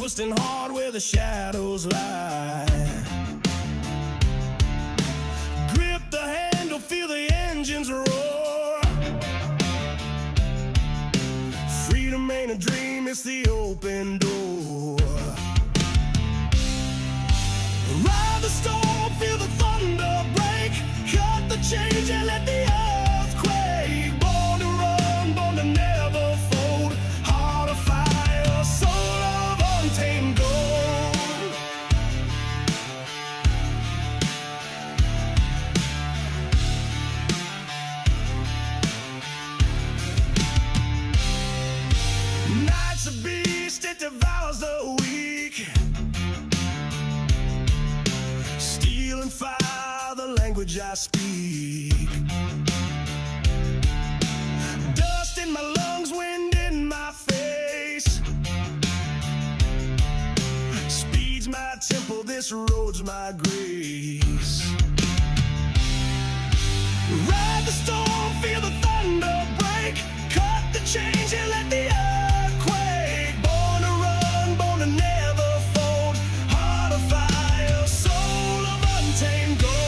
twisting hard where the shadows lie. Grip the handle, feel the engines roar. Freedom ain't a dream, it's the open door. Ride the storm, feel the thunder break. Cut the change and let the earth quake. Born to run, born to never fold. Heart of fire, soul of untamed gold. Night's a beast, it devours the weak. Steel and fire, the language I speak. Dust in my lungs, wind in my face. Speed's my temple, this road's my grace. Ride the storm, feel the thunder break. Cut the change and let the earth quake. Born to run, born to never fold. Heart of fire, soul of untamed gold.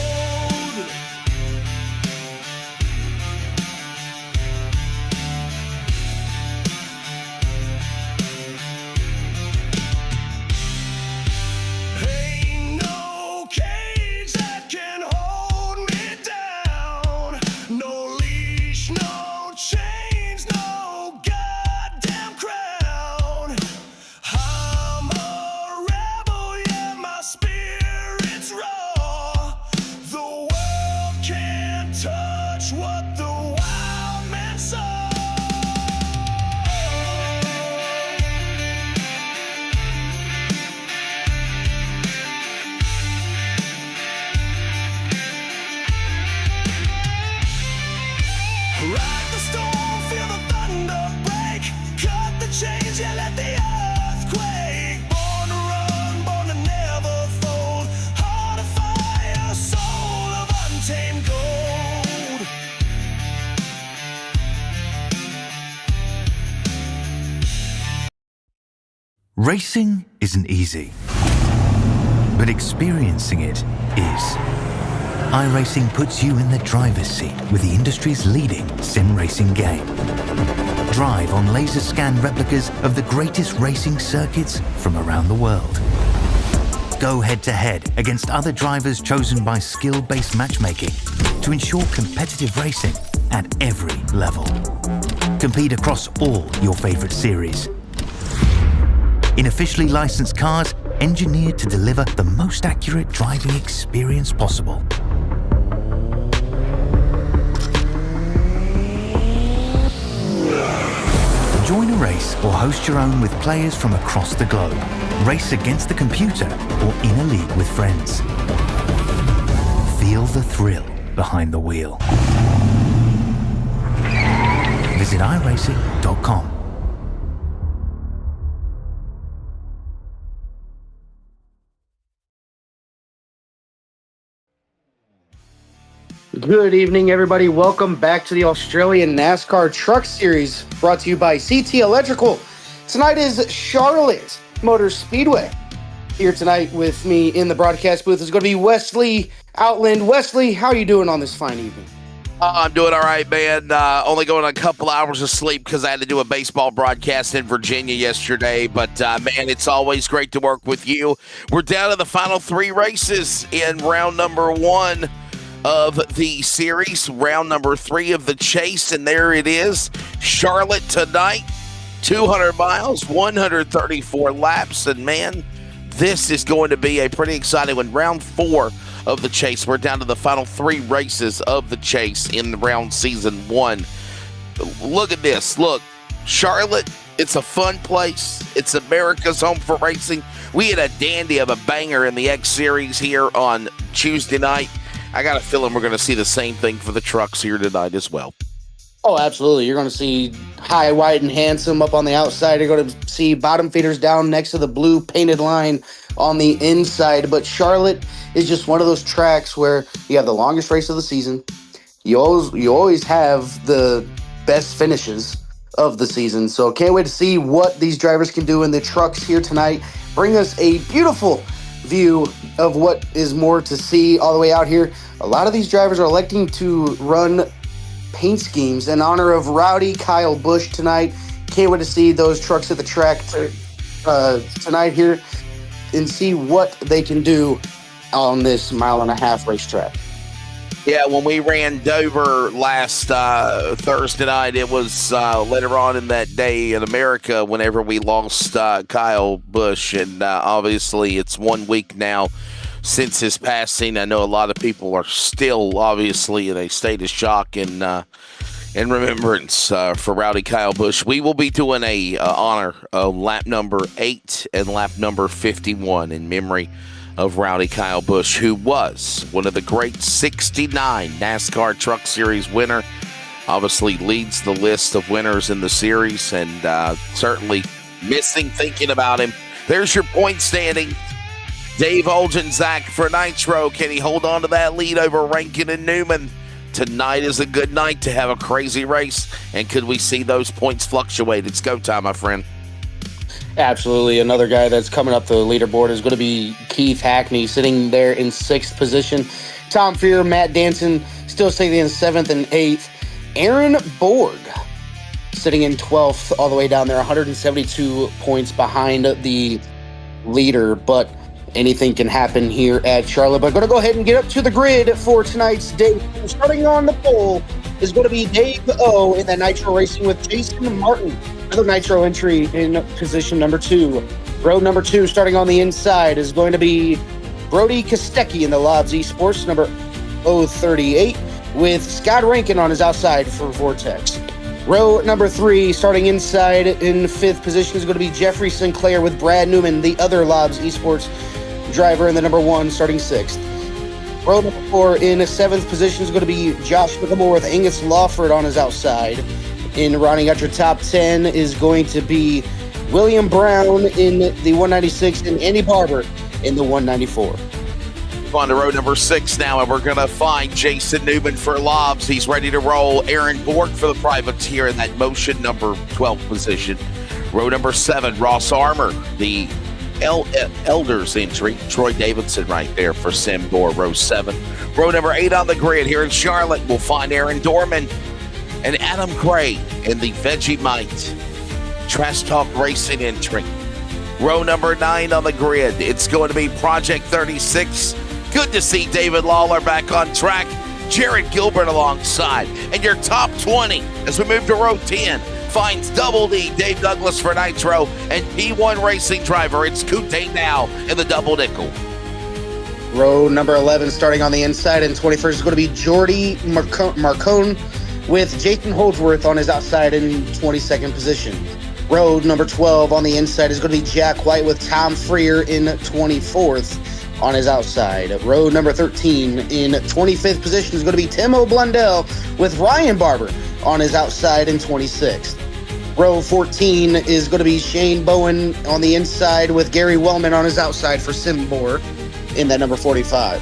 Ain't no cage that can hold me down. No leash, no chains, no goddamn crown. I'm a rebel, yeah, my spirit's raw. The world can't touch what the wild man saw. Ride the storm, feel the thunder break. Cut the change and let the earth quake. Born to run, born to never fold. Heart of fire, soul of untamed gold. Racing isn't easy, but experiencing it is. iRacing puts you in the driver's seat with the industry's leading sim racing game. Drive on laser scan replicas of the greatest racing circuits from around the world. Go head to head against other drivers chosen by skill-based matchmaking to ensure competitive racing at every level. Compete across all your favorite series. In officially licensed cars, engineered to deliver the most accurate driving experience possible. Join a race or host your own with players from across the globe. Race against the computer or in a league with friends. Feel the thrill behind the wheel. Visit iRacing.com. Good evening, everybody. Welcome back to the Australian NASCAR Truck Series, brought to you by CT Electrical. Tonight is Charlotte Motor Speedway. Here tonight with me in the broadcast booth is going to be Wesley Outland. Wesley, how are you doing on this fine evening? I'm doing all right, man. Only going on a couple hours of sleep because I had to do a baseball broadcast in Virginia yesterday. But, man, it's always great to work with you. We're down to the final three races in round number one of the series, round number 3 of the Chase, and there it is. Charlotte tonight, 200 miles, 134 laps, and man, this is going to be a pretty exciting one. Round 4 of the Chase. We're down to the final 3 races of the Chase in the round season 1. Look at this. Look, Charlotte, it's a fun place. It's America's home for racing. We had a dandy of a banger in the X Series here on Tuesday night. I got a feeling we're going to see the same thing for the trucks here tonight as well. Oh, absolutely. You're going to see high, wide, and handsome up on the outside. You're going to see bottom feeders down next to the blue painted line on the inside. But Charlotte is just one of those tracks where you have the longest race of the season. You always have the best finishes. of the season. So can't wait to see what these drivers can do in the trucks here tonight. Bring us a beautiful view of what is more to see all the way out here. A lot of these drivers are electing to run paint schemes in honor of Rowdy Kyle Busch tonight. Can't wait to see those trucks at the track tonight here and see what they can do on this 1.5 mile racetrack. Yeah, when we ran Dover last Thursday night, it was later on in that day in America whenever we lost Kyle Busch. And obviously, it's 1 week now since his passing. I know a lot of people are still obviously in a state of shock and remembrance for Rowdy Kyle Busch. We will be doing a honor of lap number 8 and lap number 51 in memory of Rowdy Kyle Busch, who was one of the great 69 NASCAR Truck Series winner. Obviously leads the list of winners in the series, and certainly missing thinking about him. There's your point standing. Dave Olgenczak for Nitro. Can he hold on to that lead over Rankin and Newman? Tonight is a good night to have a crazy race, and could we see those points fluctuate? It's go time, my friend. Absolutely. Another guy that's coming up the leaderboard is going to be Keith Hackney, sitting there in 6th position. Tom Fear, Matt Danson still sitting in 7th and 8th. Aaron Borg sitting in 12th, all the way down there, 172 points behind the leader. But anything can happen here at Charlotte. But I'm going to go ahead and get up to the grid for tonight's day. Starting on the pole is going to be Dave O in the Nitro Racing with Jason Martin. Another Nitro entry in position number 2. Row number 2, starting on the inside, is going to be Brody Kostecki in the Lobs Esports, number 038, with Scott Rankin on his outside for Vortex. Row number 3, starting inside in 5th position, is going to be Jeffrey Sinclair with Brad Newman, the other Lobs Esports driver, in the number 1, starting 6th. Row number 4, in 7th position, is going to be Josh McLemore with Angus Lawford on his outside. In rounding out your top 10 is going to be William Brown in the 196 and Andy Barber in the 194. On to row number 6 now, and we're going to find Jason Newman for Lobs. He's ready to roll. Aaron Borg for the Privateer in that motion number 12 position. Row number 7, Ross Armour, the Elders entry. Troy Davidson right there for Simbor, row 7. Row number 8 on the grid here in Charlotte, we'll find Aaron Dorman and Adam Gray in the Vegemite Trash Talk Racing entry. Row number 9 on the grid, it's going to be Project 36. Good to see David Lawler back on track. Jared Gilbert alongside. And your top 20 as we move to row 10 finds Double D, Dave Douglas for Nitro, and P1 Racing driver, it's Kute now in the double nickel. Row number 11, starting on the inside, and 21st is going to be Jordy Marcone with Jason Holdsworth on his outside in 22nd position. Row number 12 on the inside is going to be Jack White with Tom Freer in 24th on his outside. Row number 13 in 25th position is going to be Timo Blundell with Ryan Barber on his outside in 26th. Row 14 is going to be Shane Bowen on the inside with Gary Wellman on his outside for Simbor in that number 45.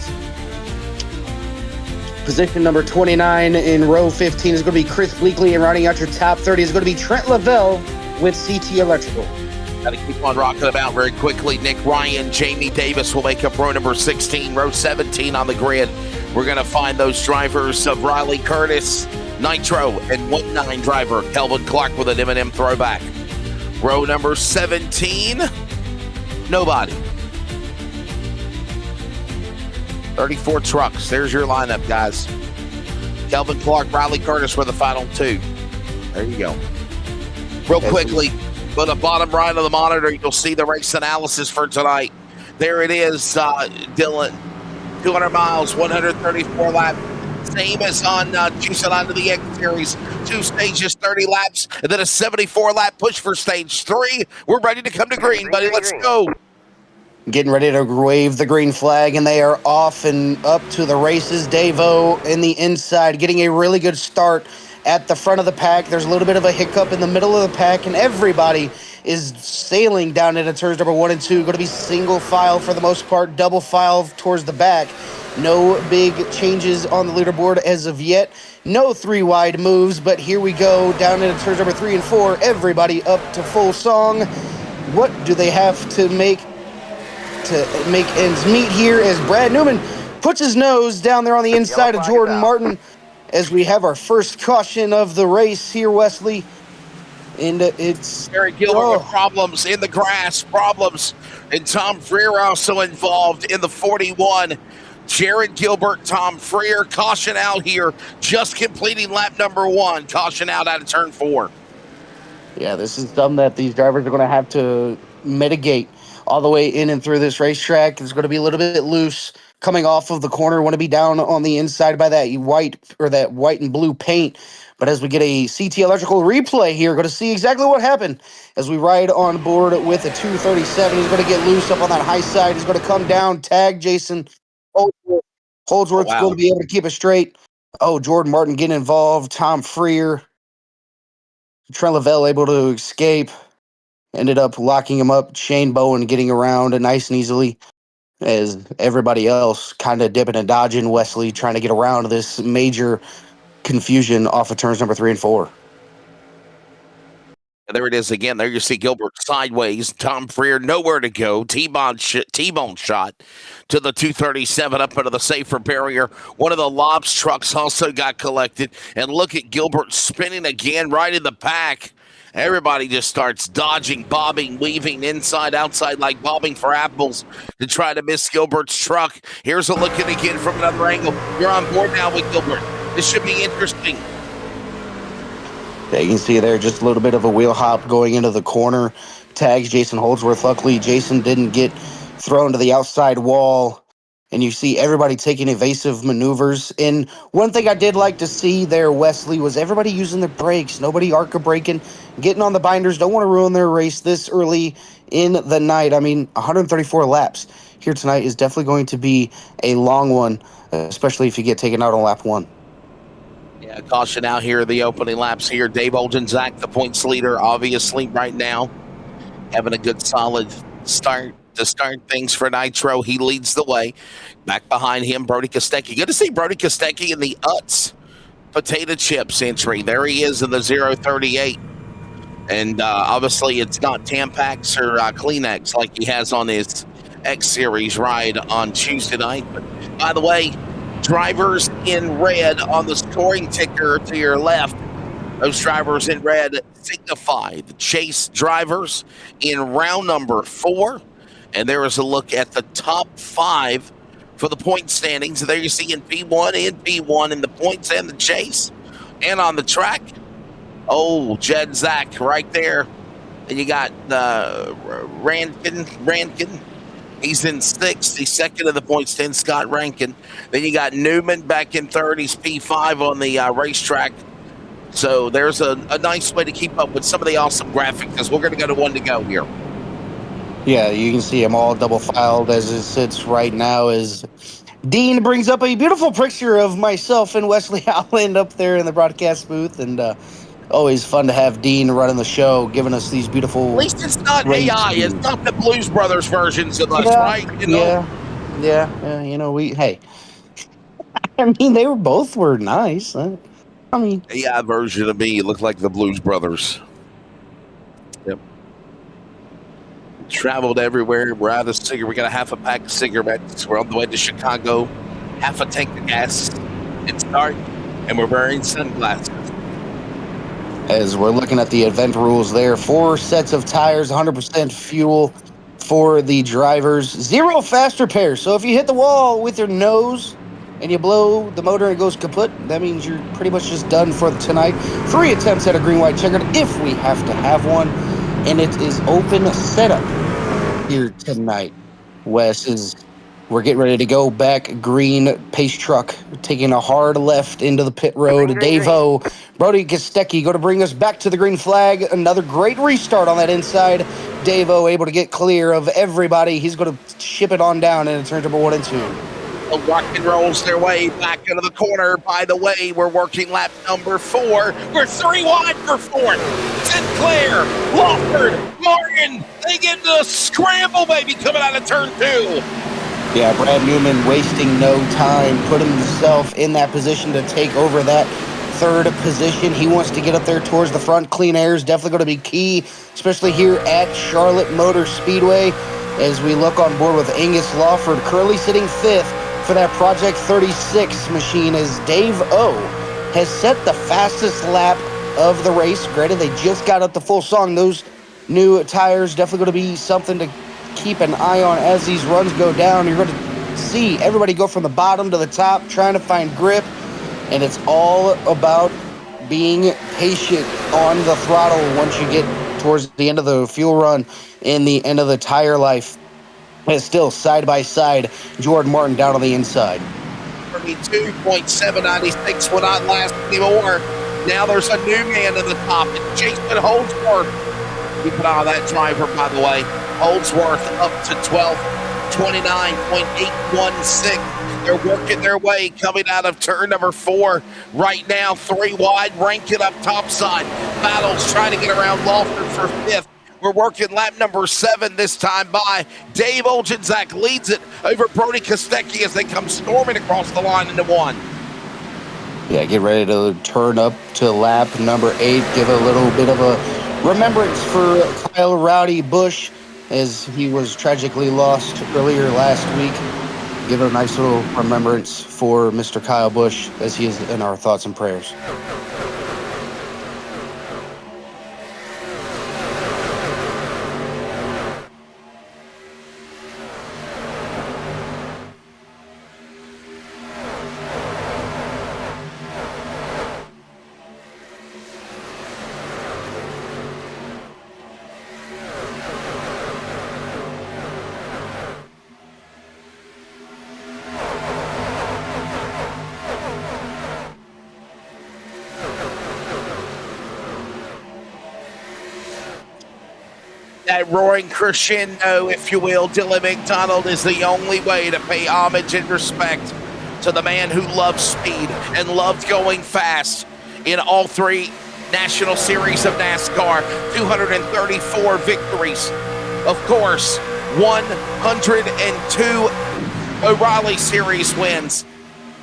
Position number 29 in row 15 is going to be Chris Bleakley, and rounding out your top 30 is going to be Trent Lavelle with CT Electrical. Got to keep on rocking them out very quickly. Nick Ryan, Jamie Davis will make up row number 16, row 17 on the grid. We're going to find those drivers of Riley Curtis, Nitro, and 1-9 driver Kelvin Clark with an M&M throwback. Row number 17, nobody. 34 trucks. There's your lineup, guys. Kelvin Clark, Riley Curtis for the final 2. There you go. Real quickly, go to the bottom right of the monitor. You'll see the race analysis for tonight. There it is, Dylan. 200 miles, 134 laps. Same as on juicing onto the X Series. 2 stages, 30 laps, and then a 74-lap push for stage 3. We're ready to come to green, buddy. Let's go. Getting ready to wave the green flag, and they are off and up to the races. Dave-O in the inside, getting a really good start at the front of the pack. There's a little bit of a hiccup in the middle of the pack, and everybody is sailing down into turns number 1 and 2. Going to be single file for the most part, double file towards the back. No big changes on the leaderboard as of yet. No 3 wide moves, but here we go down into turns number 3 and 4. Everybody up to full song. What do they have to make ends meet here as Brad Newman puts his nose down there on the inside of Jordan Martin as we have our first caution of the race here, Wesley. And it's Eric Gilbert with problems in the grass, problems, and Tom Freer also involved in the 41. Jared Gilbert, Tom Freer, caution out here, just completing lap number 1. Caution out of turn 4. Yeah, this is something that these drivers are going to have to mitigate all the way in and through this racetrack. It's going to be a little bit loose coming off of the corner. Want to be down on the inside by that white and blue paint. But as we get a CT electrical replay here, going to see exactly what happened as we ride on board with a 237. He's going to get loose up on that high side. He's going to come down, tag Jason Holdsworth's going to be able to keep it straight. Oh, Jordan Martin getting involved. Tom Freer. Trent Lavelle able to escape. Ended up locking him up. Shane Bowen getting around nice and easily as everybody else kind of dipping and dodging. Wesley trying to get around this major confusion off of turns number 3 and 4. There it is again. There you see Gilbert sideways. Tom Freer nowhere to go. T-bone shot to the 237 up into the safer barrier. One of the Lobs trucks also got collected. And look at Gilbert spinning again right in the pack. Everybody just starts dodging, bobbing, weaving inside, outside, like bobbing for apples to try to miss Gilbert's truck. Here's a look at it again from another angle. You're on board now with Gilbert. This should be interesting. Yeah, you can see there just a little bit of a wheel hop going into the corner. Tags Jason Holdsworth. Luckily, Jason didn't get thrown to the outside wall. And you see everybody taking evasive maneuvers. And one thing I did like to see there, Wesley, was everybody using their brakes. Nobody ARCA braking, getting on the binders. Don't want to ruin their race this early in the night. I mean, 134 laps here tonight is definitely going to be a long one, especially if you get taken out on lap 1. Yeah, caution out here, the opening laps here. Dave Oldenzack, the points leader, obviously right now, having a good solid start to start things for Nitro. He leads the way. Back behind him, Brody Kostecki. Good to see Brody Kostecki in the Utz potato chips entry. There he is in the 038. And obviously it's not Tampax or Kleenex like he has on his X Series ride on Tuesday night. But by the way, drivers in red on the scoring ticker to your left, those drivers in red signify the Chase drivers in round number 4. And there is a look at the top 5 for the point standings. There you see in P1 in the points and the Chase. And on the track, oh, Jed Zach right there. And you got Rankin. He's in 6th. He's second in the points, 10, Scott Rankin. Then you got Newman back in 3rd. He's P5 on the racetrack. So there's a nice way to keep up with some of the awesome graphics because we're going to go to 1 to go here. Yeah, you can see them all double filed as it sits right now as Dean brings up a beautiful picture of myself and Wesley Howland up there in the broadcast booth. And always fun to have Dean running the show, giving us these beautiful. At least it's not AI. It's not the Blues Brothers versions of us, right? You know? Yeah. You know, hey. I mean, they were nice. I mean, AI version of me looked like the Blues Brothers. Yep. Traveled everywhere. We're out of cigarettes. We got a half a pack of cigarettes. We're on the way to Chicago. Half a tank of gas. It's dark, and we're wearing sunglasses. As we're looking at the event rules there, 4 sets of tires, 100% fuel for the drivers, 0 fast repairs. So if you hit the wall with your nose and you blow the motor and it goes kaput, that means you're pretty much just done for tonight. 3 attempts at a green-white checkered if we have to have one. And it is open setup here tonight. We're getting ready to go back. Green pace truck taking a hard left into the pit road. Dave-O, Brody Kostecki going to bring us back to the green flag. Another great restart on that inside. Dave-O able to get clear of everybody. He's going to ship it on down into turn number 1 and 2. Rock and rolls their way back into the corner. By the way, we're working lap number 4. We're 3 wide for 4th. Sinclair, Lawford, Martin. They get the scramble, baby, coming out of turn 2. Yeah, Brad Newman wasting no time, putting himself in that position to take over that third position. He wants to get up there towards the front. Clean air is definitely going to be key, especially here at Charlotte Motor Speedway, as we look on board with Angus Lawford currently sitting fifth for that Project 36 machine, as Dave O has set the fastest lap of the race. Granted, they just got up the full song. Those new tires definitely going to be something to keep an eye on as these runs go down. You're going to see everybody go from the bottom to the top, trying to find grip, and it's all about being patient on the throttle once you get towards the end of the fuel run and the end of the tire life. It's still side by side, Jordan Martin down on the inside. 32.796 will not last anymore. Now there's a new man in the top. It's Jason Holdsworth. Keep an eye on that driver, by the way. Holdsworth up to 12th, 29.816. They're working their way coming out of turn number 4. Right now, 3 wide, ranking up topside. Battles trying to get around Lawford for 5th. We're working lap number 7 this time by. Dave Oljanczak leads it over Brody Kostecki as they come storming across the line into 1. Yeah, get ready to turn up to lap number 8. Give a little bit of a remembrance for Kyle Rowdy Busch, as he was tragically lost earlier last week. Give it a nice little remembrance for Mr. Kyle Busch, as he is in our thoughts and prayers. That roaring crescendo, if you will, Dylan McDonald, is the only way to pay homage and respect to the man who loved speed and loved going fast in all 3 National Series of NASCAR. 234 victories. Of course, 102 O'Reilly Series wins.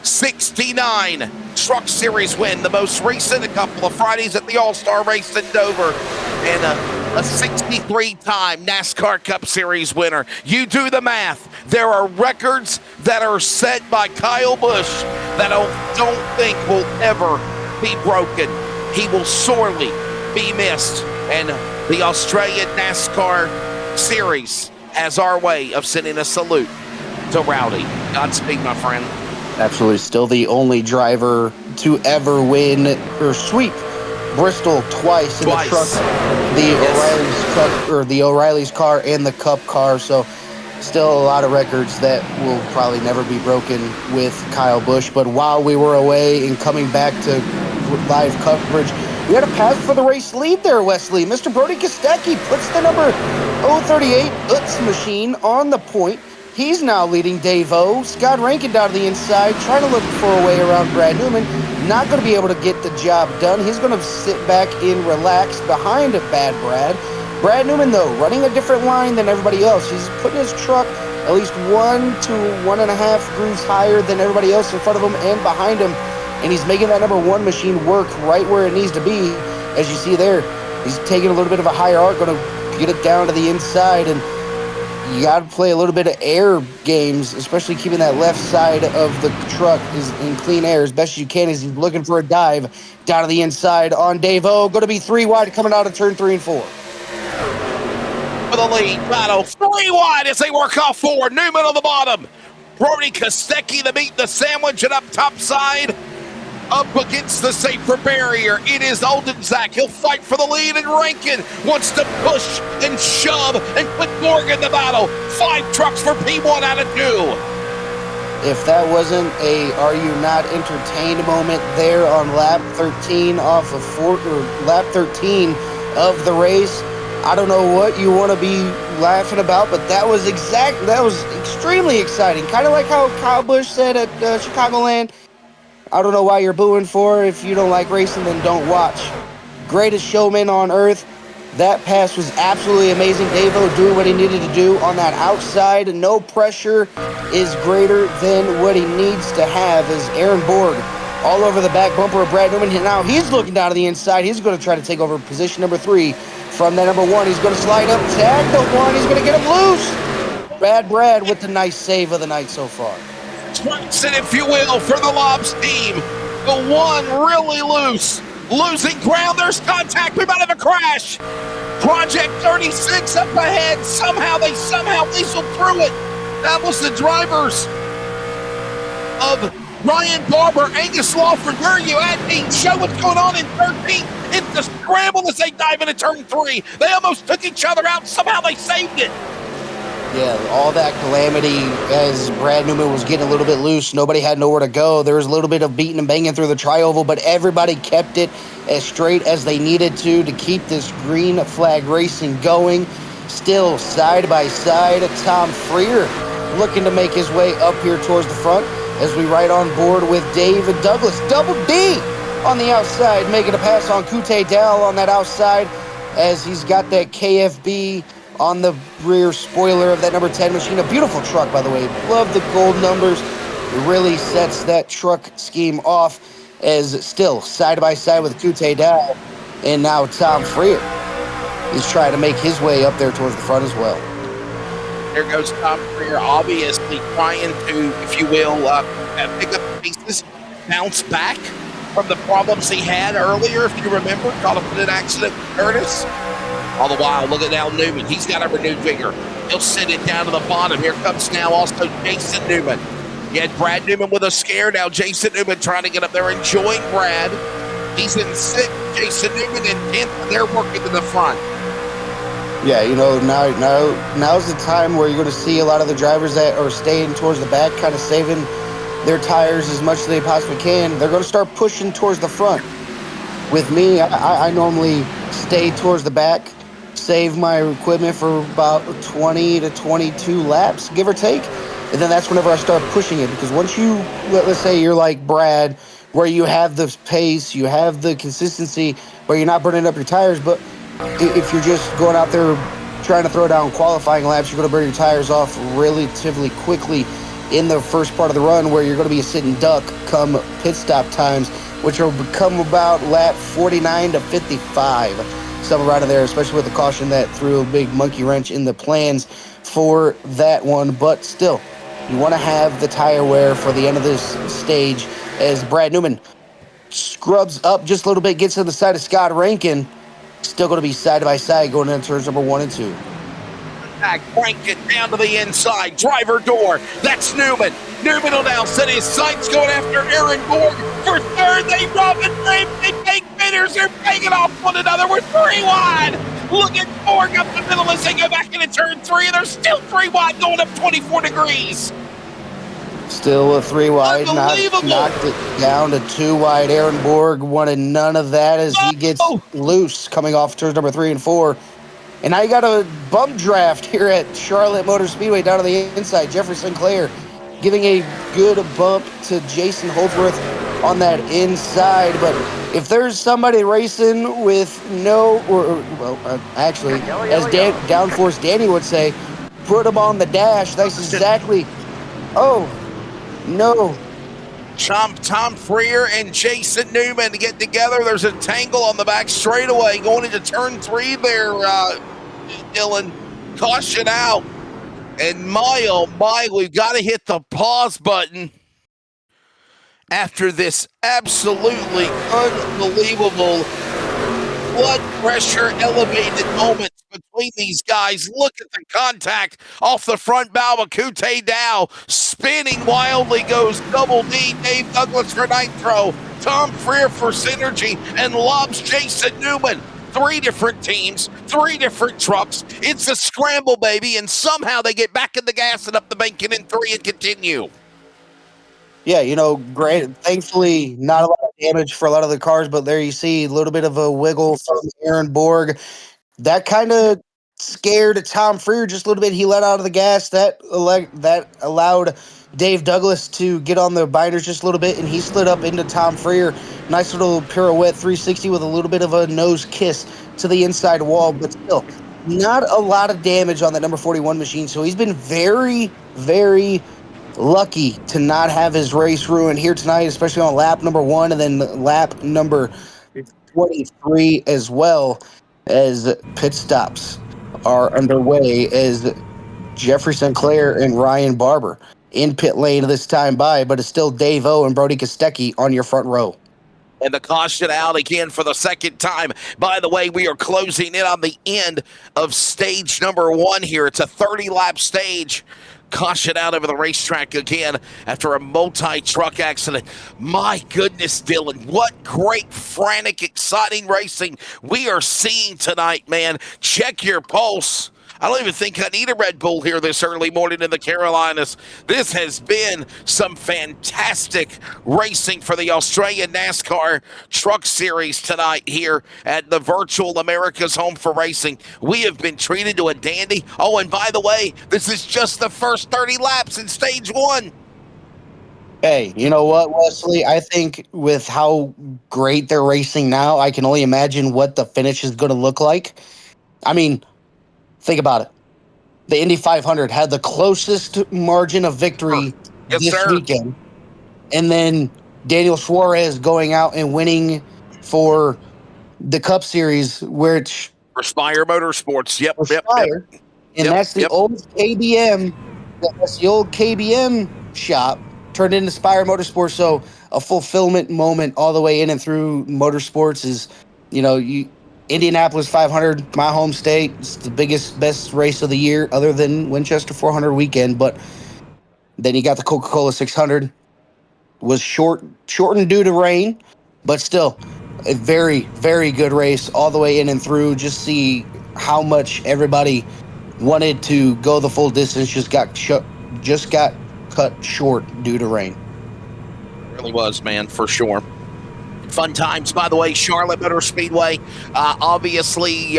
69 Truck Series win, the most recent a couple of Fridays at the All-Star Race in Dover, and a 63-time NASCAR Cup Series winner. You do the math. There are records that are set by Kyle Busch that I don't think will ever be broken. He will sorely be missed, and the Australian NASCAR Series has our way of sending a salute to Rowdy. Godspeed, my friend. Absolutely, still the only driver to ever win or sweep Bristol twice in the truck, O'Reilly's truck, or the O'Reilly's car and the Cup car. So still a lot of records that will probably never be broken with Kyle Busch. But while we were away and coming back to live coverage, we had a pass for the race lead there, Wesley. Mr. Brody Kostecki puts the number 038 Utz machine on the point. He's now leading Dave O. Scott Rankin down to the inside, trying to look for a way around Brad Newman. Not going to be able to get the job done. He's going to sit back and relax behind Bad Brad. Brad Newman, though, running a different line than everybody else. He's putting his truck at least 1 to 1.5 grooves higher than everybody else in front of him and behind him. And he's making that number 1 machine work right where it needs to be. As you see there, he's taking a little bit of a higher arc, going to get it down to the inside, and you got to play a little bit of air games, especially keeping that left side of the truck is in clean air as best as you can as he's looking for a dive down to the inside on Dave O. Going to be 3 wide coming out of turn 3 and 4. For the lead battle, 3 wide as they work off 4. Newman on the bottom. Brody Kostecki, the meat, the sandwich, and up top side. Up against the safer barrier, it is Oljanczak. He'll fight for the lead, and Rankin wants to push and shove and put Morgan in the battle. 5 trucks for P1 out of 2. If that wasn't a "Are you not entertained" moment there on lap 13 off of lap 13 of the race, I don't know what you want to be laughing about, but that was extremely exciting. Kind of like how Kyle Busch said at Chicagoland. I don't know why you're booing for. If you don't like racing, then don't watch. Greatest showman on earth. That pass was absolutely amazing. Davo doing what he needed to do on that outside. No pressure is greater than what he needs to have as Aaron Borg all over the back bumper of Brad Newman. Now he's looking down to the inside. He's going to try to take over position number 3 from that number 1. He's going to slide up, tag the 1. He's going to get him loose. Brad with the nice save of the night so far. Swanson, if you will, for the Lobs team. The 1 really loose. Losing ground. There's contact. We might have a crash. Project 36 up ahead. Somehow weaseled through it. That was the drivers of Ryan Barber, Angus Lawford. Where are you at, Dean? Show what's going on in 13. It's the scramble as they dive into turn 3. They almost took each other out. Somehow they saved it. Yeah, all that calamity as Brad Newman was getting a little bit loose. Nobody had nowhere to go. There was a little bit of beating and banging through the tri-oval, but everybody kept it as straight as they needed to keep this green flag racing going. Still side by side, Tom Freer looking to make his way up here towards the front as we ride on board with David Douglas. Double D on the outside, making a pass on Kute Dow on that outside as he's got that KFB on the rear spoiler of that number 10 machine. A beautiful truck, by the way. Love the gold numbers. It really sets that truck scheme off as still side by side with Kute Dow. And now Tom Freer is trying to make his way up there towards the front as well. There goes Tom Freer, obviously trying to, if you will, pick up the pieces, bounce back from the problems he had earlier, if you remember. Caught up in an accident with Curtis. All the while, look at now Newman. He's got a renewed vigor. He'll send it down to the bottom. Here comes now also Jason Newman. You had Brad Newman with a scare. Now Jason Newman trying to get up there, enjoying Brad. He's in 6th. Jason Newman in 10th, and they're working to the front. Yeah, you know, now's the time where you're going to see a lot of the drivers that are staying towards the back, kind of saving their tires as much as they possibly can. They're going to start pushing towards the front. With me, I normally stay towards the back, save my equipment for about 20 to 22 laps, give or take. And then that's whenever I start pushing it, because once you, let's say you're like Brad, where you have the pace, you have the consistency, where you're not burning up your tires, but if you're just going out there trying to throw down qualifying laps, you're going to burn your tires off relatively quickly in the first part of the run, where you're going to be a sitting duck come pit stop times, which will become about lap 49 to 55. Somewhere around there, especially with the caution that threw a big monkey wrench in the plans for that one. But still, you want to have the tire wear for the end of this stage as Brad Newman scrubs up just a little bit, gets to the side of Scott Rankin. Still going to be side by side going into turns number 1 and 2. Back, crank it down to the inside. Driver door. That's Newman. Newman will now set his sights going after Aaron Borg. For third, they rub and they take bidders. They're banging off one another. We're 3 wide. Look at Borg up the middle as they go back into turn 3, and they're still 3 wide going up 24 degrees. Still a 3 wide, knocked it down to 2 wide. Aaron Borg wanted none of that as he gets loose coming off turns number 3 and 4. And now you got a bump draft here at Charlotte Motor Speedway down to the inside. Jeffrey Sinclair giving a good bump to Jason Holdsworth on that inside. But if there's somebody racing with actually, as Downforce Danny would say, put him on the dash. That's exactly. Oh, no. Tom Freer and Jason Newman to get together. There's a tangle on the back straightaway going into turn 3 there, Dylan. Caution out. And my, we've got to hit the pause button after this absolutely unbelievable blood pressure elevated moments between these guys. Look at the contact off the front bow of Kute Dow. Spinning wildly goes Double D, Dave Douglas for Nitro, Tom Freer for Synergy, and lobs Jason Newman. 3 different teams, 3 different trucks. It's a scramble, baby, and somehow they get back in the gas and up the bank and in 3 and continue. Yeah, you know, great. Thankfully, not a lot of damage for a lot of the cars, but there you see a little bit of a wiggle from Aaron Borg. That kind of scared Tom Freer just a little bit. He let out of the gas. That allowed Dave Douglas to get on the binders just a little bit, and he slid up into Tom Freer. Nice little pirouette 360 with a little bit of a nose kiss to the inside wall, but still not a lot of damage on that number 41 machine. So he's been very, very lucky to not have his race ruined here tonight, especially on lap number 1 and then lap number 23 as well, as pit stops are underway as Jeffrey Sinclair and Ryan Barber in pit lane this time by, but it's still Dave O and Brody Kostecki on your front row. And the caution out again for the second time. By the way, we are closing in on the end of stage number 1 here. It's a 30-lap stage. Caution out over the racetrack again after a multi-truck accident. My goodness, Dylan, what great, frantic, exciting racing we are seeing tonight, man. Check your pulse. I don't even think I need a Red Bull here this early morning in the Carolinas. This has been some fantastic racing for the Australian NASCAR Truck Series tonight here at the virtual America's Home for Racing. We have been treated to a dandy. Oh, and by the way, this is just the first 30 laps in stage 1. Hey, you know what, Wesley? I think with how great they're racing now, I can only imagine what the finish is going to look like. I mean, think about it. The Indy 500 had the closest margin of victory this weekend. And then Daniel Suarez going out and winning for the Cup Series, which... For Spire Motorsports. Yep. And that's the old KBM. That's the old KBM shop turned into Spire Motorsports. So a fulfillment moment all the way in and through motorsports is, Indianapolis 500, my home state. It's the biggest, best race of the year other than Winchester 400 weekend. But then you got the Coca-Cola 600. Was shortened due to rain, but still a very, very good race all the way in and through. Just see how much everybody wanted to go the full distance. Just got cut short due to rain. It really was, man, for sure. Fun times, by the way. Charlotte Motor Speedway. Obviously,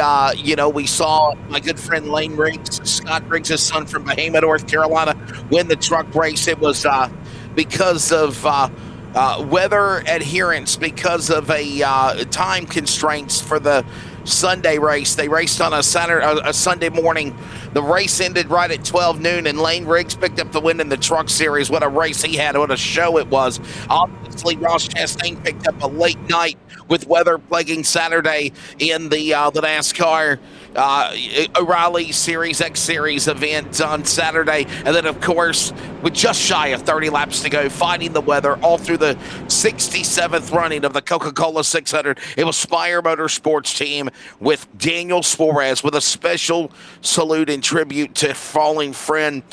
we saw my good friend Lane Riggs, Scott Riggs' son from Bahama, North Carolina, win the truck race. It was because of weather adherence, because of a time constraints for the Sunday race. They raced on a Sunday morning. The race ended right at 12 noon, and Lane Riggs picked up the win in the Truck Series. What a race he had. What a show it was. Obviously, Ross Chastain picked up a late night with weather plaguing Saturday in the NASCAR O'Reilly Series X Series event on Saturday. And then, of course, with just shy of 30 laps to go, fighting the weather all through the 67th running of the Coca-Cola 600. It was Spire Motorsports team with Daniel Suarez with a special salute and tribute to falling friend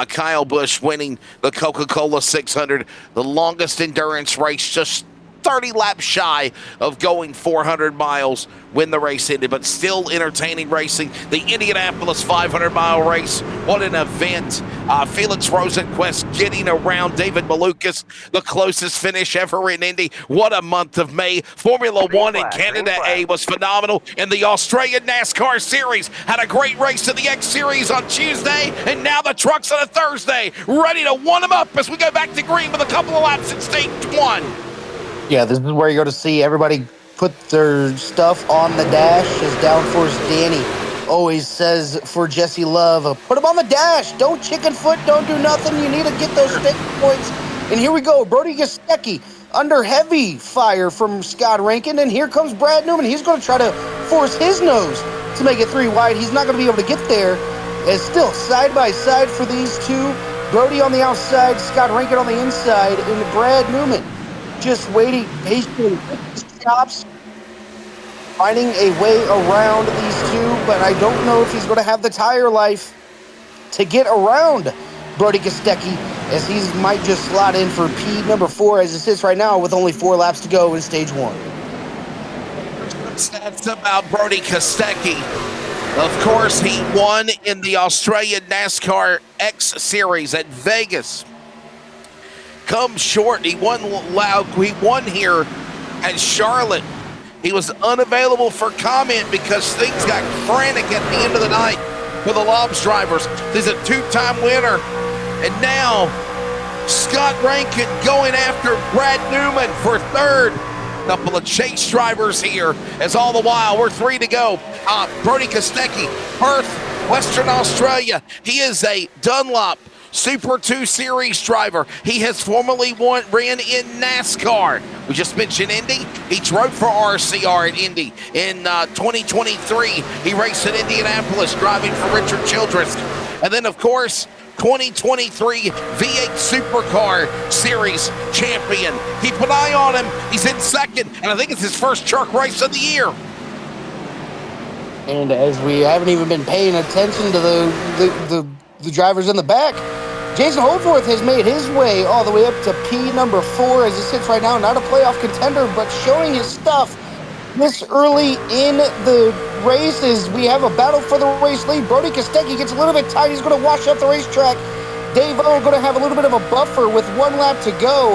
Kyle Busch winning the Coca-Cola 600, the longest endurance race, just 30 laps shy of going 400 miles when the race ended, but still entertaining racing. The Indianapolis 500-mile race, what an event. Felix Rosenquist getting around David Malukas, the closest finish ever in Indy. What a month of May. Formula One in Canada A was phenomenal, and the Australian NASCAR Series had a great race to the X Series on Tuesday, and now the trucks on a Thursday, ready to one them up as we go back to green with a couple of laps in stage 1. Yeah, this is where you're going to see everybody put their stuff on the dash, as Downforce Danny always says for Jesse Love. Put them on the dash. Don't chicken foot. Don't do nothing. You need to get those stick points. And here we go. Brody Kostecki under heavy fire from Scott Rankin. And here comes Brad Newman. He's going to try to force his nose to make it 3 wide. He's not going to be able to get there. It's still side by side for these two. Brody on the outside, Scott Rankin on the inside, and Brad Newman just waiting patiently with his chops, finding a way around these two, but I don't know if he's going to have the tire life to get around Brody Kostecki, as he might just slot in for P number 4 as it sits right now with only 4 laps to go in stage 1. Stats about Brody Kostecki. Of course, he won in the Australian NASCAR X Series at Vegas. Come short. He won loud. He won here at Charlotte. He was unavailable for comment because things got frantic at the end of the night for the Lobs drivers. He's a 2-time winner, and now Scott Rankin going after Brad Newman for third. Couple of Chase drivers here, as all the while we're 3 to go. Brody Kostecki, Perth, Western Australia. He is a Dunlop Super 2 Series driver. He has formerly ran in NASCAR. We just mentioned Indy. He drove for RCR at Indy in 2023. He raced in Indianapolis, driving for Richard Childress. And then, of course, 2023 V8 Supercar Series champion. Keep an eye on him. He's in second, and I think it's his first truck race of the year. And as we haven't even been paying attention to the drivers in the back, Jason Holdsworth has made his way all the way up to P number 4 as he sits right now. Not a playoff contender, but showing his stuff this early in the races. We have a battle for the race lead. Brody Kostecki gets a little bit tight. He's going to wash out the racetrack. Dave O going to have a little bit of a buffer with 1 lap to go.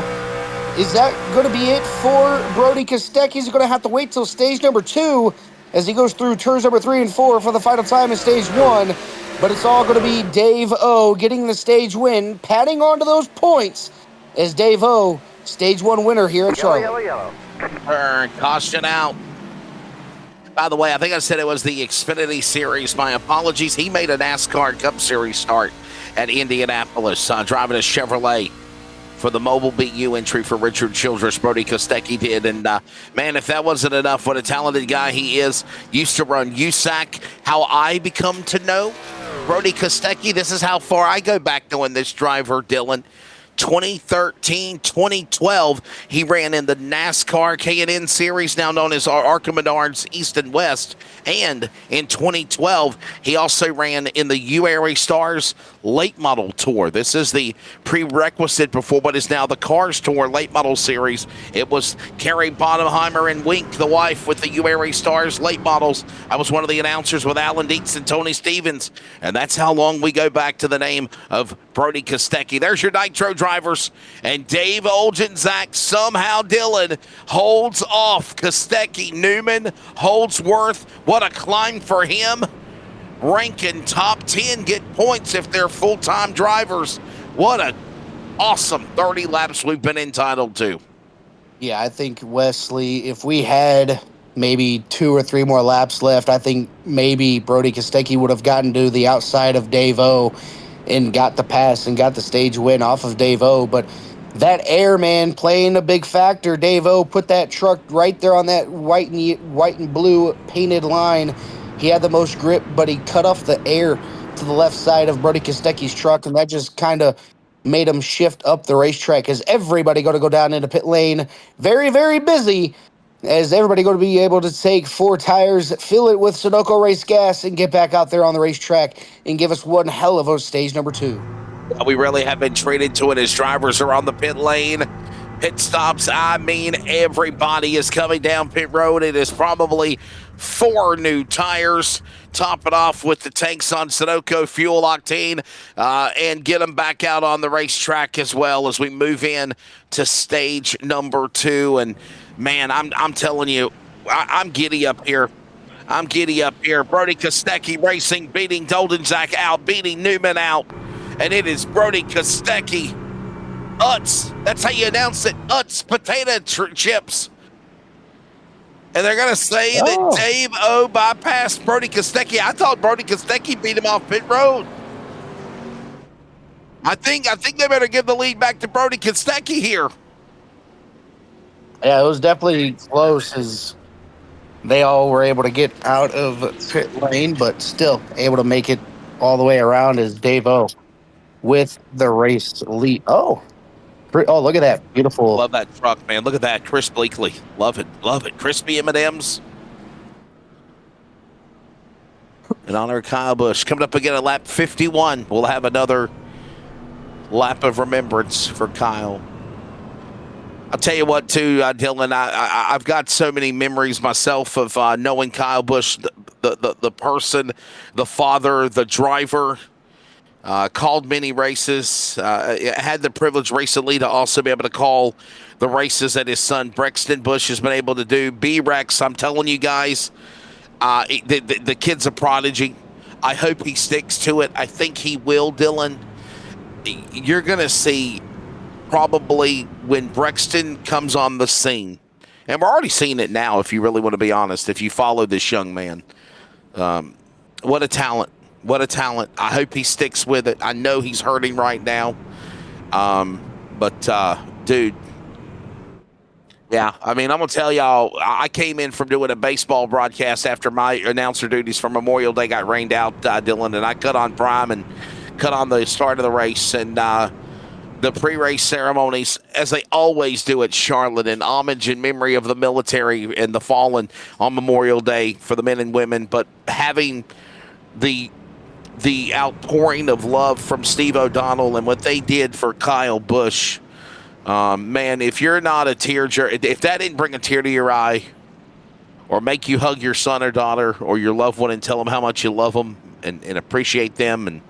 Is that going to be it for Brody Kostecki? He's going to have to wait till stage number 2 as he goes through turns number 3 and 4 for the final time in stage 1. But it's all going to be Dave O getting the stage win, padding onto those points as Dave O, stage 1 winner here at Charlotte. Yellow. Caution out. By the way, I think I said it was the Xfinity Series. My apologies. He made a NASCAR Cup Series start at Indianapolis, driving a Chevrolet for the Mobile BU entry for Richard Childress. Brody Kostecki did. And, man, if that wasn't enough, what a talented guy he is. Used to run USAC. How I become to know Brody Kostecki. This is how far I go back knowing this driver, Dylan. 2013, 2012, he ran in the NASCAR K&N Series, now known as ARCA Menards East and West. And in 2012, he also ran in the UARA Stars Late Model Tour. This is the prerequisite before what is now the Cars Tour Late Model Series. It was Carrie Bonheimer and Wink, the wife, with the UARA Stars Late Models. I was one of the announcers with Alan Dietz and Tony Stevens. And that's how long we go back to the name of Brody Kostecki. There's your Nitro drivers. And Dave Olgenzak, somehow Dylan, holds off Kostecki. Newman, Holdsworth. What a climb for him. Rankin top 10 get points if they're full-time drivers. What an awesome 30 laps we've been entitled to. Yeah, I think, Wesley, if we had maybe 2 or 3 more laps left, I think maybe Brody Kostecki would have gotten to the outside of Dave O and got the pass and got the stage win off of Dave O. But that air, man, playing a big factor. Dave O put that truck right there on that white and blue painted line. He had the most grip, but he cut off the air to the left side of Brody Kostecki's truck, and that just kind of made him shift up the racetrack as everybody going to go down into pit lane. Very, very busy as everybody going to be able to take 4 tires, fill it with Sunoco race gas, and get back out there on the racetrack and give us one hell of a stage number 2. We really have been treated to it as drivers are on the pit lane. Pit stops, I mean, everybody is coming down pit road. It is probably 4 new tires. Top it off with the tanks on Sunoco fuel octane and get them back out on the racetrack as well as we move in to stage number 2. And, man, I'm telling you, I'm giddy up here. I'm giddy up here. Brody Kostecki Racing beating Doldenczak out, beating Newman out. And it is Brody Kostecki. Utz. That's how you announce it. Utz potato chips. And they're going to say that Dave O bypassed Brody Kostecki. I thought Brody Kostecki beat him off pit road. I think they better give the lead back to Brody Kostecki here. Yeah, it was definitely close as they all were able to get out of pit lane, but still able to make it all the way around as Dave O with the race lead. Oh, look at that. Beautiful. Love that truck, man. Look at that. Chris Bleakley. Love it. Love it. Crispy M&Ms. In honor of Kyle Busch. Coming up again at lap 51. We'll have another lap of remembrance for Kyle. I'll tell you what, too, Dylan, I've got so many memories myself of knowing Kyle Busch, the person, the father, the driver. Called many races. Had the privilege recently to also be able to call the races that his son Brexton Busch has been able to do. B-Rex, I'm telling you guys, the kid's a prodigy. I hope he sticks to it. I think he will, Dylan. You're going to see probably when Brexton comes on the scene, and we're already seeing it now, if you really want to be honest, if you follow this young man. What a talent. What a talent. I hope he sticks with it. I know he's hurting right now. Dude, yeah, I mean, I'm going to tell y'all, I came in from doing a baseball broadcast after my announcer duties for Memorial Day got rained out, Dylan, and I cut on Prime and cut on the start of the race. And the pre-race ceremonies, as they always do at Charlotte, in homage in memory of the military and the fallen on Memorial Day for the men and women, but having the outpouring of love from Steve O'Donnell and what they did for Kyle Busch, man, if you're not a tearjerker, if that didn't bring a tear to your eye or make you hug your son or daughter or your loved one and tell them how much you love them and appreciate them, and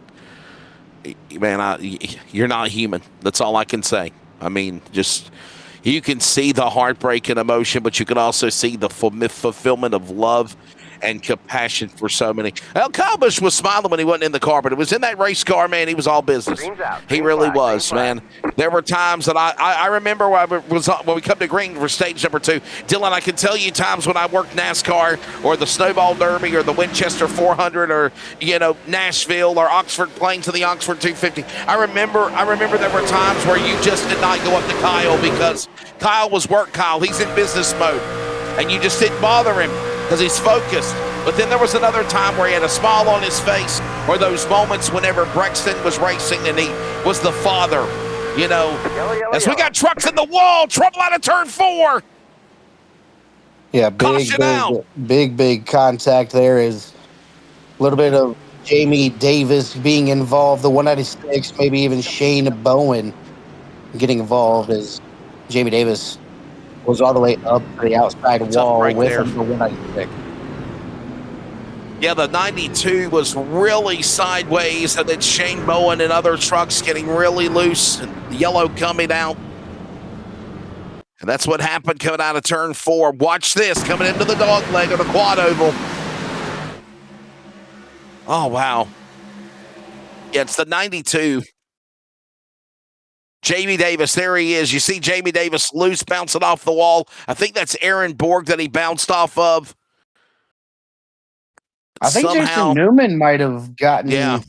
man, you're not human. That's all I can say. I mean, just you can see the heartbreak and emotion, but you can also see the fulfillment of love and compassion for so many. Well, Kyle Busch was smiling when he wasn't in the car, but it was in that race car, man. He was all business. He really was, man. There were times that I remember when we come to green for stage number 2. Dylan, I can tell you times when I worked NASCAR or the Snowball Derby or the Winchester 400 or, Nashville or Oxford, playing to the Oxford 250. I remember there were times where you just did not go up to Kyle because Kyle was work Kyle. He's in business mode. And you just didn't bother him because he's focused. But then there was another time where he had a smile on his face, or those moments whenever Brexton was racing and he was the father, as we got trucks in the wall, trouble out of turn 4. Yeah, big contact there. Is a little bit of Jamie Davis being involved, the 196, maybe even Shane Bowen getting involved as Jamie Davis was all the way up to the outside wall right with there. him, the 196. Yeah, the 92 was really sideways, and then Shane Bowen and other trucks getting really loose, and the yellow coming out. And that's what happened coming out of turn 4. Watch this, coming into the dog leg of the quad oval. Oh, wow. Yeah, it's the 92. Jamie Davis, there he is. You see Jamie Davis loose, bouncing off the wall. I think that's Aaron Borg that he bounced off of. I think Jason Newman might have gotten... Yeah.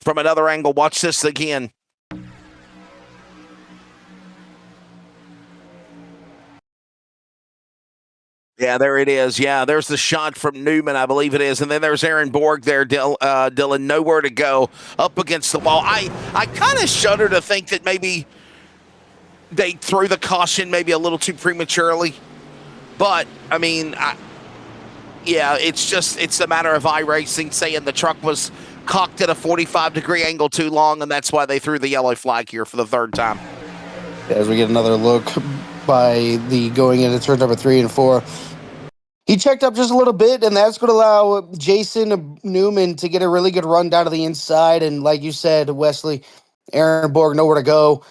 From another angle, watch this again. Yeah, there it is. Yeah, there's the shot from Newman, I believe it is. And then there's Aaron Borg there, Dylan, nowhere to go, up against the wall. I kind of shudder to think that maybe they threw the caution maybe a little too prematurely. But, I mean, it's a matter of iRacing saying the truck was cocked at a 45-degree angle too long, and that's why they threw the yellow flag here for the 3rd time. As we get another look by the going into turn number 3 and 4. He checked up just a little bit, and that's going to allow Jason Newman to get a really good run down to the inside. And like you said, Wesley, Aaron Borg, nowhere to go.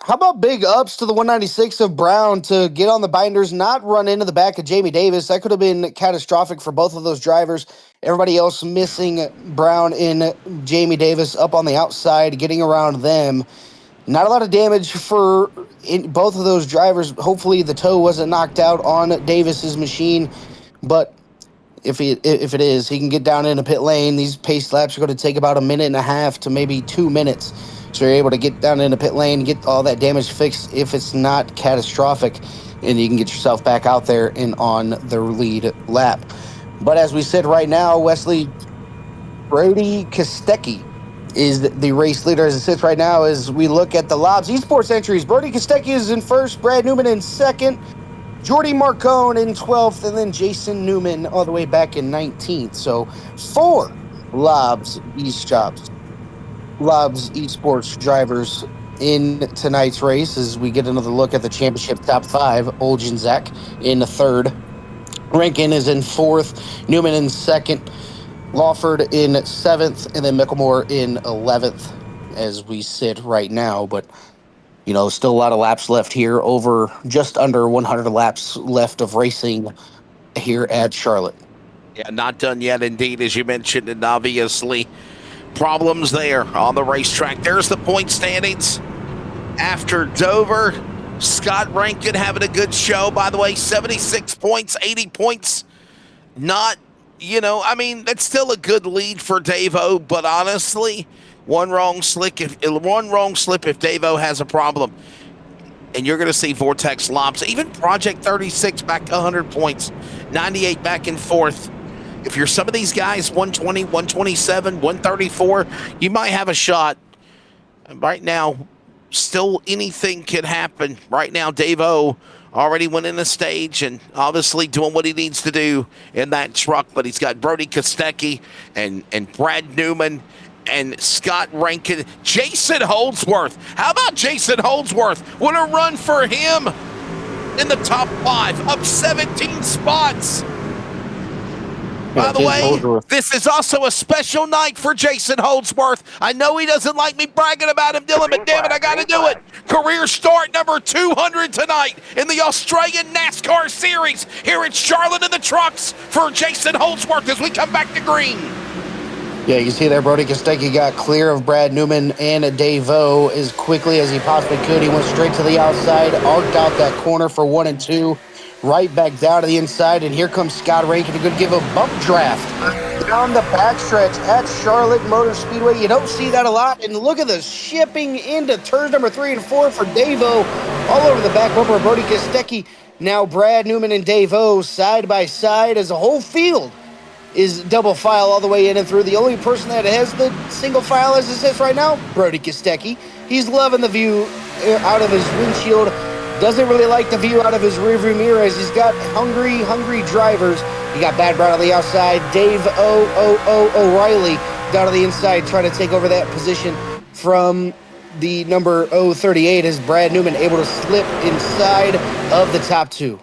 How about big ups to the 196 of Brown to get on the binders, not run into the back of Jamie Davis? That could have been catastrophic for both of those drivers. Everybody else missing Brown and Jamie Davis up on the outside, getting around them. Not a lot of damage for both of those drivers. Hopefully the toe wasn't knocked out on Davis's machine, but if it is, he can get down in a pit lane. These pace laps are going to take about 1.5 minutes to maybe 2 minutes. So you're able to get down in a pit lane, get all that damage fixed if it's not catastrophic, and you can get yourself back out there and on the lead lap. But as we said right now, Wesley, Brody Kostecki is the race leader as it sits right now. As we look at the Lobs Esports entries, Brody Kostecki is in 1st, Brad Newman in 2nd, Jordy Marcone in 12th, and then Jason Newman all the way back in 19th. So 4 Lobs Esports drivers in tonight's race as we get another look at the championship top 5. Oljanczak in 3rd, Rankin is in 4th, Newman in 2nd, Lawford in 7th, and then Micklemore in 11th as we sit right now. But Still a lot of laps left here, over just under 100 laps left of racing here at Charlotte. Yeah, not done yet, indeed, as you mentioned, and obviously problems there on the racetrack. There's the point standings after Dover. Scott Rankin having a good show, by the way, 76 points, 80 points. Not, that's still a good lead for Dave-O, but honestly, one wrong slip if Dave-O has a problem. And you're going to see Vortex Lobs, even Project 36 back to 100 points, 98 back and forth. If you're some of these guys, 120, 127, 134, you might have a shot. Right now, still anything can happen. Right now, Dave-O already winning the stage and obviously doing what he needs to do in that truck. But he's got Brody Kostecki and Brad Newman and Scott Rankin. Jason Holdsworth. How about Jason Holdsworth? What a run for him in the top 5, up 17 spots. By the way, this is also a special night for Jason Holdsworth. I know he doesn't like me bragging about him, Dylan, but damn it, I got to do it. Career start number 200 tonight in the Australian NASCAR Series here in Charlotte in the trucks for Jason Holdsworth as we come back to green. Yeah, you see there, Brody Kostecki got clear of Brad Newman and Dave-O as quickly as he possibly could. He went straight to the outside, arced out that corner for 1 and 2. Right back down to the inside, and here comes Scott Rankin to give a bump draft down the backstretch at Charlotte Motor Speedway. You don't see that a lot, and look at the shipping into turns number 3 and 4 for Dave-O. All over the back bumper of Brody Kostecki. Now Brad Newman and Dave-O side by side as a whole field is double file all the way in and through. The only person that has the single file as it sits right now, Brody Kostecki. He's loving the view out of his windshield. Doesn't really like the view out of his rearview mirror as he's got hungry drivers. You got Bad Brown on the outside, Dave O'Reilly down on the inside trying to take over that position from the number 038 as Brad Newman able to slip inside of the top 2.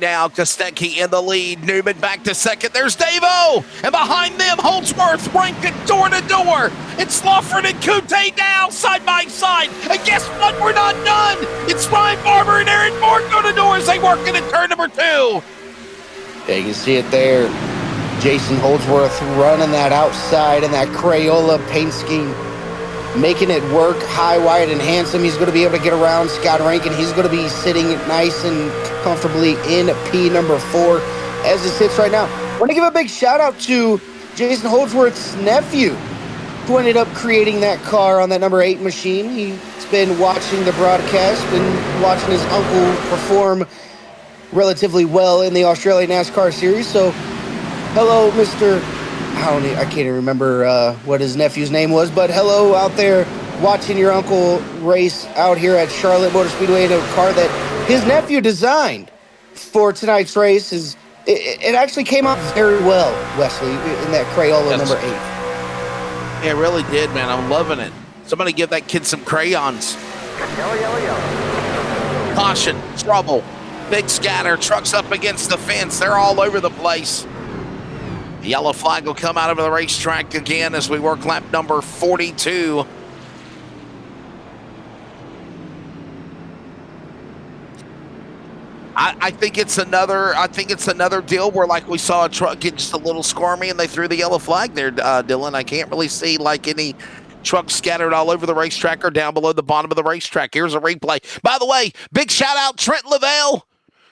Now Kostecki in the lead. Newman back to second. There's Dave-O. And behind them, Holdsworth, Rankin door to door. It's Lawford and Kute now side by side. And guess what? We're not done. It's Ryan Barber and Aaron Moore door to door as they work in turn number 2. Yeah, you can see it there. Jason Holdsworth running that outside in that Crayola paint scheme, making it work high, wide, and handsome. He's going to be able to get around Scott Rankin. He's going to be sitting nice and comfortably in P number 4 as it sits right now. I want to give a big shout out to Jason Holdsworth's nephew who ended up creating that car on that number 8 machine. He's been watching the broadcast, been watching his uncle perform relatively well in the Australian NASCAR Series. So, hello, Mr. I can't even remember what his nephew's name was, but hello out there watching your uncle race out here at Charlotte Motor Speedway in a car that his nephew designed for tonight's race. It actually came out very well, Wesley, in that Crayola number 8. It really did, man. I'm loving it. Somebody give that kid some crayons. Caution, trouble, big scatter, trucks up against the fence. They're all over the place. The yellow flag will come out over the racetrack again as we work lap number 42. I think it's another deal where, like, we saw a truck get just a little squirmy and they threw the yellow flag there, Dylan. I can't really see like any trucks scattered all over the racetrack or down below the bottom of the racetrack. Here's a replay. By the way, big shout out Trent Lavelle,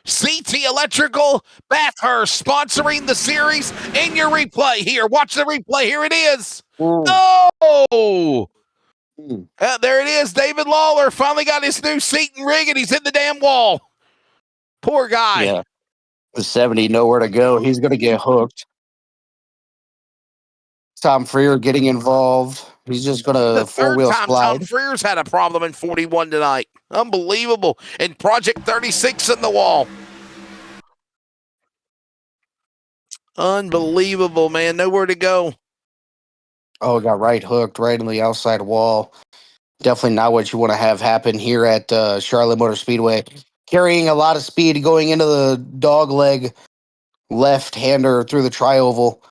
CT Electrical, Bathurst, sponsoring the series. In your replay here. Watch the replay. Here it is. Oh! There it is. David Lawler finally got his new seat and rig, and he's in the damn wall. Poor guy. Yeah. The 70, nowhere to go. He's going to get hooked. Tom Freer getting involved. He's just going to four-wheel slide. Tom Freer's had a problem in 41 tonight. Unbelievable. And Project 36 in the wall. Unbelievable, man. Nowhere to go. Oh, got right hooked right on the outside wall. Definitely not what you want to have happen here at Charlotte Motor Speedway. Carrying a lot of speed going into the dog leg left-hander through the tri-oval.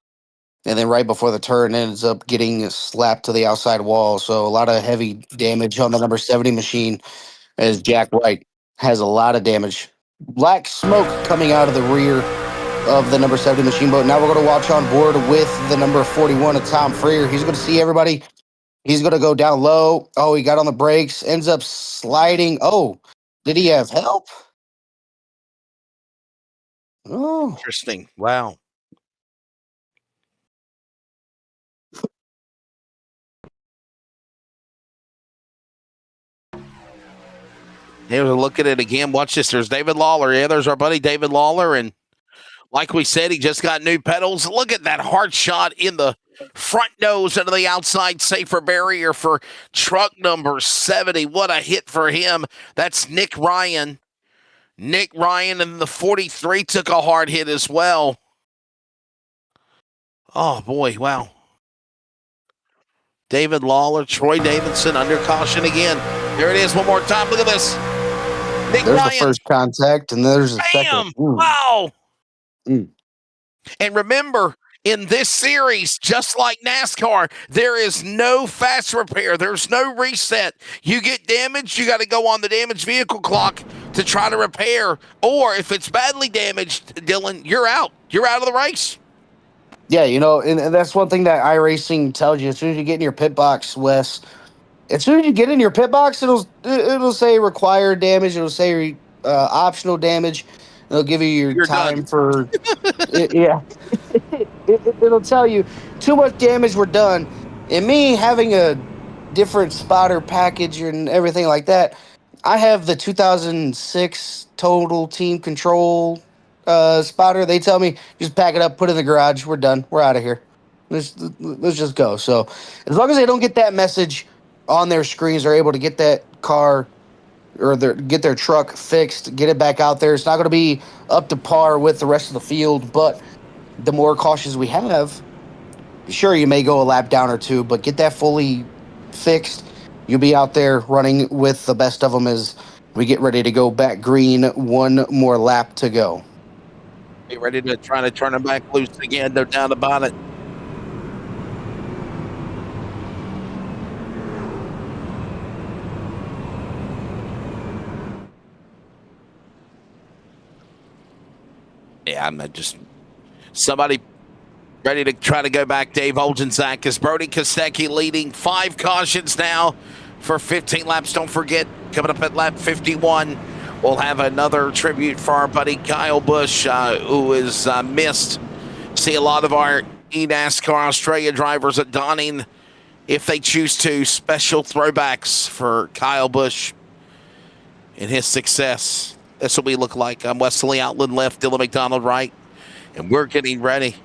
and then right before the turn ends up getting slapped to the outside wall. So a lot of heavy damage on the number 70 machine as Jack White has a lot of damage. Black smoke coming out of the rear of the number 70 machine boat. Now we're going to watch on board with the number 41 of Tom Freer. He's going to see everybody. He's going to go down low. Oh, he got on the brakes, ends up sliding. Oh, did he have help? Oh, Interesting. Wow. Here's a look at it again. Watch this. There's David Lawler. Yeah, there's our buddy David Lawler. And like we said, he just got new pedals. Look at that hard shot in the front nose into the outside safer barrier for truck number 70. What a hit for him. That's Nick Ryan. Nick Ryan and the 43 took a hard hit as well. Oh, boy. Wow. David Lawler, Troy Davidson under caution again. There it is one more time. Look at this. Nick there's Ryan. the first contact, and there's the second. Wow. Mm. And remember, in this series, just like NASCAR, there is no fast repair. There's no reset. You get damaged, you got to go on the damaged vehicle clock to try to repair. Or if it's badly damaged, Dylan, you're out. You're out of the race. Yeah, you know, and that's one thing that iRacing tells you. As soon as you get in your pit box, Wes, as soon as you get in your pit box, it'll say required damage. It'll say optional damage. It'll give you your time done. for yeah. It'll tell you too much damage. We're done. And me having a different spotter package and everything like that, I have the 2006 Total Team Control spotter. They tell me just pack it up, put it in the garage. We're done. We're out of here. Let's just go. So as long as they don't get that message on their screens, they're able to get that car or get their truck fixed, get it back out there. It's not going to be up to par with the rest of the field, but the more cautions we have, sure, you may go a lap down or two, but get that fully fixed. You'll be out there running with the best of them as we get ready to go back green. One more lap to go. Get ready to try to turn them back loose again. They're down about it. Yeah, I'm not just somebody ready to try to go back. Dave Olgensack is Brody Kostecki leading 5 cautions now for 15 laps. Don't forget, coming up at lap 51, we'll have another tribute for our buddy Kyle Busch, who is missed. See a lot of our eNASCAR Australia drivers at Donning, if they choose to, special throwbacks for Kyle Busch and his success. That's what we look like. I'm Wesley Outland left, Dylan McDonald right, and we're getting ready.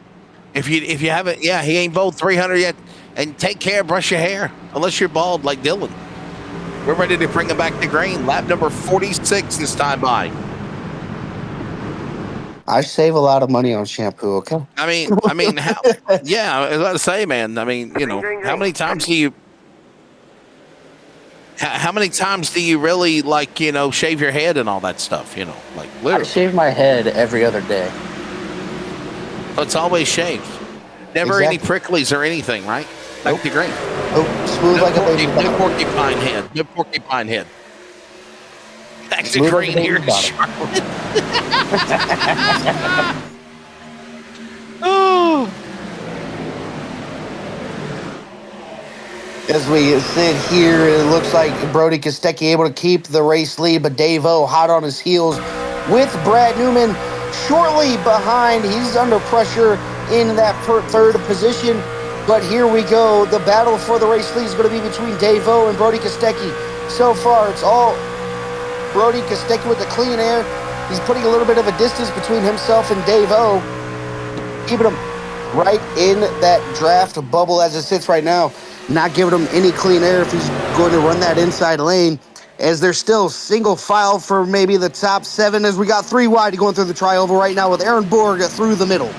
If you haven't, he ain't bowled 300 yet. And take care, brush your hair, unless you're bald like Dylan. We're ready to bring him back to green. Lap number 46 this time by. I save a lot of money on shampoo. Okay. I mean, how, yeah, I was about to say, man. I mean, you know, how many times do you really, like, you know, shave your head and all that stuff? You know, like literally. I shave my head every other day. It's always shaved. Never any pricklies or anything, right? Back to green. Oh, smooth like a baby. No porcupine head. No porcupine head. Back to green here in Charlotte. Oh. As we sit here, it looks like Brody Kostecki able to keep the race lead, but Dave O hot on his heels with Brad Newman shortly behind. He's under pressure in that third position. But here we go. The battle for the race lead is going to be between Dave O and Brody Kostecki. So far, it's all Brody Kostecki with the clean air. He's putting a little bit of a distance between himself and Dave O, keeping him right in that draft bubble as it sits right now. Not giving him any clean air if he's going to run that inside lane, as they're still single file for maybe the top 7, as we got 3 wide going through the tri-oval right now with Aaron Borg through the middle.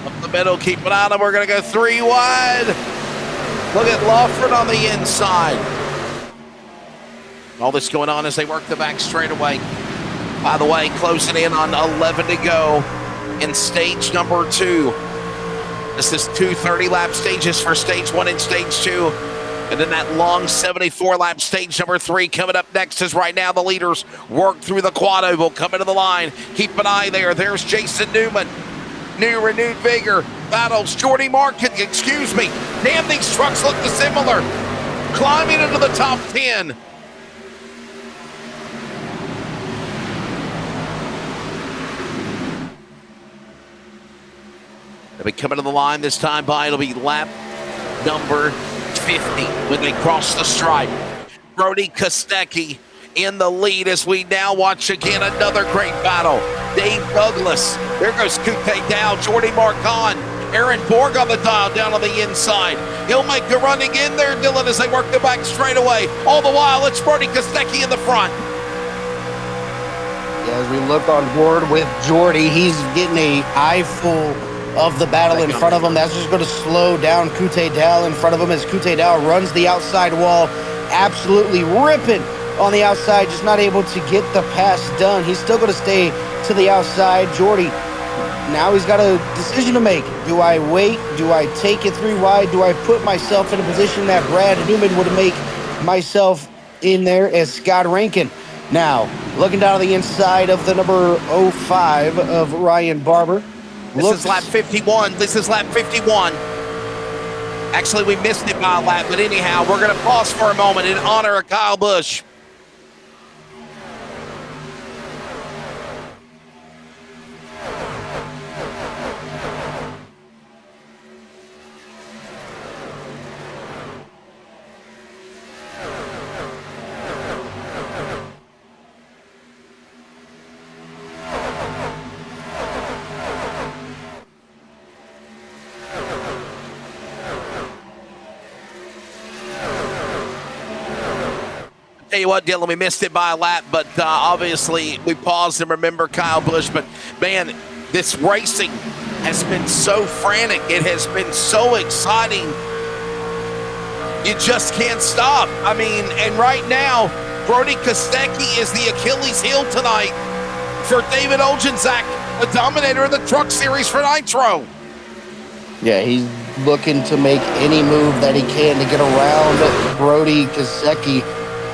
Up the middle, keep it on him. We're going to go 3 wide. Look at Lawford on the inside. All this going on as they work the back straightaway. By the way, closing in on 11 to go. in stage number 2. This is 2 30-lap stages for stage 1 and stage 2. And then that long 74-lap stage number 3 coming up next as right now the leaders work through the quad oval, coming to the line. Keep an eye there. There's Jason Newman. New renewed vigor. Battles Jordy Markin, excuse me. Damn, these trucks look dissimilar. Climbing into the top 10. They'll be coming to the line this time by. It'll be lap number 50 when they cross the stripe. Brody Kostecki in the lead as we now watch again another great battle. Dave Douglas. There goes Kute Dow, Jordy Marcon, Aaron Borg on the dial down on the inside. He'll make a run again there, Dylan, as they work the back straightaway. All the while, it's Brody Kostecki in the front. Yeah, as we look on board with Jordy, he's getting an eyeful of the battle in front of him. That's just going to slow down Kute Dow in front of him as Kute Dow runs the outside wall, absolutely ripping on the outside, just not able to get the pass done. He's still going to stay to the outside. Jordy, now he's got a decision to make. Do I wait? Do I take it 3 wide? Do I put myself in a position that Brad Newman would make myself in there as Scott Rankin? Now, looking down the inside of the number 05 of Ryan Barber. This is lap 51. This is lap 51. Actually, we missed it by a lap, but anyhow, we're going to pause for a moment in honor of Kyle Busch. Tell you what, Dylan, we missed it by a lap, but obviously we paused and remember Kyle Busch. But man, this racing has been so frantic. It has been so exciting. You just can't stop. I mean, and right now, Brody Kostecki is the Achilles heel tonight for David Oljanczak, the dominator of the Truck Series for Nitro. Yeah, he's looking to make any move that he can to get around Brody Kostecki.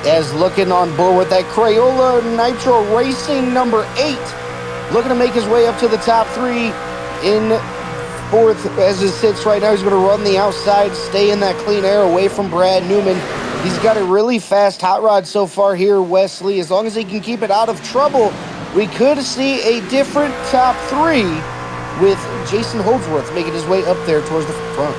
As looking on board with that Crayola Nitro Racing number 8, looking to make his way up to the top 3 in 4th as it sits right now. He's going to run the outside, stay in that clean air away from Brad Newman. He's got a really fast hot rod so far here, Wesley. As long as he can keep it out of trouble, we could see a different top 3 with Jason Holdsworth making his way up there towards the front.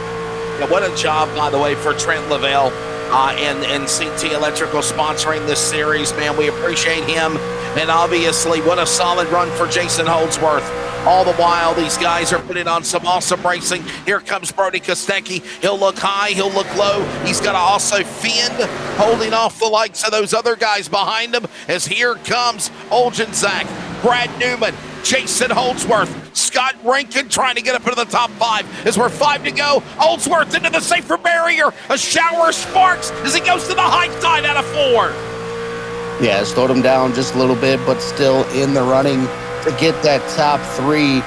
Yeah, what a job, by the way, for Trent Lavelle. And CT Electrical sponsoring this series, man. We appreciate him. And obviously, what a solid run for Jason Holdsworth. All the while, these guys are putting on some awesome racing. Here comes Brody Kostecki. He'll look high, he'll look low. He's got to also fend, holding off the likes of those other guys behind him. As here comes Oljanczak, Brad Newman, Jason Holdsworth, Scott Rankin trying to get up into the top 5 as we're 5 to go. Holdsworth into the safer barrier. A shower of sparks as he goes to the high side out of 4. Yeah, slowed him down just a little bit, but still in the running to get that top 3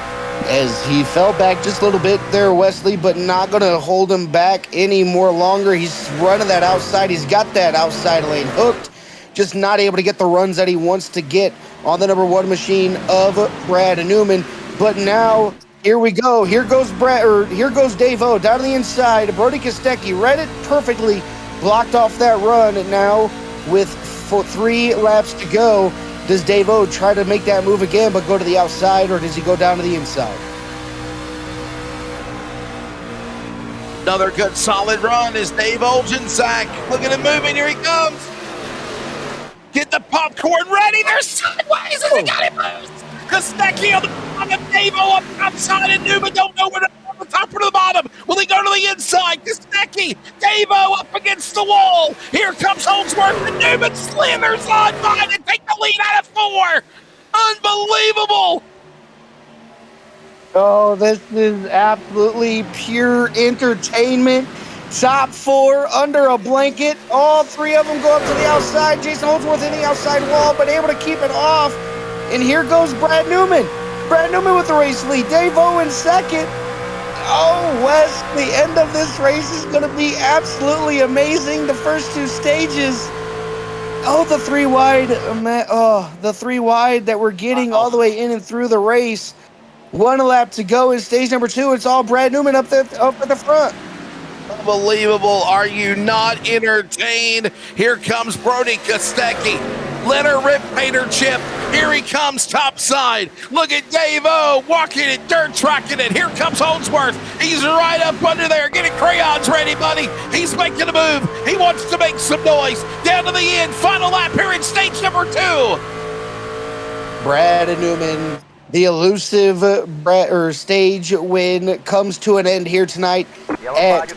as he fell back just a little bit there, Wesley, but not going to hold him back any more longer. He's running that outside. He's got that outside lane hooked, just not able to get the runs that he wants to get on the number 1 machine of Brad Newman. But now, here we go. Here goes Dave O down to the inside. Brody Kostecki read it perfectly, blocked off that run. And now, with 3 laps to go, does Dave O try to make that move again but go to the outside, or does he go down to the inside? Another good solid run is Dave Oljanczak. Look at him moving. Here he comes. Get the popcorn ready. They're sideways as he got it moved. Kostecki on the bottom, Dave-O up outside, and Newman don't know where to go, the top or to the bottom. Will he go to the inside? Kostecki, Dave-O up against the wall. Here comes Holdsworth, and Newman slithers on by to take the lead out of 4. Unbelievable. Oh, this is absolutely pure entertainment. Top 4 under a blanket. All 3 of them go up to the outside. Jason Holdsworth in the outside wall, but able to keep it off. And here goes Brad Newman. Brad Newman with the race lead. Dave Owen second. Oh, Wes, the end of this race is going to be absolutely amazing. The first two stages. Oh, the three wide. The three wide that we're getting all the way in and through the race. 1 lap to go in stage number 2. It's all Brad Newman up at the front. Unbelievable. Are you not entertained? Here comes Brody Kostecki. Let her rip, painter chip. Here he comes topside. Look at Dave O walking it, dirt tracking it. Here comes Holdsworth. He's right up under there, getting crayons ready, buddy. He's making a move. He wants to make some noise. Down to the end. Final lap here in stage number 2. Brad Newman, the elusive stage win comes to an end here tonight at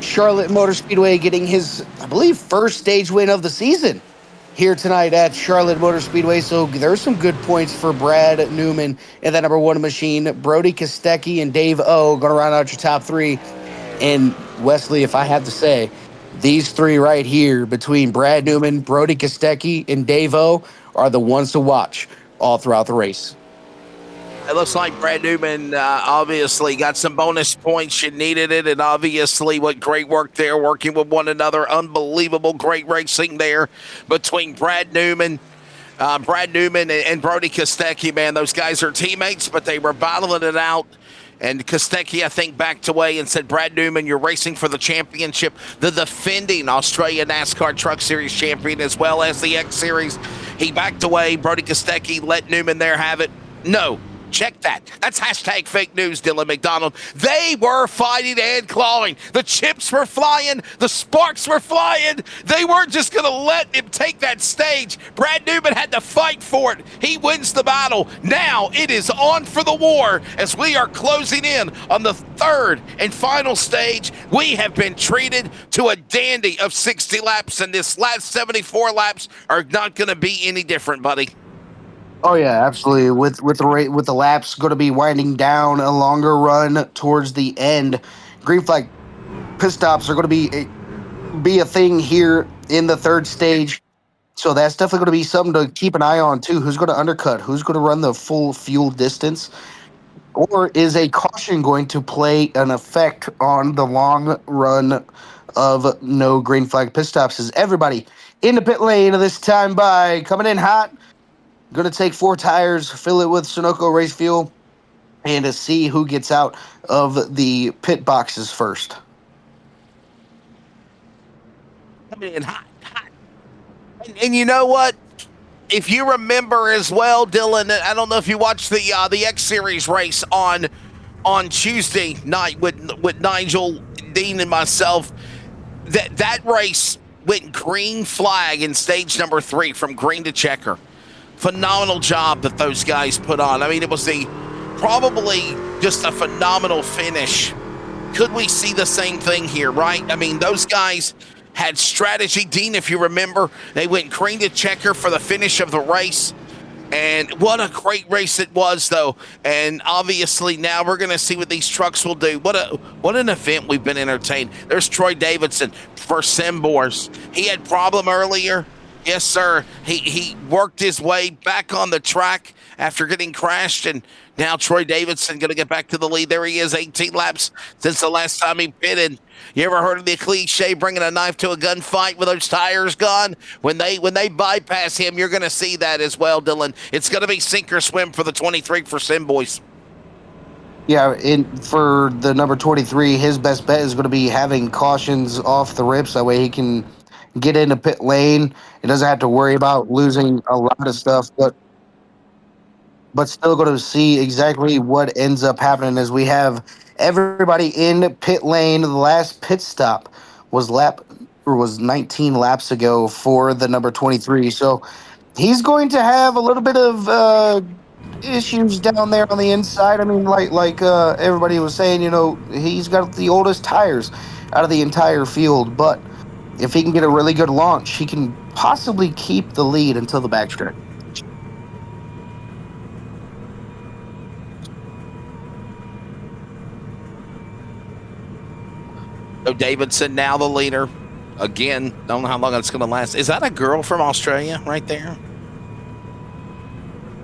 Charlotte Motor Speedway, getting his, I believe, first stage win of the season here tonight at Charlotte Motor Speedway. So there's some good points for Brad Newman in that number 1 machine. Brody Kostecki and Dave O going to round out your top 3. And Wesley, if I have to say, these 3 right here between Brad Newman, Brody Kostecki, and Dave O are the ones to watch all throughout the race. It looks like Brad Newman obviously got some bonus points. You needed it, and obviously what great work there, working with one another. Unbelievable, great racing there between Brad Newman and Brody Kostecki. Man, those guys are teammates, but they were battling it out. And Kostecki, I think, backed away and said, Brad Newman, you're racing for the championship, the defending Australian NASCAR Truck Series champion, as well as the X Series. He backed away. Brody Kostecki let Newman there have it. No. Check that. That's hashtag fake news, Dylan McDonald. They were fighting and clawing. The chips were flying. The sparks were flying. They weren't just going to let him take that stage. Brad Newman had to fight for it. He wins the battle. Now it is on for the war as we are closing in on the 3rd and final stage. We have been treated to a dandy of 60 laps, and this last 74 laps are not going to be any different, buddy. Oh yeah, absolutely. With the laps going to be winding down, a longer run towards the end. Green flag pit stops are going to be a thing here in the 3rd stage. So that's definitely going to be something to keep an eye on too. Who's going to undercut? Who's going to run the full fuel distance? Or is a caution going to play an effect on the long run of no green flag pit stops? Is everybody in the pit lane this time by coming in hot? Going to take 4 tires, fill it with Sunoco race fuel, and to see who gets out of the pit boxes first. Coming in hot. And you know what? If you remember as well, Dylan, I don't know if you watched the X Series race on Tuesday night with Nigel, Dean, and myself. That race went green flag in stage number 3 from green to checker. Phenomenal job that those guys put on. I mean, it was probably just a phenomenal finish. Could we see the same thing here, right? I mean, those guys had strategy. Dean, if you remember, they went green to checker for the finish of the race. And what a great race it was, though. And obviously now we're going to see what these trucks will do. What an event we've been entertained. There's Troy Davidson for Simbors. He had problem earlier. Yes, sir. He worked his way back on the track after getting crashed, and now Troy Davidson going to get back to the lead. There he is, 18 laps since the last time he pitted. You ever heard of the cliche, bringing a knife to a gunfight with those tires gone? When they bypass him, you're going to see that as well, Dylan. It's going to be sink or swim for the 23 for Sim Boys. Yeah, for the number 23, his best bet is going to be having cautions off the rips. That way he can get into pit lane. He doesn't have to worry about losing a lot of stuff, but still going to see exactly what ends up happening as we have everybody in pit lane. The last pit stop was 19 laps ago for the number 23. So he's going to have a little bit of issues down there on the inside. I mean, like everybody was saying, he's got the oldest tires out of the entire field, but if he can get a really good launch, he can possibly keep the lead until the backstretch. So Davidson now the leader. Again, don't know how long it's going to last. Is that a girl from Australia right there?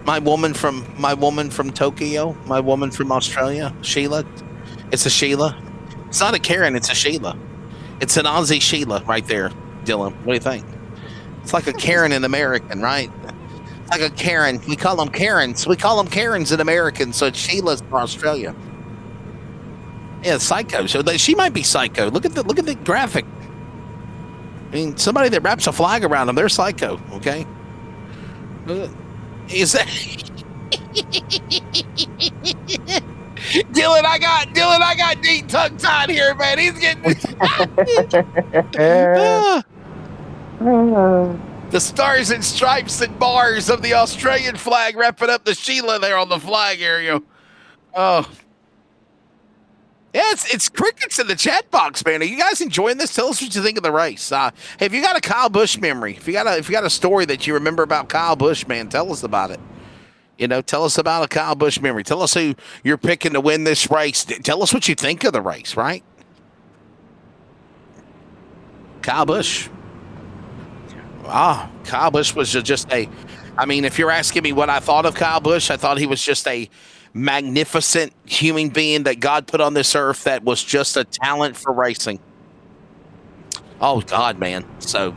My woman from Tokyo, my woman from Australia, Sheila. It's a Sheila. It's not a Karen, it's a Sheila. It's an Aussie Sheila right there, Dylan. What do you think? It's like a Karen in American, right? It's like a Karen. We call them Karens. We call them Karens in American, so it's Sheila's for Australia. Yeah, psycho. So she might be psycho. Look at the graphic. I mean, somebody that wraps a flag around them, they're psycho. Okay. Is that Dylan? I got deep tongue tied here, man. He's getting the stars and stripes and bars of the Australian flag wrapping up the Sheila there on the flag area. Oh. Yeah, it's crickets in the chat box, man. Are you guys enjoying this? Tell us what you think of the race. Hey, if you got a Kyle Busch memory, if you got a story that you remember about Kyle Busch, man, tell us about it. Tell us about a Kyle Busch memory. Tell us who you're picking to win this race. Tell us what you think of the race, right? Kyle Busch. Kyle Busch was just if you're asking me what I thought of Kyle Busch, I thought he was just a magnificent human being that God put on this earth that was just a talent for racing. Oh, God, man. So,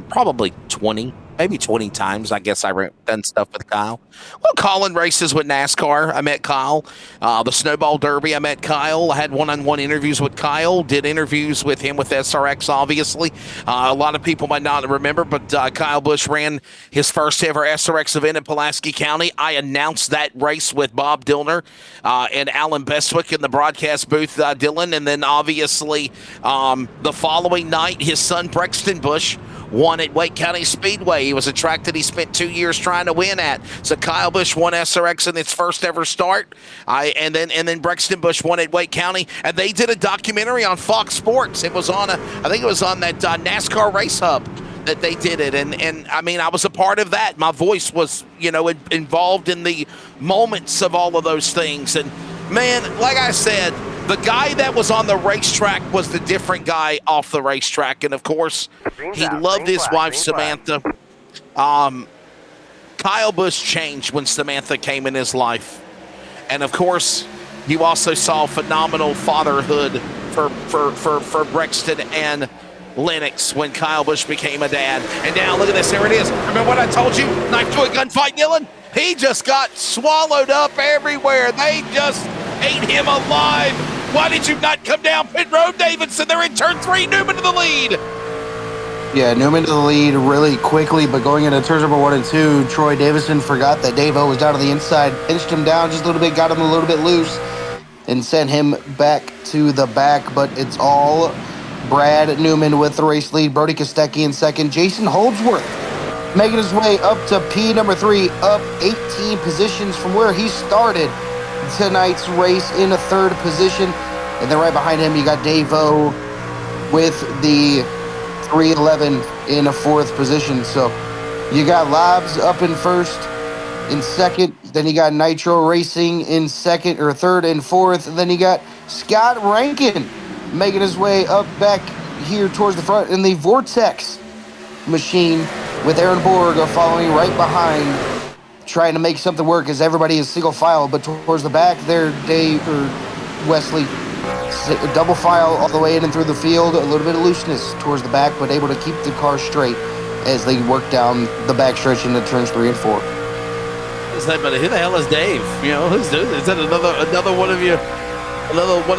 probably 20, maybe 20 times, I guess I've done stuff with Kyle. Well, calling races with NASCAR, I met Kyle. The Snowball Derby, I met Kyle. I had one-on-one interviews with Kyle, did interviews with him with SRX, obviously. A lot of people might not remember, but Kyle Busch ran his first ever SRX event in Pulaski County. I announced that race with Bob Dillner and Alan Bestwick in the broadcast booth, Dylan. And then, obviously, the following night, his son, Brexton Busch, won at Wake County Speedway. He was a track that he spent 2 years trying to win at. So Kyle Busch won SRX in its first ever start. And then Brexton Busch won at Wake County. And they did a documentary on Fox Sports. It was on I think it was on that NASCAR Race Hub that they did it. And I was a part of that. My voice was, involved in the moments of all of those things. And man, like I said, the guy that was on the racetrack was the different guy off the racetrack. And, of course, he loved his wife, Samantha. Kyle Busch changed when Samantha came in his life. And, of course, you also saw phenomenal fatherhood for Brexton and Lennox when Kyle Busch became a dad. And now, look at this. There it is. Remember what I told you? Knife to a gunfight, Dylan? He just got swallowed up everywhere. They just ate him alive. Why did you not come down pit road, Davidson? They're in turn 3. Newman to the lead. Yeah, Newman to the lead really quickly, but going into turns number 1 and 2, Troy Davison forgot that Dave-O was down on the inside, pinched him down just a little bit, got him a little bit loose, and sent him back to the back. But it's all Brad Newman with the race lead, Brody Kostecki in second, Jason Holdsworth making his way up to P number 3, up 18 positions from where he started tonight's race in a third position. And then right behind him, you got Dave-O with the 311 in a fourth position. So you got Lobbs up in first, in second. Then you got Nitro Racing in second or third and fourth. And then you got Scott Rankin making his way up back here towards the front in the Vortex machine with Aaron Borg following right behind, trying to make something work as everybody is single file. But towards the back there, Wesley, double file all the way in and through the field. A little bit of looseness towards the back, but able to keep the car straight as they work down the back stretch into turns 3 and 4. But who the hell is Dave? Who's doing this? Is that another one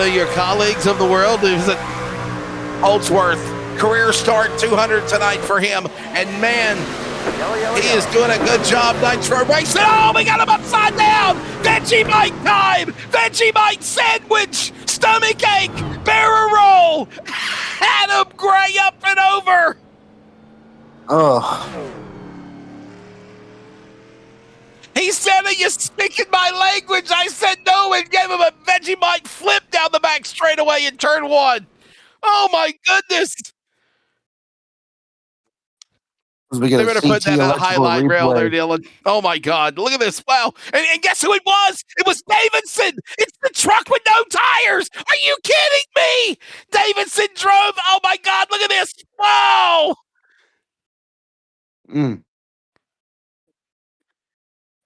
of your colleagues of the world? Is it Holdsworth? Career start 200 tonight for him, and man, he is doing a good job. Nitro Racing. Oh, we got him upside down. Vegemite time. Vegemite sandwich. Stomach ache. Barrel roll. Adam Gray up and over. Oh. He said, "Are you speaking my language?" I said no and gave him a Vegemite flip down the back straightaway in turn 1. Oh, my goodness. They're going to put that on a highlight reel there, Dylan. Oh, my God. Look at this. Wow. And guess who it was? It was Davidson. It's the truck with no tires. Are you kidding me? Davidson drove. Oh, my God. Look at this. Wow.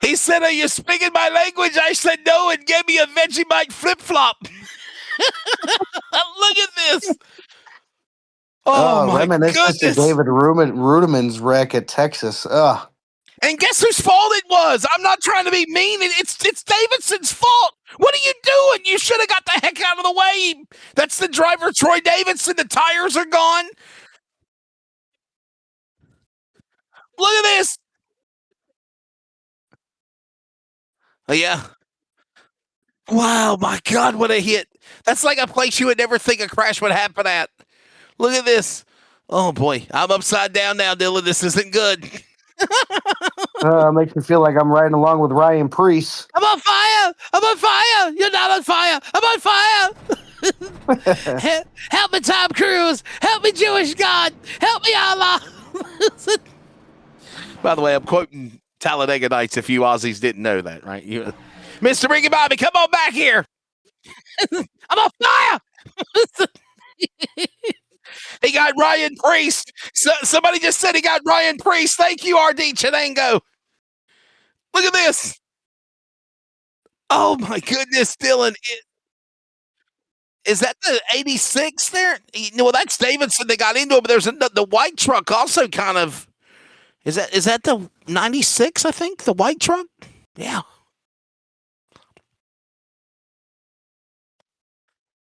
He said, "Are you speaking my language?" I said, "No," and gave me a Vegemite flip-flop. Look at this. Oh, my Reminiscence to goodness. David Rudiman's wreck at Texas. Ugh. And guess whose fault it was? I'm not trying to be mean. It's Davidson's fault. What are you doing? You should have got the heck out of the way. That's the driver, Troy Davidson. The tires are gone. Look at this. Oh, yeah. Wow, my God, what a hit. That's like a place you would never think a crash would happen at. Look at this. Oh, boy. I'm upside down now, Dylan. This isn't good. Makes me feel like I'm riding along with Ryan Preece. I'm on fire. I'm on fire. You're not on fire. I'm on fire. Help me, Tom Cruise. Help me, Jewish God. Help me, Allah. By the way, I'm quoting Talladega Nights if you Aussies didn't know that, right? Mr. Ricky Bobby, come on back here. I'm on fire. He got Ryan Priest. Somebody just said he got Ryan Priest. Thank you, RD Chenango. Look at this. Oh, my goodness, Dylan. Is that the 86 there? Well, that's Davidson that got into it, but there's the white truck also kind of. Is that the 96, I think? The white truck? Yeah.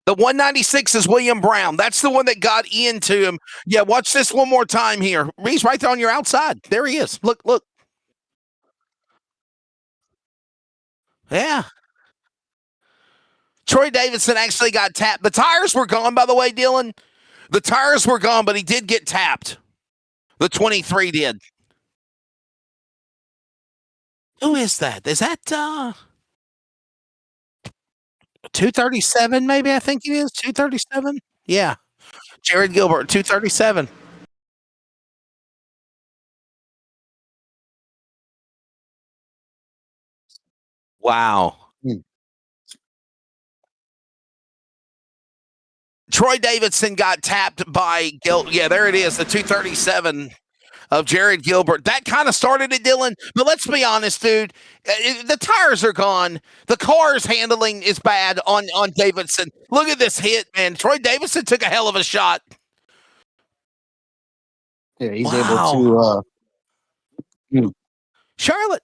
The 196 is William Brown. That's the one that got into him. Yeah, watch this one more time here. He's right there on your outside. There he is. Look. Yeah. Troy Davidson actually got tapped. The tires were gone, by the way, Dylan. The tires were gone, but he did get tapped. The 23 did. Who is that? Is that 237 maybe? I think it is 237. Yeah. Jared Gilbert, 237. Wow. Troy Davidson got tapped by Gil. Yeah, there it is, the 237 of Jared Gilbert. That kind of started it, Dylan. But let's be honest, dude. The tires are gone. The car's handling is bad on Davidson. Look at this hit, man. Troy Davidson took a hell of a shot. Yeah, he's able to. Charlotte.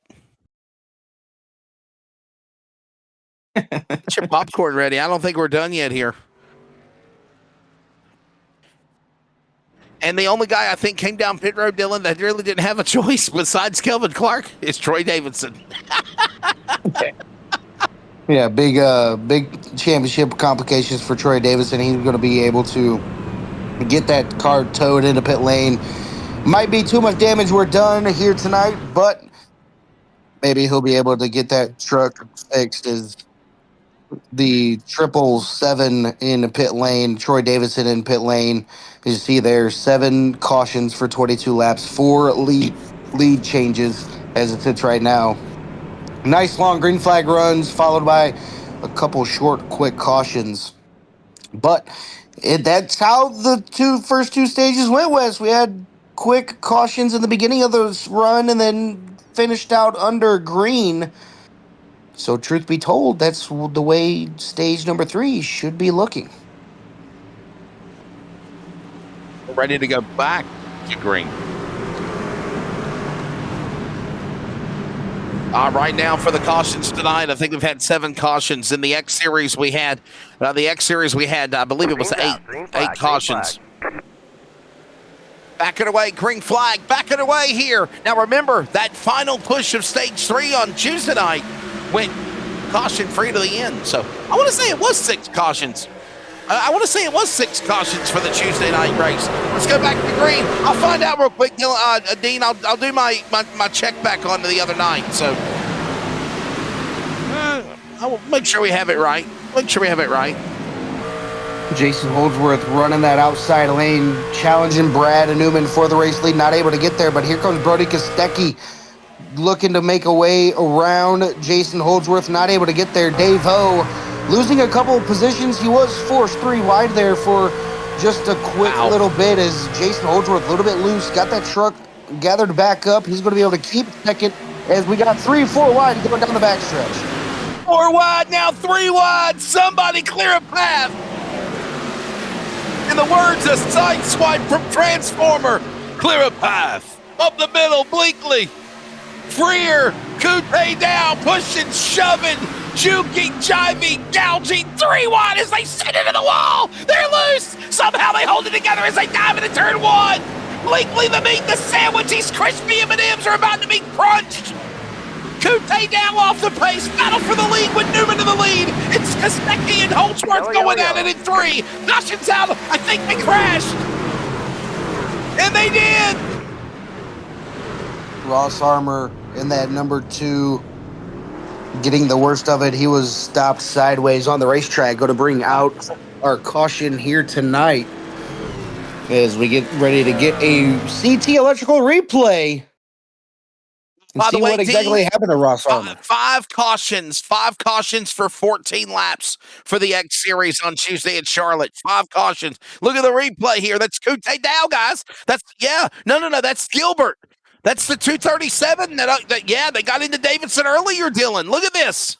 Get your popcorn ready. I don't think we're done yet here. And the only guy I think came down pit road, Dylan, that really didn't have a choice besides Kelvin Clark is Troy Davidson. Yeah, big championship complications for Troy Davidson. He's going to be able to get that car towed into pit lane. Might be too much damage we're done here tonight, but maybe he'll be able to get that truck fixed as the 777 in the pit lane, Troy Davidson in pit lane. As you see there, 7 cautions for 22 laps, 4 lead changes as it sits right now. Nice long green flag runs followed by a couple short, quick cautions. But that's how the first two stages went, Wes. We had quick cautions in the beginning of the run and then finished out under green. So truth be told, that's the way stage number 3 should be looking. We're ready to go back to green. Right now for the cautions tonight, I think we've had 7 cautions. In the X Series we had, I believe it was 8 cautions. Backing away, green flag, backing away here. Now remember, that final push of stage 3 on Tuesday night went caution free to the end. So I want to say it was 6 cautions. I want to say it was 6 cautions for the Tuesday night race. Let's go back to green. I'll find out real quick, Dean. I'll do my check back on to the other night. So I'll make sure we have it right. Jason Holdsworth running that outside lane, challenging Brad Newman for the race lead. Not able to get there, but here comes Brody Kostecki looking to make a way around Jason Holdsworth. Not able to get there. Dave Ho losing a couple of positions. He was forced 3 wide there for just a quick little bit as Jason Holdsworth a little bit loose. Got that truck gathered back up. He's going to be able to keep second as we got 3-4 wide going down the backstretch. 4 wide, now 3 wide. Somebody clear a path. In the words of Sideswipe from Transformer, clear a path. Up the middle, Bleakley. Freer, Coupe down, pushing, shoving, juking, jiving, gouging. 3 wide as they send it to the wall. They're loose. Somehow they hold it together as they dive into turn 1. Bleakley, the meat, the sandwich, these crispy M&Ms are about to be crunched. Coupe down off the pace, battle for the lead with Newman in the lead. It's Kostecki and Holdsworth going at it in 3. Caution's out, I think they crashed. And they did. Ross Armour in that number 2 getting the worst of it. He was stopped sideways on the racetrack. Going to bring out our caution here tonight as we get ready to get a CT electrical replay and By see the way, what exactly happened to Ross Armour. 5 cautions for 14 laps for the X Series on Tuesday at Charlotte. 5 cautions. Look at the replay here. That's Coupe down, guys. No. That's Gilbert. That's the 237 they got into Davidson earlier, Dylan. Look at this.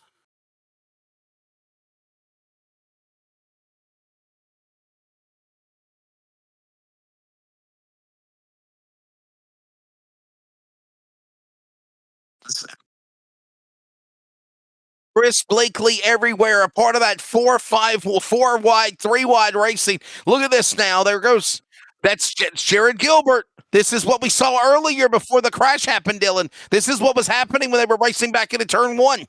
Chris Bleakley everywhere, a part of that 4 wide, 3 wide racing. Look at this now. There goes. That's Jared Gilbert. This is what we saw earlier before the crash happened, Dylan. This is what was happening when they were racing back into turn 1.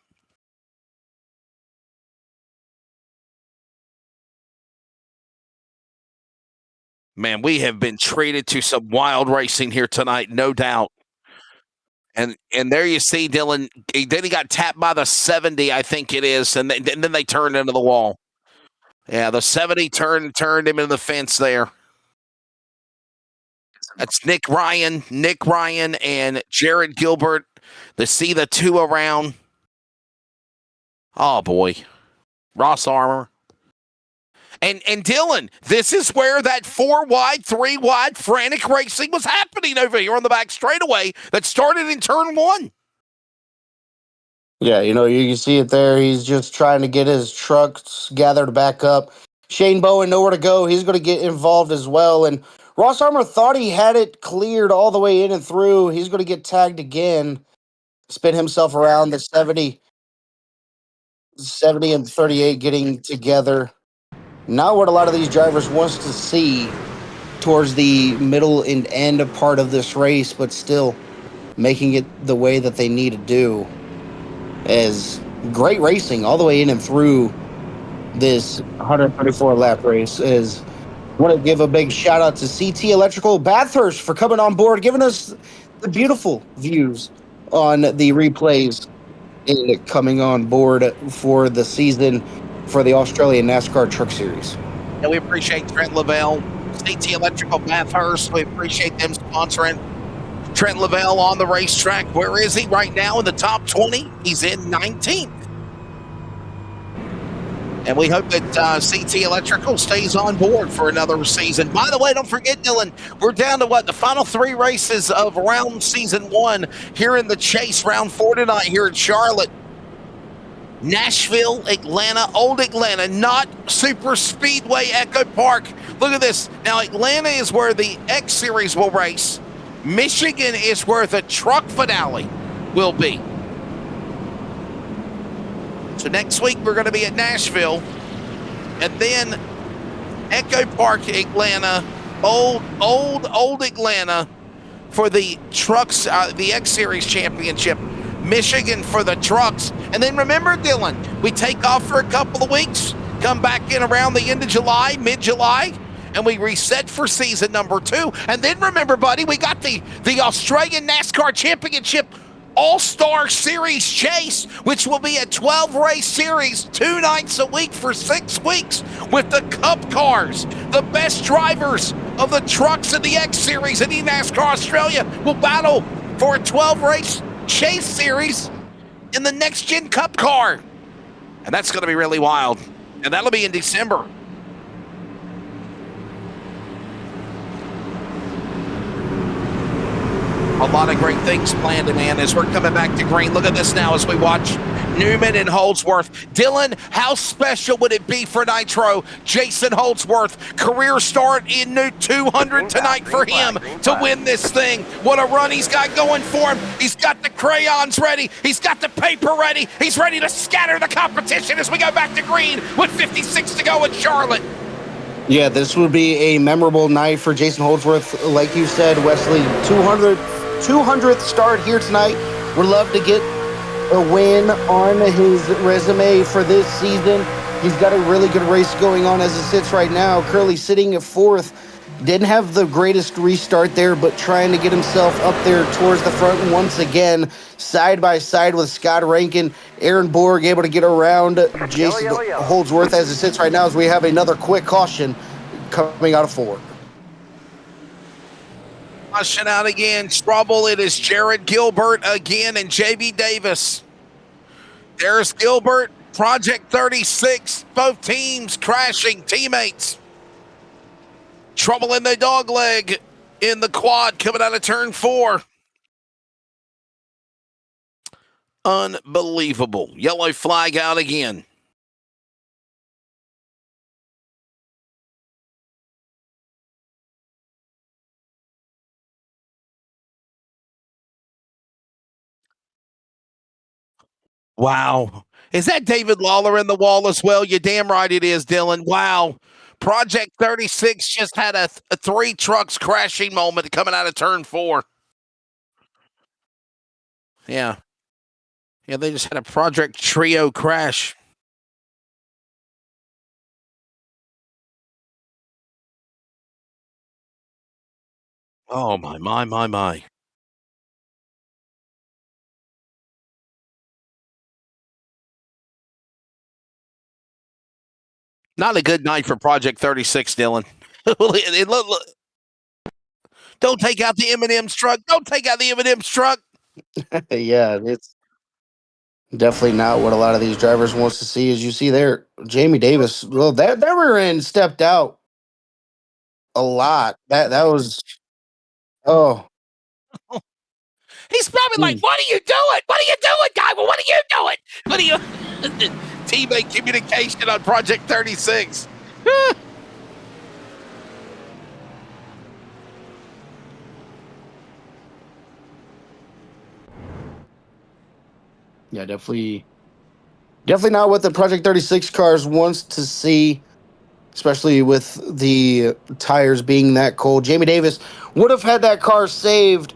Man, we have been treated to some wild racing here tonight, no doubt. And there you see Dylan. Then he got tapped by the 70, I think it is, and then they turned into the wall. Yeah, the 70 turned him into the fence there. That's Nick Ryan, and Jared Gilbert. To see the 2 around. Oh boy, Ross Armour. And Dylan, this is where that 4 wide, 3 wide frantic racing was happening over here on the back straightaway that started in turn 1. Yeah, you can see it there. He's just trying to get his trucks gathered back up. Shane Bowen, nowhere to go. He's going to get involved as well. And Ross Armour thought he had it cleared all the way in and through. He's going to get tagged again. Spin himself around the 70 and 38 getting together. Not what a lot of these drivers wants to see towards the middle and end part of this race, but still making it the way that they need to do. As great racing all the way in and through this 134 lap race. Is want to give a big shout out to CT Electrical Bathurst for coming on board, giving us the beautiful views on the replays and coming on board for the season for the Australian NASCAR Truck Series. And we appreciate Trent Lavelle, CT Electrical Bathurst. We appreciate them sponsoring. Trent Lavelle on the racetrack. Where is he right now in the top 20? He's in 19th. And we hope that CT Electrical stays on board for another season. By the way, don't forget, Dylan, we're down to the final 3 races of round season 1 here in the Chase, round 4 tonight here in Charlotte. Nashville, Atlanta, Old Atlanta, not Super Speedway, Echo Park. Look at this. Now, Atlanta is where the X Series will race. Michigan is where the truck finale will be. So next week, we're going to be at Nashville. And then Echo Park, Atlanta, old Atlanta for the trucks, the X Series Championship. Michigan for the trucks. And then remember, Dylan, we take off for a couple of weeks, come back in around the end of July, mid-July, and we reset for season number 2. And then remember, buddy, we got the Australian NASCAR Championship All-Star Series Chase, which will be a 12-race series, 2 nights a week for 6 weeks with the Cup cars. The best drivers of the trucks in the X Series and NASCAR Australia will battle for a 12-race Chase Series in the Next Gen Cup car. And that's going to be really wild. And that'll be in December. A lot of great things planned, man, as we're coming back to green. Look at this now as we watch Newman and Holdsworth. Dylan, how special would it be for Nitro? Jason Holdsworth, career start in new 200 tonight for him to win this thing. What a run he's got going for him. He's got the crayons ready. He's got the paper ready. He's ready to scatter the competition as we go back to green with 56 to go in Charlotte. Yeah, this would be a memorable night for Jason Holdsworth. Like you said, Wesley, 200th start here tonight. Would love to get a win on his resume for this season. He's got a really good race going on as it sits right now. Currently sitting at 4th. Didn't have the greatest restart there, but trying to get himself up there towards the front once again, side by side with Scott Rankin. Aaron Borg able to get around Jason Holdsworth as it sits right now as we have another quick caution coming out of 4. Caution out again. Trouble. It is Jared Gilbert again and JB Davis. There's Gilbert, Project 36. Both teams crashing. Teammates. Trouble in the dog leg in the quad coming out of turn 4. Unbelievable. Yellow flag out again. Wow. Is that David Lawler in the wall as well? You're damn right it is, Dylan. Wow. Project 36 just had a 3 trucks crashing moment coming out of turn 4. Yeah. Yeah, they just had a Project Trio crash. Oh, my. Not a good night for Project 36, Dylan. Don't take out the M&M's truck. Don't take out the M&M's truck. Yeah, it's definitely not what a lot of these drivers wants to see. As you see there, Jamie Davis, well, that rear end stepped out a lot. That was, oh. He's probably like, what are you doing? What are you doing, guy? Well, what are you doing? What are you... Teammate communication on Project 36. Yeah, definitely not what the Project 36 cars wants to see, especially with the tires being that cold. Jamie Davis would have had that car saved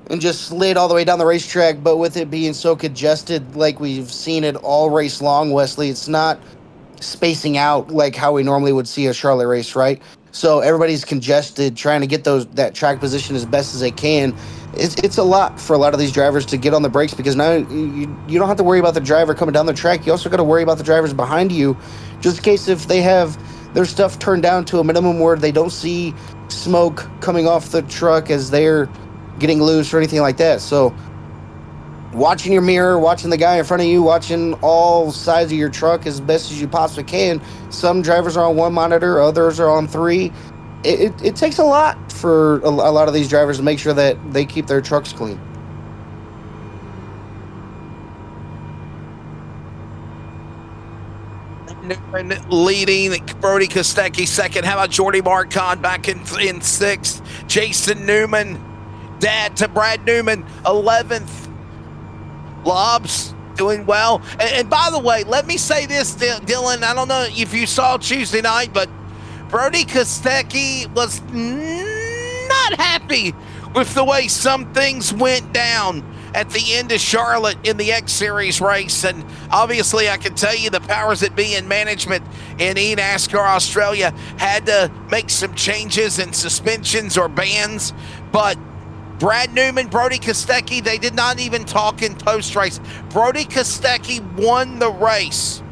and just slid all the way down the racetrack, but with it being so congested like we've seen it all race long, Wesley, it's not spacing out like how we normally would see a Charlotte race, right? So everybody's congested, trying to get that track position as best as they can. It's a lot for a lot of these drivers to get on the brakes, because now you don't have to worry about the driver coming down the track. You also got to worry about the drivers behind you, just in case if they have their stuff turned down to a minimum where they don't see smoke coming off the truck as they're getting loose or anything like that. So watching your mirror, watching the guy in front of you, watching all sides of your truck as best as you possibly can. Some drivers are on 1 monitor, others are on 3. It takes a lot for a lot of these drivers to make sure that they keep their trucks clean. Leading Brody Kostecki second. How about Jordy Marcon back in 6th? Jason Newman, dad to Brad Newman, 11th. Lobs doing well. And by the way, let me say this, Dylan. I don't know if you saw Tuesday night, but Brody Kostecki was not happy with the way some things went down at the end of Charlotte in the X Series race. And obviously, I can tell you the powers that be in management in NASCAR Australia had to make some changes in suspensions or bans. But Brad Newman, Brody Kostecki, they did not even talk in post-race. Brody Kostecki won the race.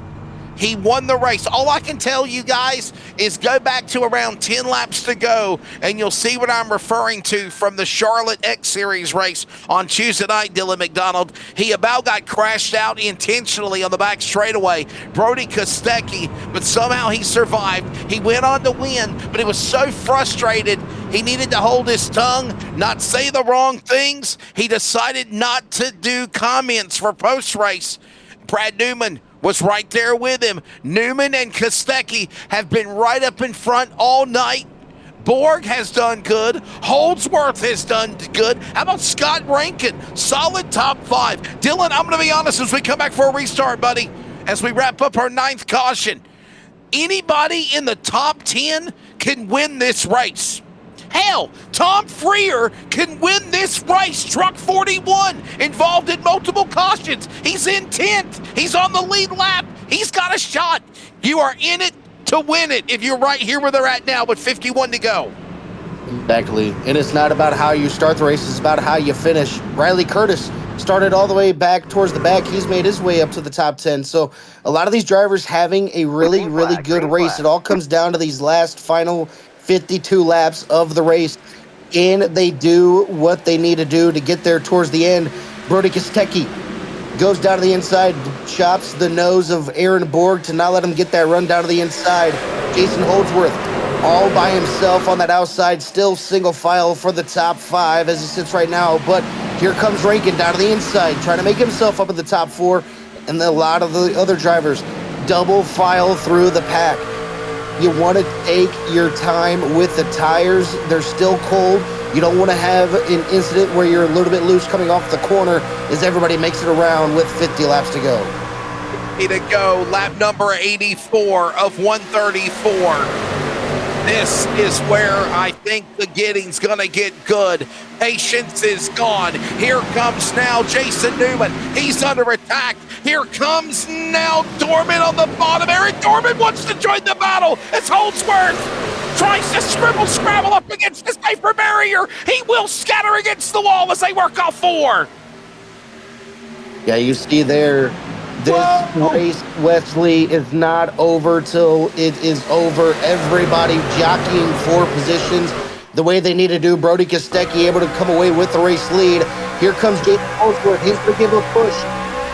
He won the race. All I can tell you guys is go back to around 10 laps to go, and you'll see what I'm referring to from the Charlotte X Series race on Tuesday night, Dylan McDonald. He about got crashed out intentionally on the back straightaway, Brody Kostecki, but somehow he survived. He went on to win, but he was so frustrated, He needed to hold his tongue, not say the wrong things. He decided not to do comments for post-race. Brad Newman was right there with him. Newman and Kostecki have been right up in front all night. Borg has done good. Holdsworth has done good. How about Scott Rankin? Solid top 5. Dylan, I'm going to be honest as we come back for a restart, buddy, as we wrap up our 9th caution. Anybody in the top 10 can win this race. Hell, Tom Freer can win this race. Truck 41, involved in multiple cautions. He's in 10th. He's on the lead lap. He's got a shot. You are in it to win it if you're right here where they're at now with 51 to go. Exactly. And it's not about how you start the race, it's about how you finish. Riley Curtis started all the way back towards the back. He's made his way up to the top 10. So a lot of these drivers having a really good race. It all comes down to these last final 52 laps of the race. And they do what they need to do to get there towards the end. Brody Kostecki goes down to the inside, chops the nose of Aaron Borg to not let him get that run down to the inside. Jason Holdsworth all by himself on that outside, still single file for the top 5 as he sits right now. But here comes Rankin down to the inside, trying to make himself up in the top 4. And then a lot of the other drivers double file through the pack. You want to take your time with the tires. They're still cold. You don't want to have an incident where you're a little bit loose coming off the corner as everybody makes it around with 50 laps to go. To go, lap number 84 of 134. This is where I think the getting's going to get good. Patience is gone. Here comes now Jason Newman. He's under attack. Here comes now Dorman on the bottom. Eric Dorman wants to join the battle. It's Holdsworth. Tries to scrabble up against this paper barrier. He will scatter against the wall as they work off 4. Yeah, you see there, this race, Wesley, is not over till it is over. Everybody jockeying for positions the way they need to do. Brody Kostecki able to come away with the race lead. Here comes Jason Holdsworth. He's going to give a push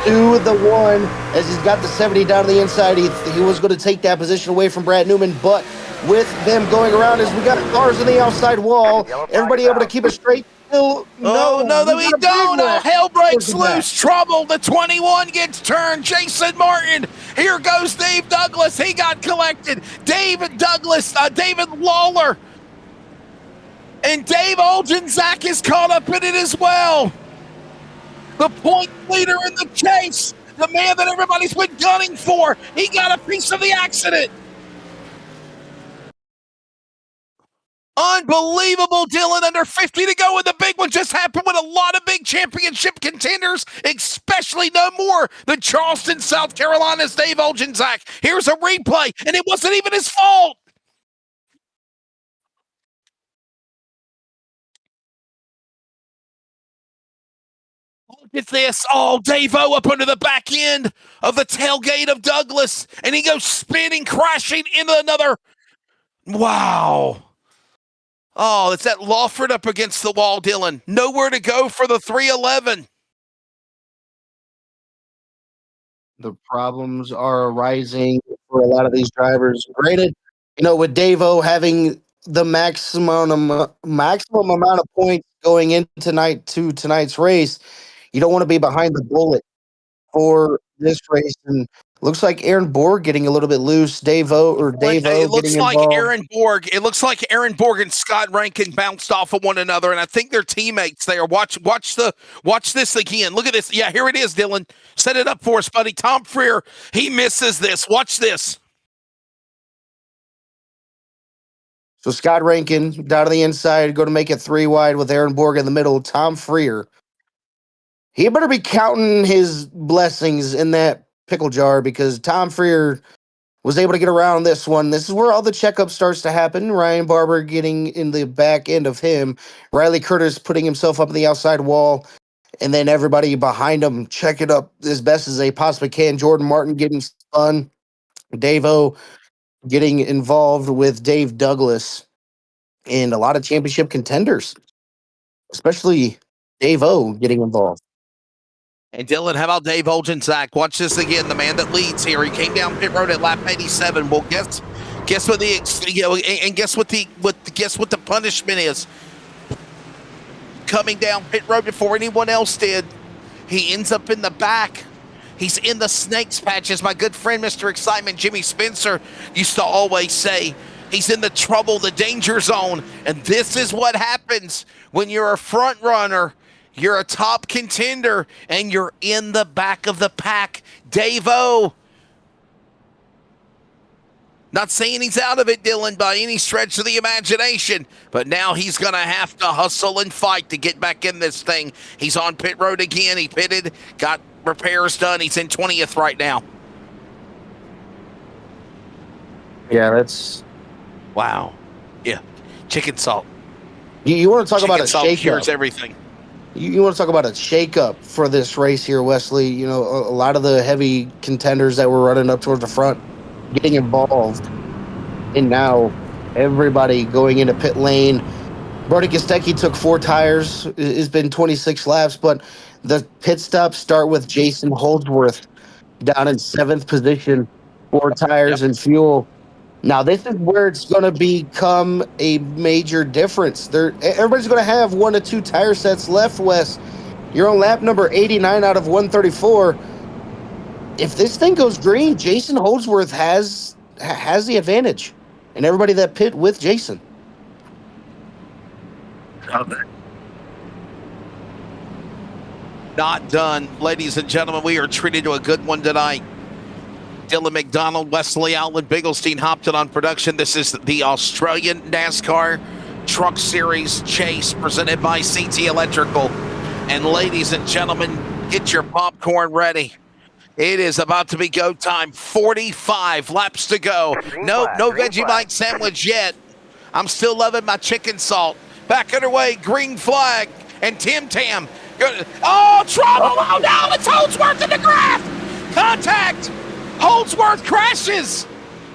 to the 1 as he's got the 70 down the inside. He was going to take that position away from Brad Newman, but with them going around as we got cars on the outside wall, everybody able to keep it straight. No, we don't. Oh, hell breaks loose. Trouble. The 21 gets turned. Jason Martin. Here goes Dave Douglas. He got collected. David Douglas, David Lawler. And Dave Olgenzak is caught up in it as well. The point leader in the chase. The man that everybody's been gunning for. He got a piece of the accident. Unbelievable, Dylan. Under 50 to go, and the big one just happened with a lot of big championship contenders, especially no more than Charleston, South Carolina's Dave Olgenzak. Here's a replay, and it wasn't even his fault. Look at this. Oh, Dave-O up under the back end of the tailgate of Douglas, and he goes spinning, crashing into another. Wow. Oh, it's that Lawford up against the wall, Dylan. Nowhere to go for the 311. The problems are arising for a lot of these drivers. Granted, with Dave-O having the maximum amount of points going into tonight's race, you don't want to be behind the bullet for this race. And looks like Aaron Borg getting a little bit loose. Dave-O It looks getting like involved. Aaron Borg and Scott Rankin bounced off of one another, and I think they're teammates there. Watch this again. Look at this. Yeah, here it is, Dylan. Set it up for us, buddy. Tom Freer, he misses this. Watch this. So Scott Rankin down to the inside, going to make it 3 wide with Aaron Borg in the middle. Tom Freer, he better be counting his blessings in that pickle jar, because Tom Freer was able to get around this one. This is where all the checkup starts to happen. Ryan Barber getting in the back end of him. Riley Curtis putting himself up on the outside wall. And then everybody behind him checking up as best as they possibly can. Jordan Martin getting spun. Dave-O getting involved with Dave Douglas. And a lot of championship contenders, especially Dave-O getting involved. And Dylan, how about Dave Olgenzak? Watch this again. The man that leads here. He came down pit road at lap 87. Well, Guess what and guess what the punishment is? Coming down pit road before anyone else did. He ends up in the back. He's in the snake's patch, as my good friend, Mr. Excitement, Jimmy Spencer, used to always say. He's in the trouble, the danger zone. And this is what happens when you're a front runner, you're a top contender, and you're in the back of the pack. Dave-O. Not saying he's out of it, Dylan, by any stretch of the imagination, but now he's going to have to hustle and fight to get back in this thing. He's on pit road again. He pitted, got repairs done. He's in 20th right now. Yeah, that's... Wow. Yeah. Chicken salt. You want to talk about a salt shakeup? Cures everything. You want to talk about a shakeup for this race here, Wesley? You know, a lot of the heavy contenders that were running up towards the front getting involved, and now everybody going into pit lane. Brody Kostecki took 4 tires. It's been 26 laps, but the pit stops start with Jason Holdsworth down in 7th position, 4 tires and fuel. Now, this is where it's going to become a major difference. Everybody's going to have 1 to 2 tire sets left, Wes. You're on lap number 89 out of 134. If this thing goes green, Jason Holdsworth has the advantage, and everybody that pit with Jason. Not done. Ladies and gentlemen, we are treated to a good one tonight. Dylan McDonald, Wesley Outland, Bigglestein hopped in on production. This is the Australian NASCAR Truck Series Chase presented by CT Electrical. And ladies and gentlemen, get your popcorn ready. It is about to be go time. 45 laps to go. No Vegemite sandwich yet. I'm still loving my chicken salt. Back underway, green flag. And Tim Tam. Oh, trouble! Oh, no, it's Holdsworth in the grass! Contact! Holdsworth crashes!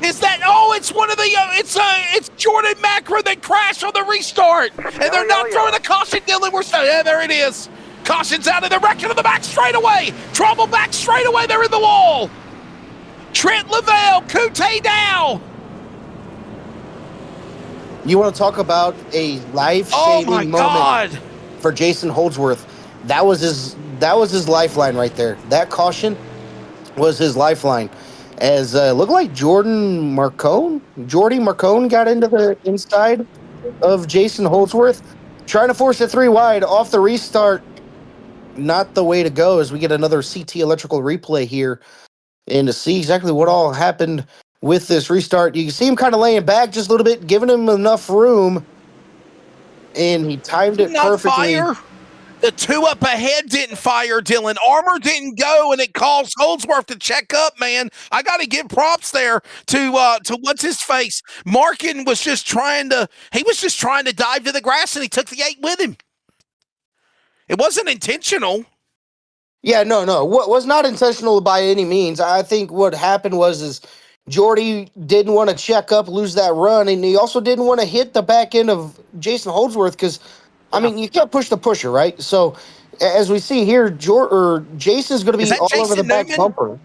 Is that, it's one of the, it's Jordan Macra that crashed on the restart. And they're not throwing the caution, Dylan. There it is. Caution's out of the wrecking of the back straightaway. Trouble back straightaway. They're in the wall. Trent Lavelle, Kute Dow. You want to talk about a life-saving moment for Jason Holdsworth? That was his lifeline right there. That caution was his lifeline. As looked like Jordy Marcone got into the inside of Jason Holdsworth, trying to force it 3 wide off the restart. Not the way to go, as we get another CT Electrical replay here and to see exactly what all happened with this restart. You can see him kind of laying back just a little bit, giving him enough room, and he timed it perfectly. Fire. The 2 up ahead didn't fire, Dylan. Armour didn't go, and it calls Holdsworth to check up, man. I got to give props there to what's his face. Markin was just trying to dive to the grass, and he took the 8 with him. It wasn't intentional. Yeah, no. What was not intentional by any means. I think what happened was Jordy didn't want to check up, lose that run, and he also didn't want to hit the back end of Jason Holdsworth because, I mean, you can't push the pusher, right? So, as we see here, Jason's going to be all over the back bumper.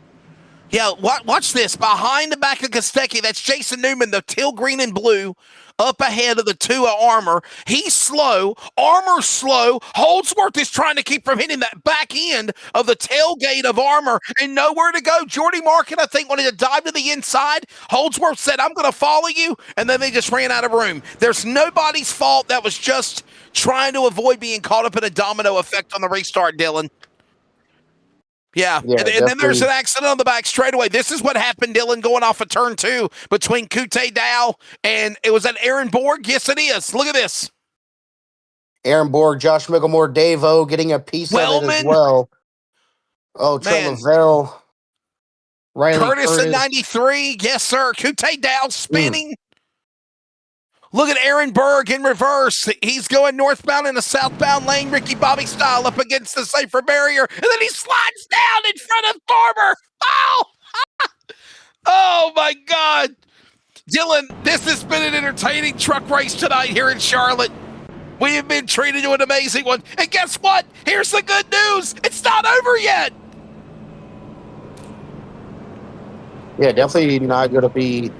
Yeah, watch this. Behind the back of Kostecki, that's Jason Newman, the teal green and blue, up ahead of the 2 of Armour. He's slow. Armour's slow. Holdsworth is trying to keep from hitting that back end of the tailgate of Armour and nowhere to go. Jordy Markin, I think, wanted to dive to the inside. Holdsworth said, I'm going to follow you, and then they just ran out of room. There's nobody's fault. That was just trying to avoid being caught up in a domino effect on the restart, Dylan. Yeah, and then there's an accident on the back straightaway. This is what happened, Dylan, going off of turn 2 between Kute Dow and it was an Aaron Borg. Yes, it is. Look at this. Aaron Borg, Josh Micklemore, Dave-O getting a piece of it as well. Oh, Trent Lavelle. Riley Curtis in 93. Yes, sir. Kute Dow spinning. Look at Aaron Berg in reverse. He's going northbound in a southbound lane, Ricky Bobby style, up against the safer barrier. And then he slides down in front of Farmer. Oh! Oh, my God. Dylan, this has been an entertaining truck race tonight here in Charlotte. We have been treated to an amazing one. And guess what? Here's the good news. It's not over yet. Yeah, definitely not going to be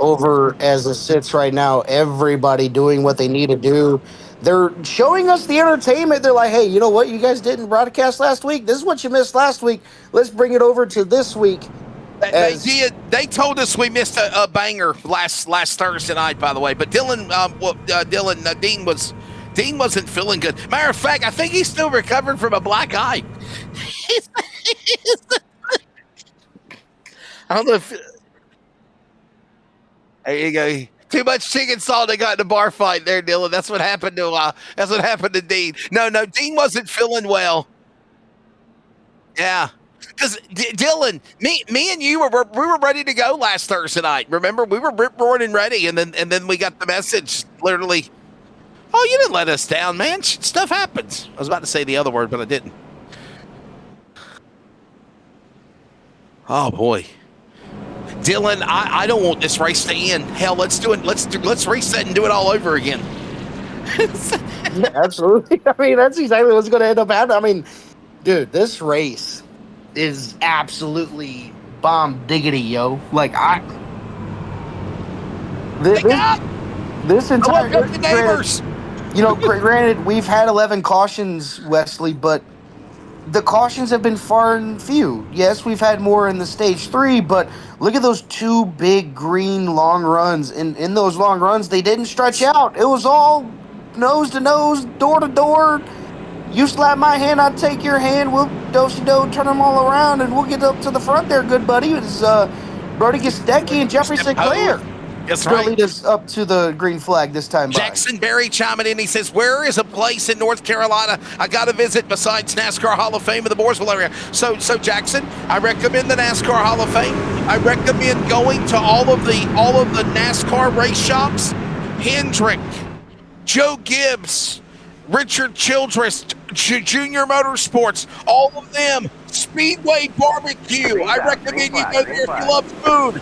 over as it sits right now. Everybody doing what they need to do. They're showing us the entertainment. They're like, hey, you know what? You guys didn't broadcast last week. This is what you missed last week. Let's bring it over to this week. They did. They told us we missed a banger last Thursday night, by the way. But Dean wasn't feeling good. Matter of fact, I think he's still recovering from a black eye. I don't know if. There you go. Too much chicken salt. They got in a bar fight there, Dylan. That's what happened to Dean. No, Dean wasn't feeling well. Yeah. Because Dylan, me and you were ready to go last Thursday night. Remember, we were rip roaring and ready, and then we got the message. Literally, oh, you didn't let us down, man. Stuff happens. I was about to say the other word, but I didn't. Oh boy, Dylan, I don't want this race to end. Hell, let's do it. Let's reset and do it all over again. Yeah, absolutely. I mean, that's exactly what's going to end up happening. I mean, dude, this race is absolutely bomb diggity, yo. Like this entire the neighbors. Granted, we've had 11 cautions, Wesley, but the cautions have been far and few. Yes, we've had more in the stage 3, but look at those 2 big green long runs. In those long runs, they didn't stretch out. It was all nose to nose, door to door. You slap my hand, I take your hand. We'll do-si-do, turn them all around, and we'll get up to the front there, good buddy. It's Brody Gostecki and Jeffrey Sinclair. That's Gonna right. lead us up to the green flag this time. Jackson Berry chiming in. He says, where is a place in North Carolina I got to visit besides NASCAR Hall of Fame in the Mooresville area? So Jackson, I recommend the NASCAR Hall of Fame. I recommend going to all of the NASCAR race shops. Hendrick, Joe Gibbs, Richard Childress, Junior Motorsports, all of them. Speedway Barbecue. I recommend you go there if you love food.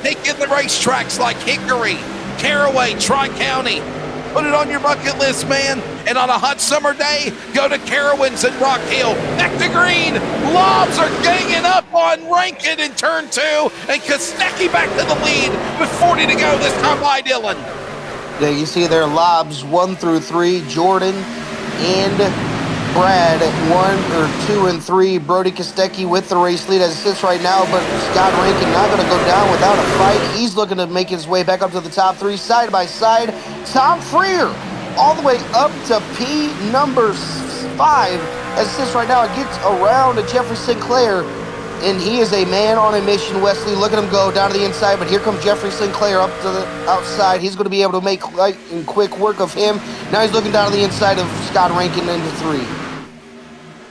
Take in the racetracks like Hickory, Caraway, Tri-County. Put it on your bucket list, man. And on a hot summer day, go to Carowinds and Rock Hill. Back to green. Lobs are ganging up on Rankin in turn 2. And Kostecki back to the lead with 40 to go this time by Dylan. Yeah, you see there lobs 1 through 3, Jordan and Brad 1 or 2 and 3. Brody Kostecki with the race lead as it sits right now, but Scott Rankin not going to go down without a fight. He's looking to make his way back up to the top 3, side by side. Tom Freer all the way up to P number 5 as it sits right now. It gets around to Jeffrey Sinclair, and he is a man on a mission. Wesley, look at him go down to the inside, but here comes Jeffrey Sinclair up to the outside. He's going to be able to make light and quick work of him. Now he's looking down to the inside of Scott Rankin into 3.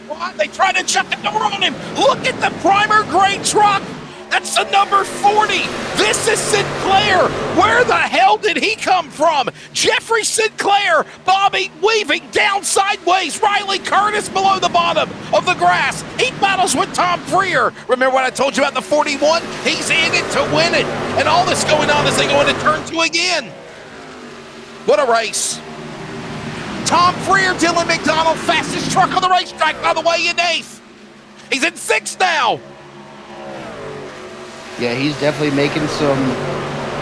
What? They tried to shut the door on him. Look at the primer gray truck. That's the number 40. This is Sinclair. Where the hell did he come from? Jeffrey Sinclair, Bobby weaving down sideways. Riley Curtis below the bottom of the grass. He battles with Tom Freer. Remember what I told you about the 41? He's in it to win it. And all this going on as they go into turn 2 again. What a race. Tom Freer, Dylan McDonald, fastest truck on the racetrack, by the way, in 8th. He's in 6th now. Yeah, he's definitely making some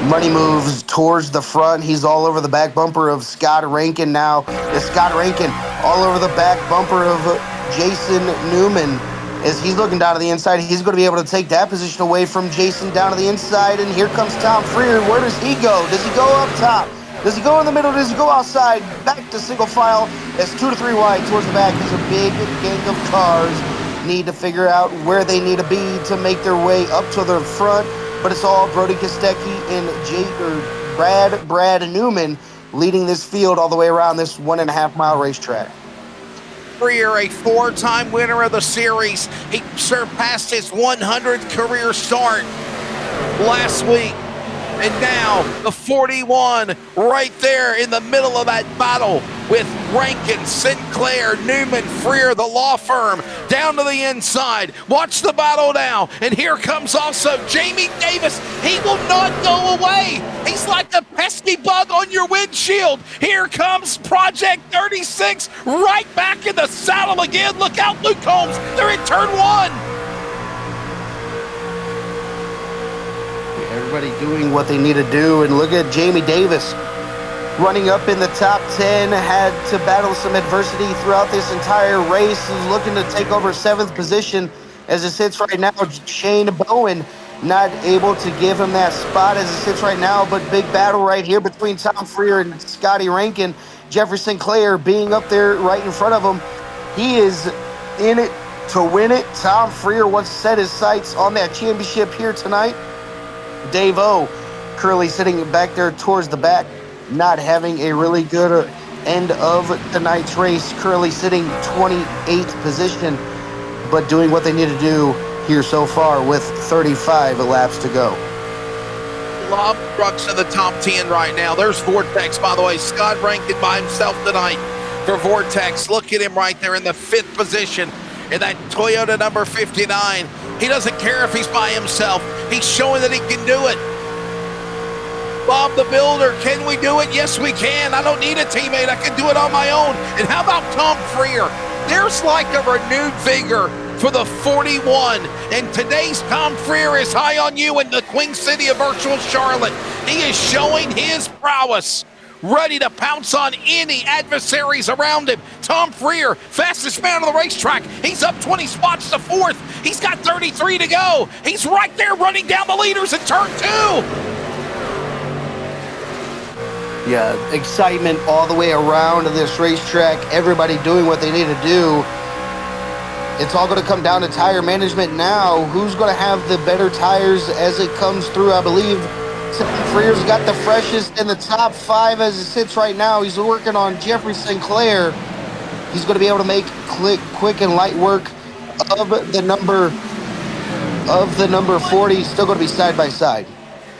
money moves towards the front. He's all over the back bumper of Scott Rankin now. It's Scott Rankin all over the back bumper of Jason Newman. As he's looking down to the inside, he's going to be able to take that position away from Jason down to the inside. And here comes Tom Freer. Where does he go? Does he go up top? Does he go in the middle? Does he go outside? Back to single file. It's 2 to 3 wide towards the back. There's a big gang of cars. Need to figure out where they need to be to make their way up to the front. But it's all Brody Kostecki and Brad Newman leading this field all the way around this 1.5 mile racetrack. Freer, a 4-time winner of the series. He surpassed his 100th career start last week. And now the 41 right there in the middle of that battle with Rankin, Sinclair, Newman, Freer, the law firm, down to the inside. Watch the battle now. And here comes also Jamie Davis. He will not go away. He's like a pesky bug on your windshield. Here comes Project 36 right back in the saddle again. Look out, Luke Combs. They're in turn 1. Everybody doing what they need to do. And look at Jamie Davis running up in the top 10, had to battle some adversity throughout this entire race. Is looking to take over 7th position as it sits right now. Shane Bowen not able to give him that spot as it sits right now, but big battle right here between Tom Freer and Scotty Rankin. Jeffrey Sinclair being up there right in front of him. He is in it to win it. Tom Freer wants to set his sights on that championship here tonight. Dave O currently sitting back there towards the back, not having a really good end of tonight's race, currently sitting 28th position, but doing what they need to do here so far with 35 laps to go. Lob trucks in the top 10 right now. There's Vortex, by the way. Scott Rankin by himself tonight for Vortex. Look at him right there in the 5th position in that Toyota number 59. He doesn't care if he's by himself. He's showing that he can do it. Bob the Builder, can we do it? Yes, we can. I don't need a teammate. I can do it on my own. And how about Tom Freer? There's like a renewed vigor for the 41. And today's Tom Freer is high on you in the Queen City of Virtual Charlotte. He is showing his prowess, ready to pounce on any adversaries around him. Tom Freer, fastest man on the racetrack. He's up 20 spots to 4th. He's got 33 to go. He's right there running down the leaders in turn 2. Yeah, excitement all the way around this racetrack. Everybody doing what they need to do. It's all going to come down to tire management now. Who's going to have the better tires as it comes through? I believe Tom Freer's got the freshest in the top 5 as it sits right now. He's working on Jeffrey Sinclair. He's going to be able to make quick and light work of the number 40. Still going to be side by side.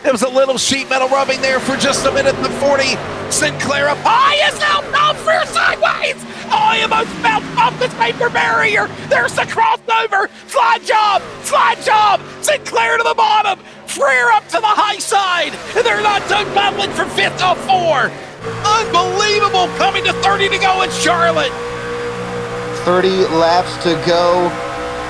There was a little sheet metal rubbing there for just a minute. The 40, Sinclair up high is now Tom Freer sideways. Oh, he almost bounced off this paper barrier. There's the crossover. Slide job. Sinclair to the bottom. Freer up to the high side. And they're not done battling for 5th off 4. Unbelievable, coming to 30 to go in Charlotte. 30 laps to go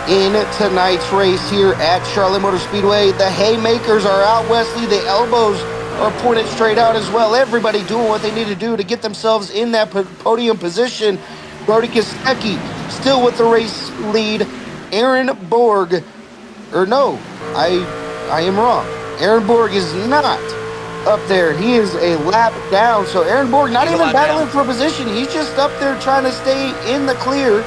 in tonight's race here at Charlotte Motor Speedway. The haymakers are out, Wesley. The elbows are pointed straight out as well. Everybody doing what they need to do to get themselves in that podium position. Brody Kostecki still with the race lead. Aaron Borg, or no, I am wrong. Aaron Borg is not up there. He is a lap down. So Aaron Borg not even battling for position. He's just up there trying to stay in the clear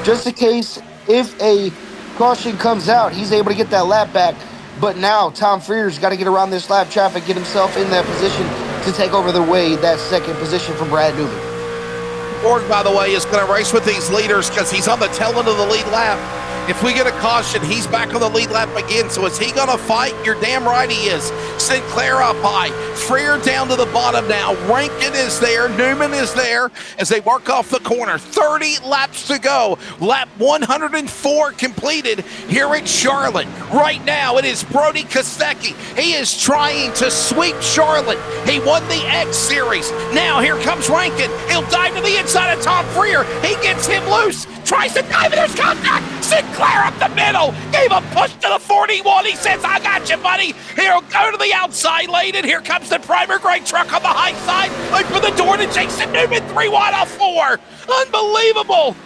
just in case if a caution comes out, he's able to get that lap back. But now Tom Freer's got to get around this lap traffic, get himself in that position to take over the way that 2nd position from Brad Newman. Borg, by the way, is going to race with these leaders because he's on the tail end of the lead lap. If we get a caution, he's back on the lead lap again. So is he going to fight? You're damn right he is. Sinclair up high. Freer down to the bottom now. Rankin is there. Newman is there as they work off the corner. 30 laps to go. Lap 104 completed here at Charlotte. Right now, it is Brody Kostecki. He is trying to sweep Charlotte. He won the X Series. Now here comes Rankin. He'll dive to the inside of Tom Freer. He gets him loose. Tries to dive, and there's contact. Sinclair up the middle. Gave a push to the 41. He says, I got you, buddy. He'll go to the outside lane, and here comes the primer grade truck on the high side. Open the door to Jason Newman. 3 wide off 4. Unbelievable.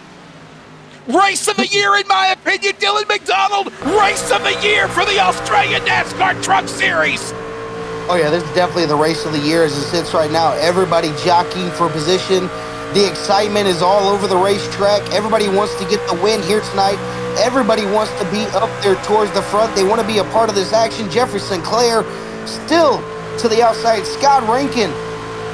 Race of the year, in my opinion, Dylan McDonald. Race of the year for the Australian NASCAR Truck Series. Oh, yeah, this is definitely the race of the year as it sits right now. Everybody jockeying for position. The excitement is all over the racetrack. Everybody wants to get the win here tonight. Everybody wants to be up there towards the front. They want to be a part of this action. Jeffrey Sinclair still to the outside. Scott Rankin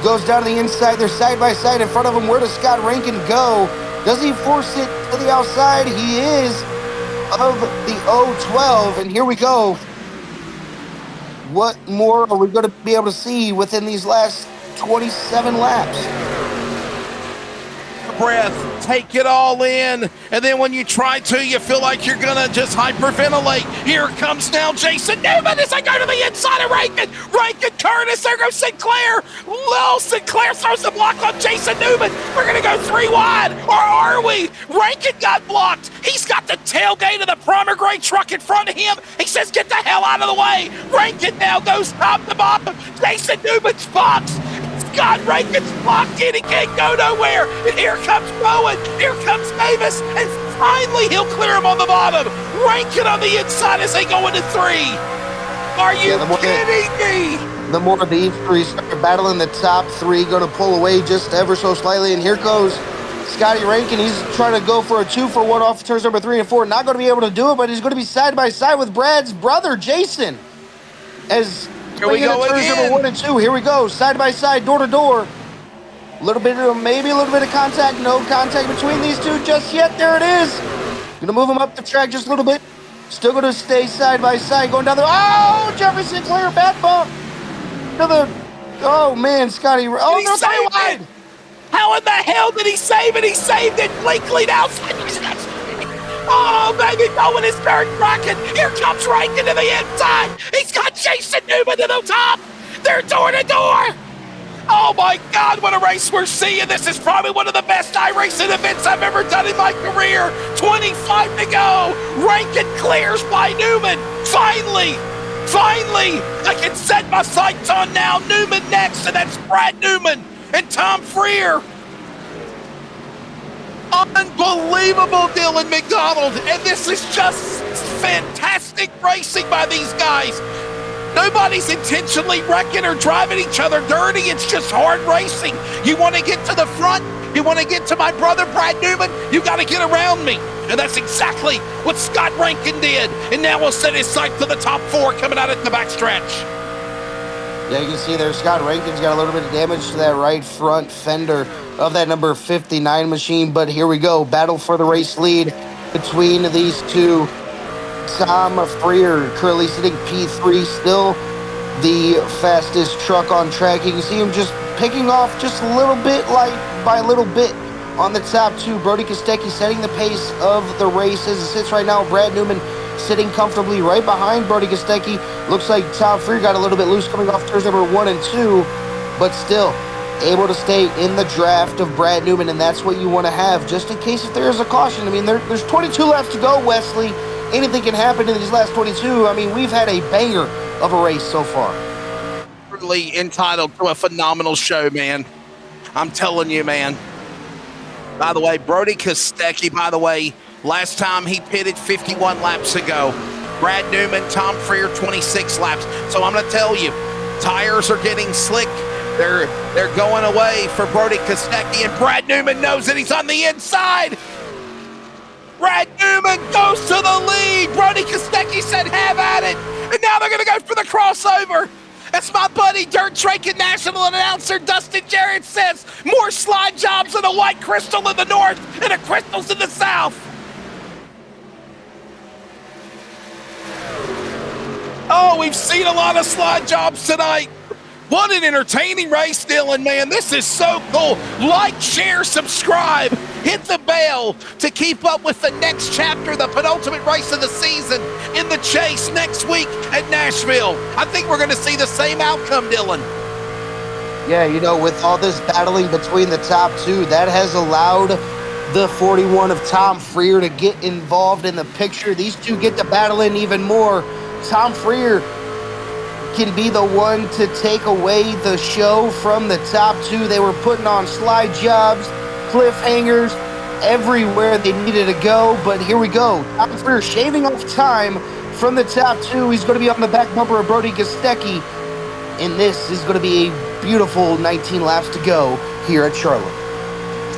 goes down to the inside. They're side by side in front of him. Where does Scott Rankin go? Does he force it to the outside? He is of the 012. And here we go. What more are we going to be able to see within these last 27 laps? breath, take it all in, and then when you try to, you feel like you're gonna just hyperventilate. Here comes now Jason Newman as I go to the inside of Rankin. Rankin, Curtis, there goes Sinclair. Lil Sinclair throws the block on Jason Newman. We're gonna go 3 wide, or are we? Rankin got blocked. He's got the tailgate of the Pomegranate truck in front of him. He says, get the hell out of the way. Rankin now goes top to bottom. Jason Newman's box. Scott Rankin's blocked in. He can't go nowhere. And here comes Bowen. Here comes Davis. And finally, he'll clear him on the bottom. Rankin on the inside as they go into 3. Are you kidding me? The more these three start battling, the top 3 going to pull away just ever so slightly. And here goes Scotty Rankin. He's trying to go for a 2-for-1 off turns number 3 and 4. Not going to be able to do it, but he's going to be side by side with Brad's brother, Jason. As here we go turns again. number 1 and 2. Here we go, side by side, door to door. Maybe a little bit of contact. No contact between these two just yet. There it is. Going to move him up the track just a little bit. Still going to stay side by side, going down there. Oh, Jeffrey Sinclair, bad bump. Oh man, Scotty. Oh, no, saved wide. it. How in the hell did he save it? He saved it. Bleakley outside. Oh, baby, Bowen is very cracking. Here comes Rankin to the inside. He's got Jason Newman to the top. They're door to door. Oh, my God, what a race we're seeing. This is probably one of the best iRacing events I've ever done in my career. 25 to go. Rankin clears by Newman. Finally, I can set my sights on now. Newman next, and that's Brad Newman and Tom Freer. Unbelievable, Dylan McDonald. And this is just fantastic racing by these guys. Nobody's intentionally wrecking or driving each other dirty. It's just hard racing. You want to get to the front? You want to get to my brother, Brad Newman? You got to get around me. And that's exactly what Scott Rankin did. And now we'll set his sight to the top 4 coming out at the backstretch. Yeah, you can see there, Scott Rankin's got a little bit of damage to that right front fender of that number 59 machine. But here we go. Battle for the race lead between these two. Tom Freer currently sitting P3, still the fastest truck on track. You can see him just picking off just a little bit, like by a little bit on the top 2. Brody Kostecki setting the pace of the race as it sits right now. Brad Newman sitting comfortably right behind Brody Kostecki. Looks like Tom Freer got a little bit loose coming off turns number 1 and 2, but still able to stay in the draft of Brad Newman, and that's what you want to have just in case if there is a caution. I mean, there's 22 left to go, Wesley. Anything can happen in these last 22. I mean, we've had a banger of a race so far. Really entitled to a phenomenal show, man. I'm telling you, man. By the way, Brody Kostecki, last time he pitted 51 laps ago. Brad Newman, Tom Freer, 26 laps. So I'm going to tell you, tires are getting slick. They're going away for Brody Kostecki, and Brad Newman knows that he's on the inside. Brad Newman goes to the lead. Brody Kostecki said, have at it. And now they're going to go for the crossover. That's my buddy, Dirt Drake and national announcer Dustin Jarrett says, more slide jobs in a white crystal in the north and a crystals in the south. Oh, we've seen a lot of slide jobs tonight. What an entertaining race, Dylan, man. This is so cool. Like, share, subscribe. Hit the bell to keep up with the next chapter, the penultimate race of the season in the Chase next week at Nashville. I think we're going to see the same outcome, Dylan. Yeah, you know, with all this battling between the top 2, that has allowed the 41 of Tom Freer to get involved in the picture. These two get to battle in even more. Tom Freer can be the one to take away the show from the top 2. They were putting on slide jobs, cliffhangers, everywhere they needed to go. But here we go. Tom Freer shaving off time from the top 2. He's going to be on the back bumper of Brody Kostecki. And this is going to be a beautiful 19 laps to go here at Charlotte.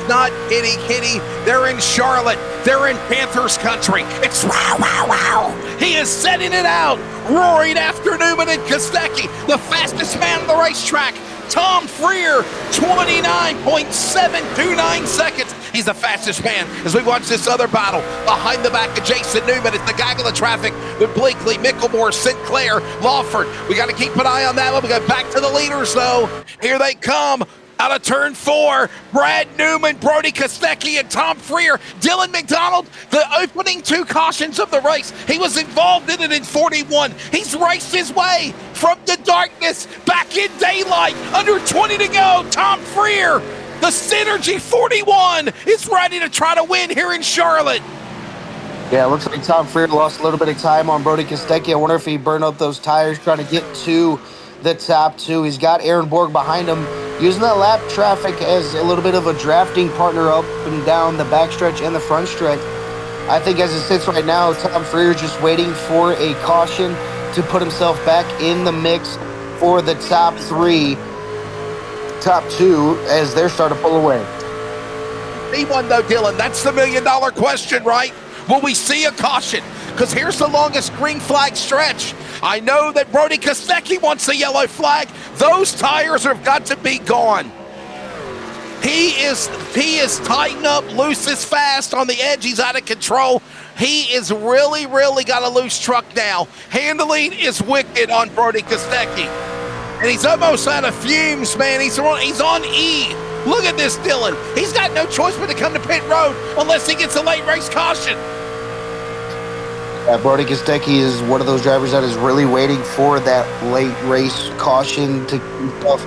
Not kitty. They're in Charlotte. They're in Panthers country. It's wow. He is setting it out, roaring after Newman and Kostecki, the fastest man on the racetrack. Tom Freer, 29.729 seconds. He's the fastest man as we watch this other battle behind the back of Jason Newman. It's the gaggle of traffic with Bleakley, Micklemore, Sinclair, Lawford. We got to keep an eye on that one. We go back to the leaders, though. Here they come. Out of turn 4, Brad Newman, Brody Kostecki, and Tom Freer. Dylan McDonald, the opening 2 cautions of the race. He was involved in it in 41. He's raced his way from the darkness back in daylight. Under 20 to go. Tom Freer, the Synergy 41, is ready to try to win here in Charlotte. Yeah, it looks like Tom Freer lost a little bit of time on Brody Kostecki. I wonder if he burned up those tires trying to get to the top 2. He's got Aaron Borg behind him, using that lap traffic as a little bit of a drafting partner up and down the backstretch and the front stretch. I think as it sits right now, Tom Freer is just waiting for a caution to put himself back in the mix for the top 2, as they're starting to pull away. P1 though, Dylan, that's the $1 million question, right? Will we see a caution? Because here's the longest green flag stretch. I know that Brody Kostecki wants a yellow flag. Those tires have got to be gone. He is tightened up, loose is fast on the edge. He's out of control. He is really got a loose truck now. Handling is wicked on Brody Kostecki. And he's almost out of fumes, man. He's on E. Look at this, Dylan. He's got no choice but to come to pit road unless he gets a late race caution. Brody Kostecki is one of those drivers that is really waiting for that late race caution to get off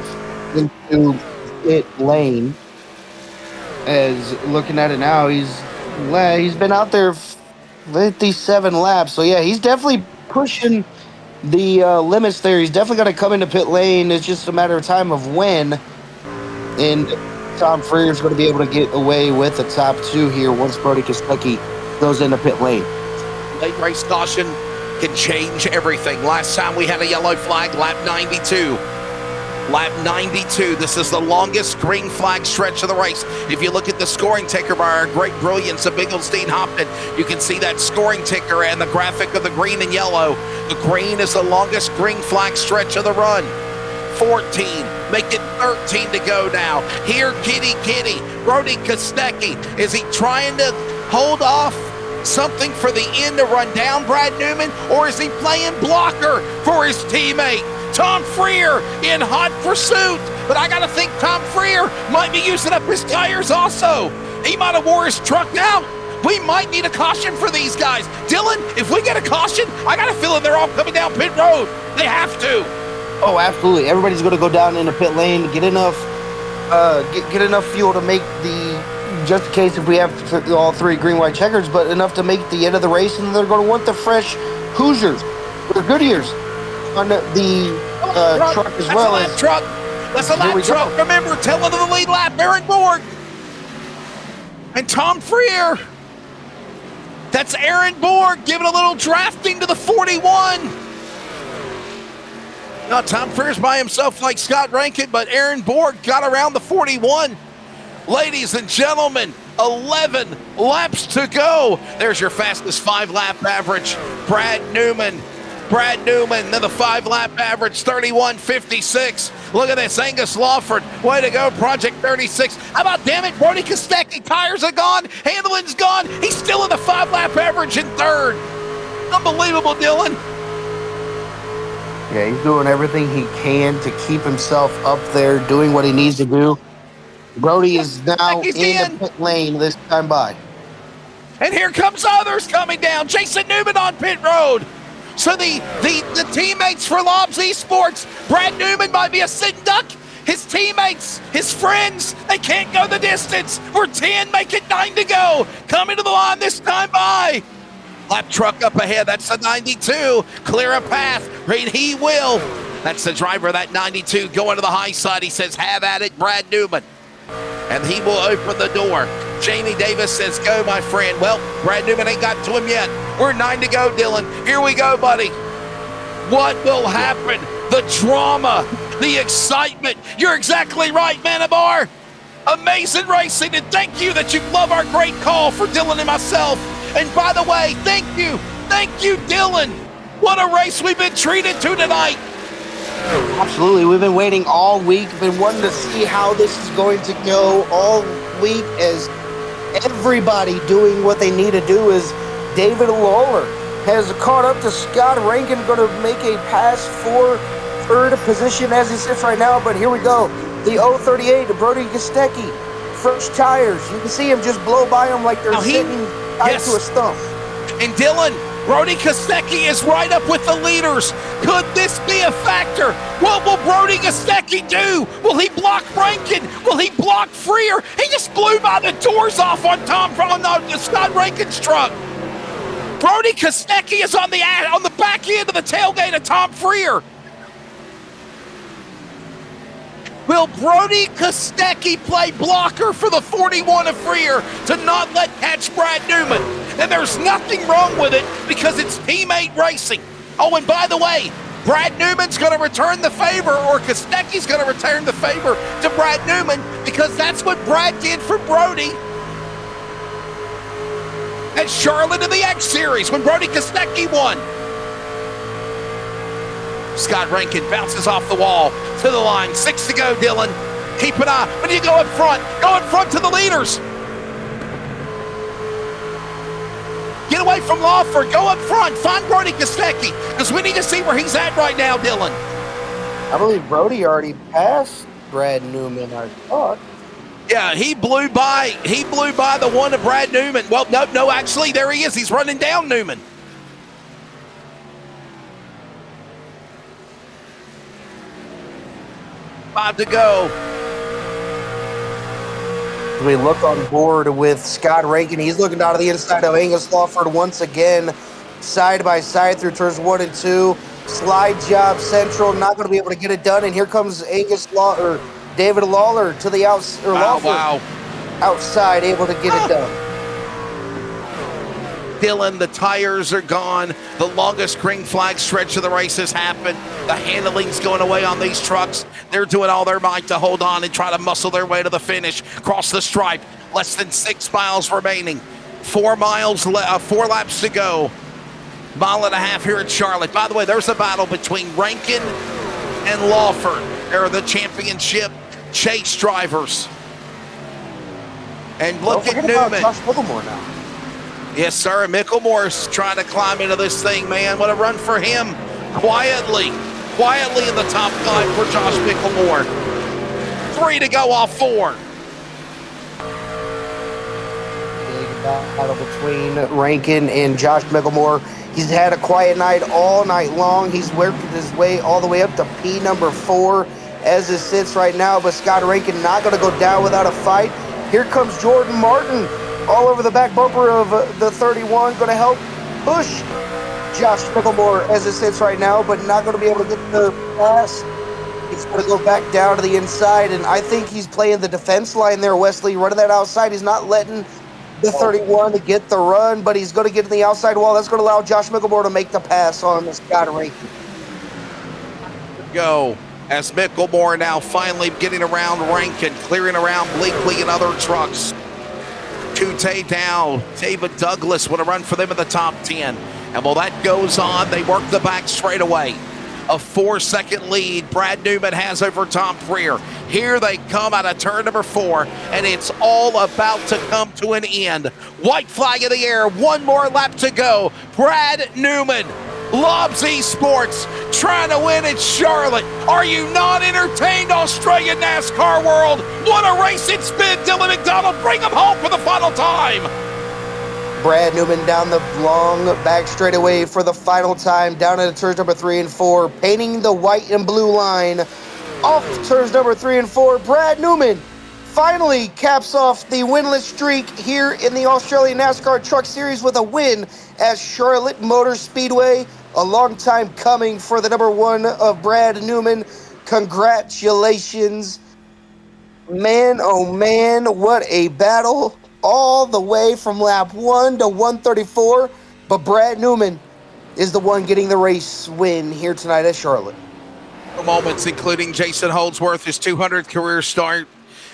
into pit lane. As looking at it now, he's been out there 57 laps. So, yeah, he's definitely pushing the limits there. He's definitely going to come into pit lane. It's just a matter of time of when. And Tom Freer is going to be able to get away with the top 2 here once Brody Kostecki goes into pit lane. Late race caution can change everything. Last time we had a yellow flag, lap 92. Lap 92. This is the longest green flag stretch of the race. If you look at the scoring ticker by our great brilliance of Bigglestein Hopton, you can see that scoring ticker and the graphic of the green and yellow. The green is the longest green flag stretch of the run. 14. Make it 13 to go now. Here, kitty. Brody Kostecki. Is he trying to hold off something for the end to run down Brad Newman, or is he playing blocker for his teammate? Tom Freer in hot pursuit, but I gotta think Tom Freer might be using up his tires also. He might have wore his truck out. We might need a caution for these guys. Dylan, if we get a caution, I got a feeling they're all coming down pit road. They have to. Oh, absolutely. Everybody's going to go down in the pit lane, get enough fuel to make the, just in case if we have all 3 green, white checkers, but enough to make the end of the race, and they're going to want the fresh Hoosiers or Goodyears on the truck as well. That's a lap truck. Remember, tail of the lead lap, Aaron Borg and Tom Freer. That's Aaron Borg giving a little drafting to the 41. Now, Tom Freer's by himself like Scott Rankin, but Aaron Borg got around the 41. Ladies and gentlemen, 11 laps to go. There's your fastest 5-lap average. Brad Newman, then the 5-lap average, 31:56. Look at this, Angus Lawford. Way to go, Project 36. How about, damn it, Brody Kostecki? Tires are gone, handling's gone. He's still in the 5-lap average in 3rd. Unbelievable, Dylan. Yeah, he's doing everything he can to keep himself up there, doing what he needs to do. Brody is now in the pit lane this time by. And here comes others coming down. Jason Newman on pit road. So the teammates for Lobs Esports, Brad Newman might be a sitting duck. His teammates, his friends, they can't go the distance. We're 10, make it 9 to go. Coming to the line this time by. Lap truck up ahead. That's the 92. Clear a path. Right, he will. That's the driver of that 92 going to the high side. He says, have at it, Brad Newman. And he will open the door. Jamie Davis says, go, my friend. Well, Brad Newman ain't got to him yet. We're 9 to go, Dylan. Here we go, buddy. What will happen? The drama, the excitement. You're exactly right, Manabar. Amazing racing, and thank you that you love our great call for Dylan and myself. And by the way, thank you, Dylan. What a race we've been treated to tonight. Absolutely. We've been waiting all week, been wanting to see how this is going to go all week, as everybody doing what they need to do. Is David Lawler has caught up to Scott Rankin, going to make a pass for 3rd position as he sits right now. But here we go. The 038 to Brody Kostecki. Fresh tires. You can see him just blow by him like they're sitting tied to a stump. And Dylan, Brody Kostecki is right up with the leaders. Could this be a factor? What will Brody Kostecki do? Will he block Rankin? Will he block Freer? He just blew by the doors off on Scott Rankin's truck. Brody Kostecki is on the back end of the tailgate of Tom Freer. Will Brody Kostecki play blocker for the 41 of Freer to not let catch Brad Newman? And there's nothing wrong with it because it's teammate racing. Oh, and by the way, Brad Newman's going to return the favor, or Kostecki's going to return the favor to Brad Newman, because that's what Brad did for Brody at Charlotte in the X Series when Brody Kostecki won. Scott Rankin bounces off the wall to the line. 6 to go, Dylan. Keep an eye. When you go up front to the leaders. Get away from Lawford. Go up front. Find Brody Kostecki, because we need to see where he's at right now, Dylan. I believe Brody already passed Brad Newman, I thought. Yeah, he blew by the one of Brad Newman. Well, no, actually, there he is. He's running down Newman. Five to go. We look on board with Scott Rankin. He's looking down to the inside of Angus Lawford once again, side by side through turns 1 and 2. Slide job central, not going to be able to get it done. And here comes David Lawler to the outside. Wow. Outside, able to get it done. Dylan, the tires are gone. The longest green flag stretch of the race has happened. The handling's going away on these trucks. They're doing all their might to hold on and try to muscle their way to the finish. Cross the stripe. Less than 6 miles remaining. 4 laps to go. Mile and a half here at Charlotte. By the way, there's a battle between Rankin and Lawford. They're the championship Chase drivers. And look at Newman. Josh Micklemore now. Yes, sir. Micklemore's trying to climb into this thing, man. What a run for him. Quietly in the top 5 for Josh Micklemore. 3 to go off 4. Big battle between Rankin and Josh Micklemore. He's had a quiet night all night long. He's worked his way all the way up to P number 4 as it sits right now. But Scott Rankin not going to go down without a fight. Here comes Jordan Martin all over the back bumper of the 31, going to help push Josh Micklemore as it sits right now, but not going to be able to get the pass. He's going to go back down to the inside, and I think he's playing the defense line there, Wesley, running that outside. He's not letting the 31 to get the run, but he's going to get to the outside wall. That's going to allow Josh Micklemore to make the pass on Scott Rankin. Go. As Micklemore now finally getting around Rankin, clearing around Bleakley and other trucks. Kute down. David Douglas would have run for them in the top 10. And while that goes on, they work the back straight away. A 4-second lead Brad Newman has over Tom Freer. Here they come out of turn number 4, and it's all about to come to an end. White flag in the air, 1 more lap to go. Brad Newman, Lobbs Esports, trying to win at Charlotte. Are you not entertained, Australian NASCAR world? What a race it's been, Dylan McDonald. Bring him home for the final time. Brad Newman down the long back straightaway for the final time, down into turns number 3 and 4, painting the white and blue line off turns number 3 and 4. Brad Newman finally caps off the winless streak here in the Australian NASCAR Truck Series with a win at Charlotte Motor Speedway. A long time coming for the number 1 of Brad Newman. Congratulations. Man, oh man, what a battle. All the way from lap 1 to 134. But Brad Newman is the one getting the race win here tonight at Charlotte. Moments, including Jason Holdsworth, his 200th career start.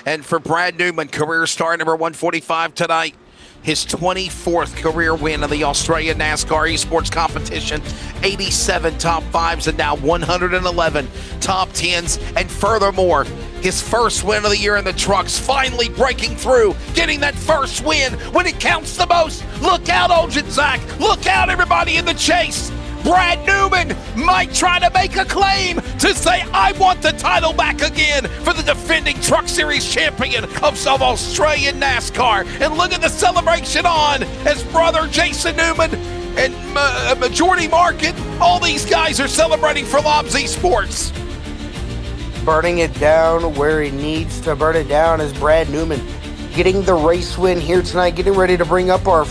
And for Brad Newman, career start number 145 tonight. His 24th career win of the Australian NASCAR Esports competition. 87 top 5s and now 111 top 10s. And furthermore, his first win of the year in the trucks, finally breaking through, getting that first win when it counts the most. Look out, Olgin Zach. Look out, everybody in the chase. Brad Newman might try to make a claim to say, I want the title back again for the defending Truck Series champion of some Australian NASCAR. And look at the celebration on as brother Jason Newman and Majority Market, all these guys are celebrating for Lobsy Sports. Burning it down where he needs to burn it down is Brad Newman getting the race win here tonight, getting ready to bring up our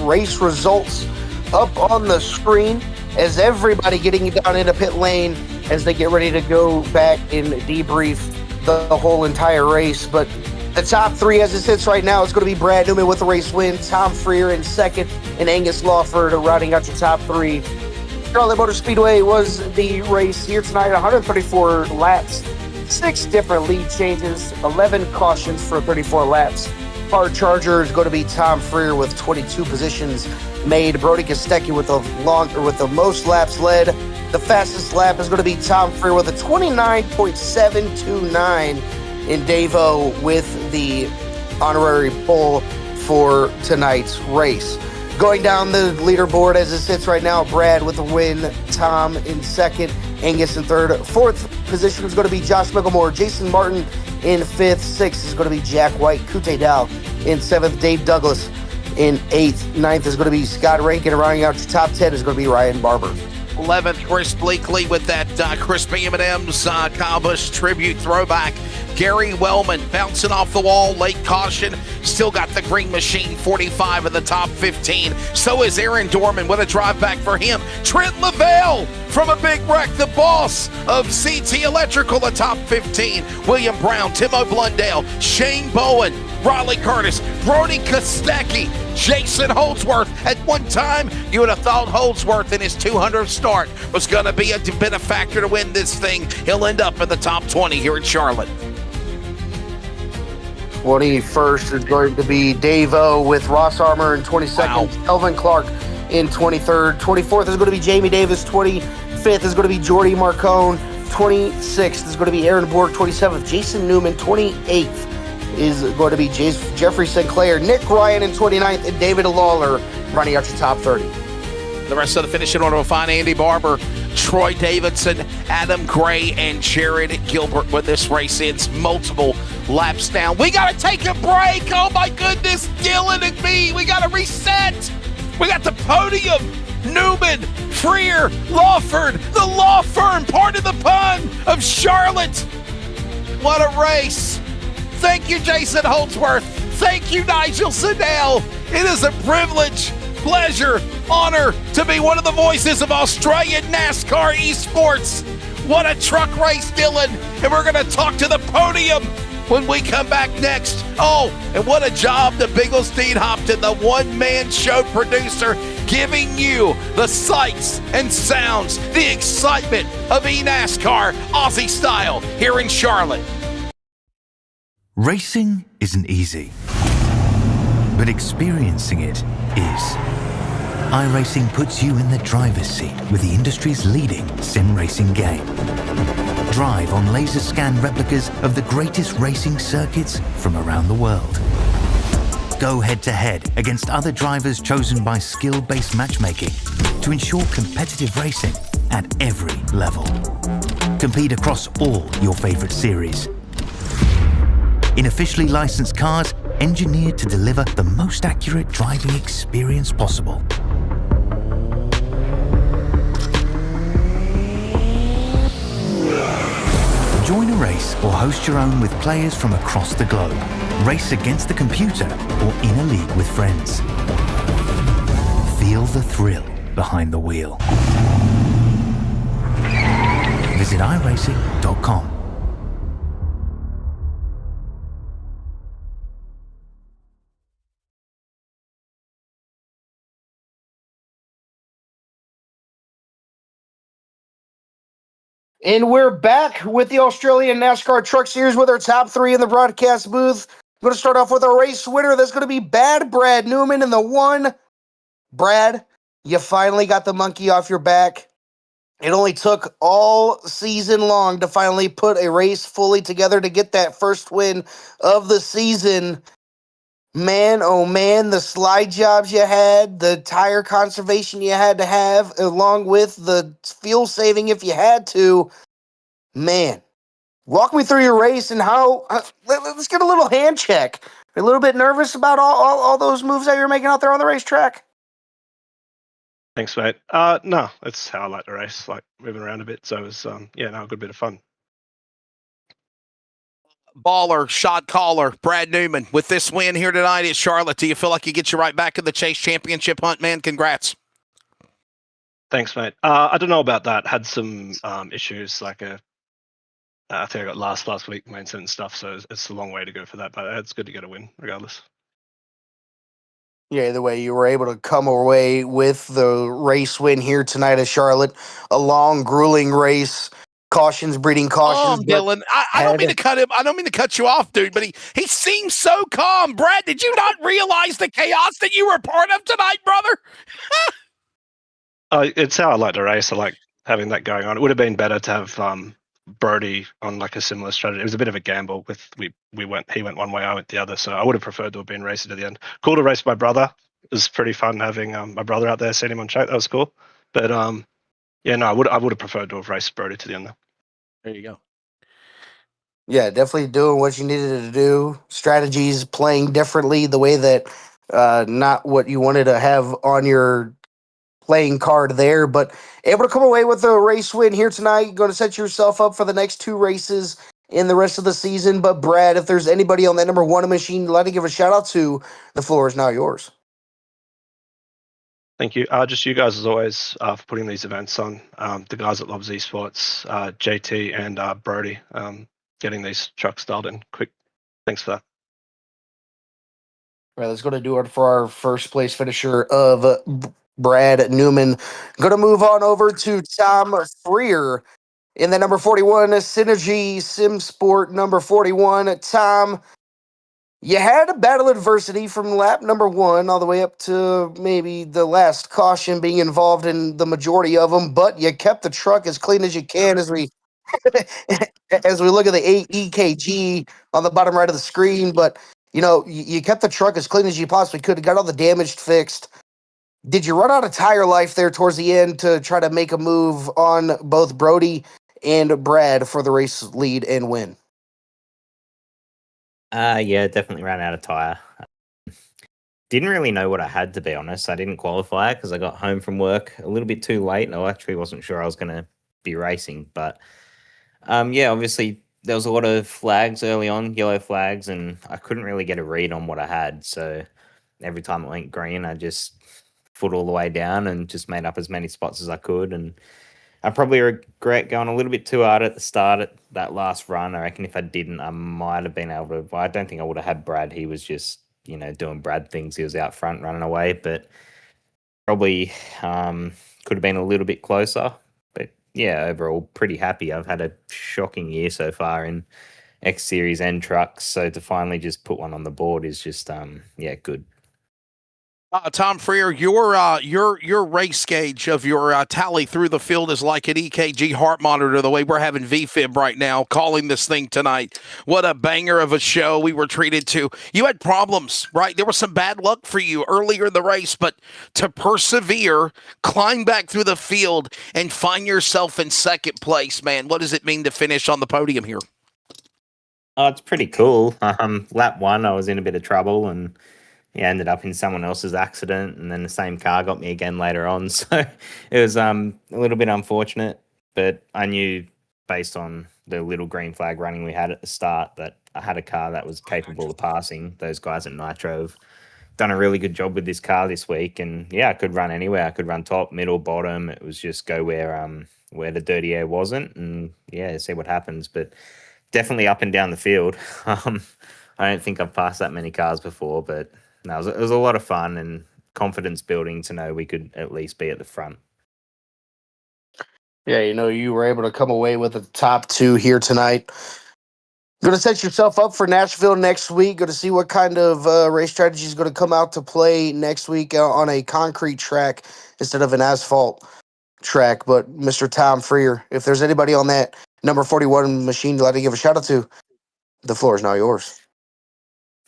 race results up on the screen as everybody getting down into pit lane as they get ready to go back and debrief the whole entire race. But the top three as it sits right now is going to be Brad Newman with the race win, Tom Freer in second, and Angus Lawford rounding out your top three. Charlotte Motor Speedway was the race here tonight, 134 laps, 6 different lead changes, 11 cautions for 34 laps. Our charger is going to be Tom Freer with 22 positions made. Brody Kostecki with the most laps led. The fastest lap is going to be Tom Freer with a 29.729, and Davo with the honorary pole for tonight's race. Going down the leaderboard as it sits right now, Brad with the win, Tom in second, Angus in third. Fourth position is going to be Josh Micklemore, Jason Martin in fifth. Sixth is going to be Jack White, Kute Dow in seventh, Dave Douglas in eighth. Ninth is going to be Scott Rankin, and rounding out your top 10 is going to be Ryan Barber. 11th, Chris Bleakley with that Crispy M&M's Kyle Busch tribute throwback. Gary Wellman bouncing off the wall, late caution. Still got the green machine, 45 in the top 15. So is Aaron Dorman. What a drive back for him. Trent Lavelle from a big wreck, the boss of CT Electrical, the top 15. William Brown, Timo Blundell, Shane Bowen, Riley Curtis, Brody Kostecki, Jason Holdsworth. At one time, you would have thought Holdsworth in his 200th start was going to be a benefactor to win this thing. He'll end up in the top 20 here in Charlotte. 21st is going to be Davo with Ross Armour in 22nd. Wow. Elvin Clark in 23rd. 24th is going to be Jamie Davis. 25th is going to be Jordy Marcone. 26th is going to be Aaron Borg. 27th, Jason Newman. 28th is going to be Jeffrey Sinclair. Nick Ryan in 29th, and David Lawler running out your top 30. The rest of the finishing order will find Andy Barber, Troy Davidson, Adam Gray, and Jared Gilbert when this race ends. Multiple laps down. We got to take a break. Oh, my goodness. Dylan and me. We got to reset. We got the podium. Newman, Freer, Lawford, the law firm, pardon the pun, of Charlotte. What a race. Thank you, Jason Holdsworth. Thank you, Nigel Siddell. It is a privilege, pleasure, honor to be one of the voices of Australian NASCAR esports. What a truck race, Dylan. And we're going to talk to the podium when we come back next. Oh, and what a job to Bigglestein Hopton, the one-man show producer, giving you the sights and sounds, the excitement of eNASCAR Aussie style here in Charlotte. Racing isn't easy, but experiencing it is. iRacing puts you in the driver's seat with the industry's leading sim racing game. Drive on laser scan replicas of the greatest racing circuits from around the world. Go head to head against other drivers chosen by skill-based matchmaking to ensure competitive racing at every level. Compete across all your favorite series. In officially licensed cars, engineered to deliver the most accurate driving experience possible. Join a race or host your own with players from across the globe. Race against the computer or in a league with friends. Feel the thrill behind the wheel. Visit iRacing.com. And we're back with the Australian NASCAR Truck Series with our top three in the broadcast booth. I'm going to start off with our race winner. That's going to be Brad Newman in the one. Brad, you finally got the monkey off your back. It only took all season long to finally put a race fully together to get that first win of the season. Man, oh man, the slide jobs you had, the tire conservation you had to have, along with the fuel saving if you had to. Man, walk me through your race and how. Let's get a little hand check. A little bit nervous about all those moves that you're making out there on the racetrack? Thanks, mate. No, that's how I like to race, like moving around a bit. So it was, a good bit of fun. Baller, shot caller, Brad Newman. With this win here tonight at Charlotte, do you feel like you get you right back in the Chase Championship hunt, man? Congrats. Thanks, mate. I don't know about that. Had some issues, like I think I got last week, maintenance and stuff. So it's a long way to go for that, but it's good to get a win regardless. Yeah, either way, you were able to come away with the race win here tonight at Charlotte. A long, grueling race. Cautions breeding cautions. But Dylan, I don't mean to cut him. I don't mean to cut you off, dude, but he seems so calm. Brad, did you not realize the chaos that you were part of tonight, brother? It's how I like to race. I like having that going on. It would have been better to have Brody on like a similar strategy. It was a bit of a gamble. He went one way, I went the other. So I would have preferred to have been racing to the end. Cool to race my brother. It was pretty fun having my brother out there, seeing him on track. That was cool. But I would have preferred to have raced Brody to the end. There you go. Yeah, definitely doing what you needed to do. Strategies playing differently, the way that not what you wanted to have on your playing card there, but able to come away with a race win here tonight. Going to set yourself up for the next two races in the rest of the season. But Brad, if there's anybody on that number one machine you'd like to give a shout out to, the floor is now yours. Thank you. Just you guys as always for putting these events on. The guys at Loves Esports, JT and Brody, getting these trucks dialed in quick. Thanks for that. All right, let's go to do it for our first place finisher of Brad Newman. Going to move on over to Tom Freer in the number 41 Synergy Sim Sport number 41. Tom, you had a battle adversity from lap number one all the way up to maybe the last caution being involved in the majority of them, but you kept the truck as clean as you can as we as we look at the 8 EKG on the bottom right of the screen. But you kept the truck as clean as you possibly could. Got all the damage fixed. Did you run out of tire life there towards the end to try to make a move on both Brody and Brad for the race lead and win? Yeah, definitely ran out of tire. Didn't really know what I had, to be honest. I didn't qualify because I got home from work a little bit too late. I actually wasn't sure I was going to be racing. But obviously there was a lot of flags early on, yellow flags, and I couldn't really get a read on what I had. So every time it went green, I just foot all the way down and just made up as many spots as I could. And I probably regret going a little bit too hard at the start at that last run. I reckon if I didn't, I might have been able to. Well, I don't think I would have had Brad. He was just, doing Brad things. He was out front running away, but probably could have been a little bit closer. But yeah, overall, pretty happy. I've had a shocking year so far in X Series and trucks. So to finally just put one on the board is just, good. Tom Freer, your race gauge of your tally through the field is like an EKG heart monitor, the way we're having VFib right now, calling this thing tonight. What a banger of a show we were treated to. You had problems, right? There was some bad luck for you earlier in the race, but to persevere, climb back through the field, and find yourself in second place, man, what does it mean to finish on the podium here? Oh, it's pretty cool. Lap one, I was in a bit of trouble and ended up in someone else's accident, and then the same car got me again later on. So it was a little bit unfortunate, but I knew based on the little green flag running we had at the start that I had a car that was capable of passing. Those guys at Nitro have done a really good job with this car this week, and I could run anywhere. I could run top, middle, bottom. It was just go where the dirty air wasn't, and see what happens. But definitely up and down the field. I don't think I've passed that many cars before, but no, it was a lot of fun and confidence building to know we could at least be at the front. Yeah, you were able to come away with the top two here tonight. Going to set yourself up for Nashville next week. Going to see what kind of race strategy is going to come out to play next week on a concrete track instead of an asphalt track. But Mr. Tom Freer, if there's anybody on that number 41 machine you'd like to give a shout out to, the floor is now yours.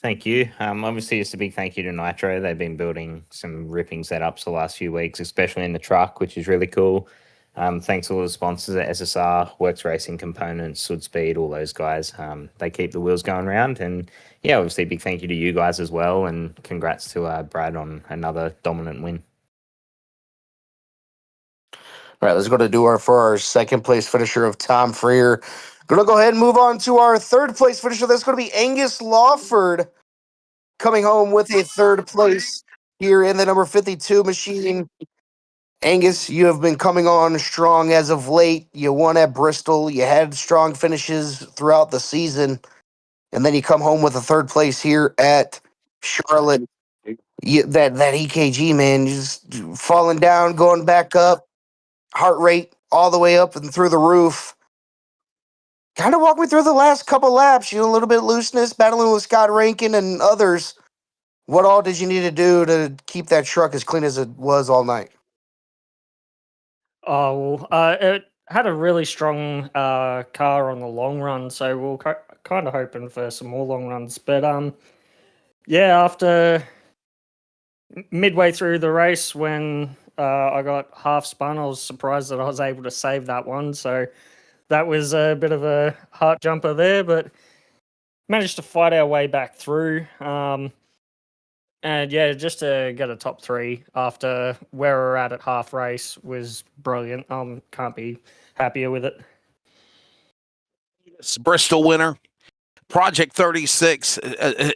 Thank you. Obviously, just a big thank you to Nitro. They've been building some ripping setups the last few weeks, especially in the truck, which is really cool. Thanks to all the sponsors at SSR, Works Racing Components, Sud Speed, all those guys. They keep the wheels going round. And yeah, obviously, big thank you to you guys as well. And congrats to Brad on another dominant win. All right, let's go to Duar for our second place finisher of Tom Freer. Gonna go ahead and move on to our third place finisher. That's going to be Angus Lawford coming home with a third place here in the number 52 machine. Angus, you have been coming on strong as of late. You won at Bristol. You had strong finishes throughout the season. And then you come home with a third place here at Charlotte. That EKG, man, just falling down, going back up, heart rate all the way up and through the roof. Kind of walk me through the last couple laps. A little bit of looseness, battling with Scott Rankin and others. What all did you need to do to keep that truck as clean as it was all night? Oh, well, it had a really strong car on the long run, so we're kind of hoping for some more long runs. But yeah, after midway through the race, when I got half spun, I was surprised that I was able to save that one. So that was a bit of a heart jumper there, but managed to fight our way back through. And yeah, just to get a top three after where we're at half race was brilliant. Can't be happier with it. It's Bristol winner. Project 36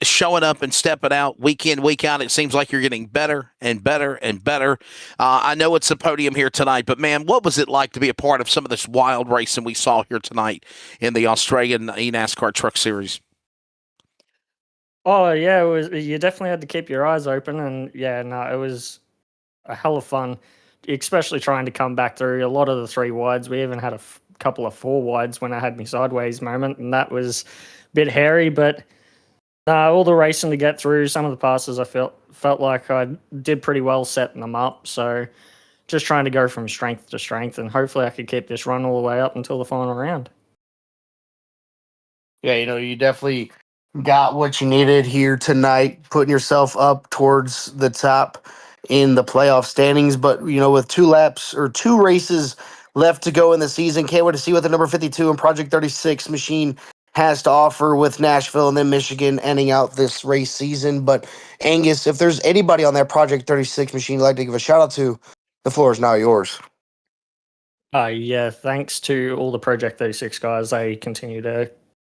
showing up and stepping out week in, week out. It seems like you're getting better and better and better. I know it's a podium here tonight, but man, what was it like to be a part of some of this wild racing we saw here tonight in the Australian NASCAR Truck Series? Oh yeah, it was. You definitely had to keep your eyes open, and yeah, no, it was a hell of fun, especially trying to come back through a lot of the three wides. We even had a couple of four wides when I had me sideways moment, and that was a bit hairy. But all the racing to get through, some of the passes I felt like I did pretty well setting them up. So just trying to go from strength to strength, and hopefully I could keep this run all the way up until the final round. Yeah, you definitely got what you needed here tonight, putting yourself up towards the top in the playoff standings. But, with two races left to go in the season, can't wait to see what the number 52 and Project 36 machine has to offer with Nashville and then Michigan ending out this race season. But, Angus, if there's anybody on that Project 36 machine you'd like to give a shout out to, the floor is now yours. Yeah, thanks to all the Project 36 guys. They continue to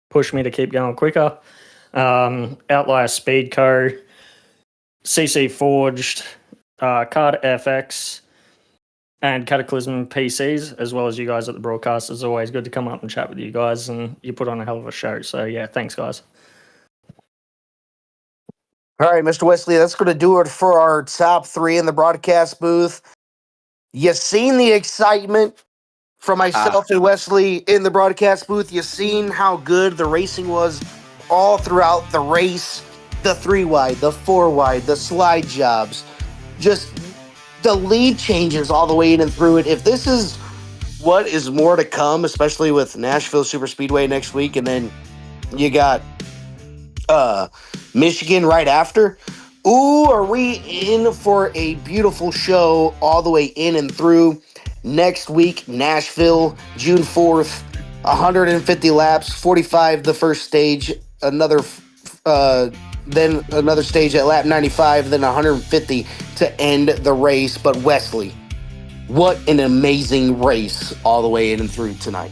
push me to keep going quicker. Outlier Speed Co., CC Forged, Card FX, and Cataclysm PCs, as well as you guys at the broadcast. It's always good to come up and chat with you guys, and you put on a hell of a show. So yeah, thanks guys. All right, Mr. Wesley, that's going to do it for our top three in the broadcast booth. You seen the excitement from myself and Wesley in the broadcast booth. You seen how good the racing was all throughout the race. The 3-wide, the 4-wide, the slide jobs, just the lead changes all the way in and through it. If this is what is more to come, especially with Nashville Super Speedway next week, and then you got Michigan right after, are we in for a beautiful show all the way in and through. Next week, Nashville, June 4th, 150 laps, 45 the first stage, then another stage at lap 95, then 150 to end the race. But Wesley, what an amazing race all the way in and through tonight.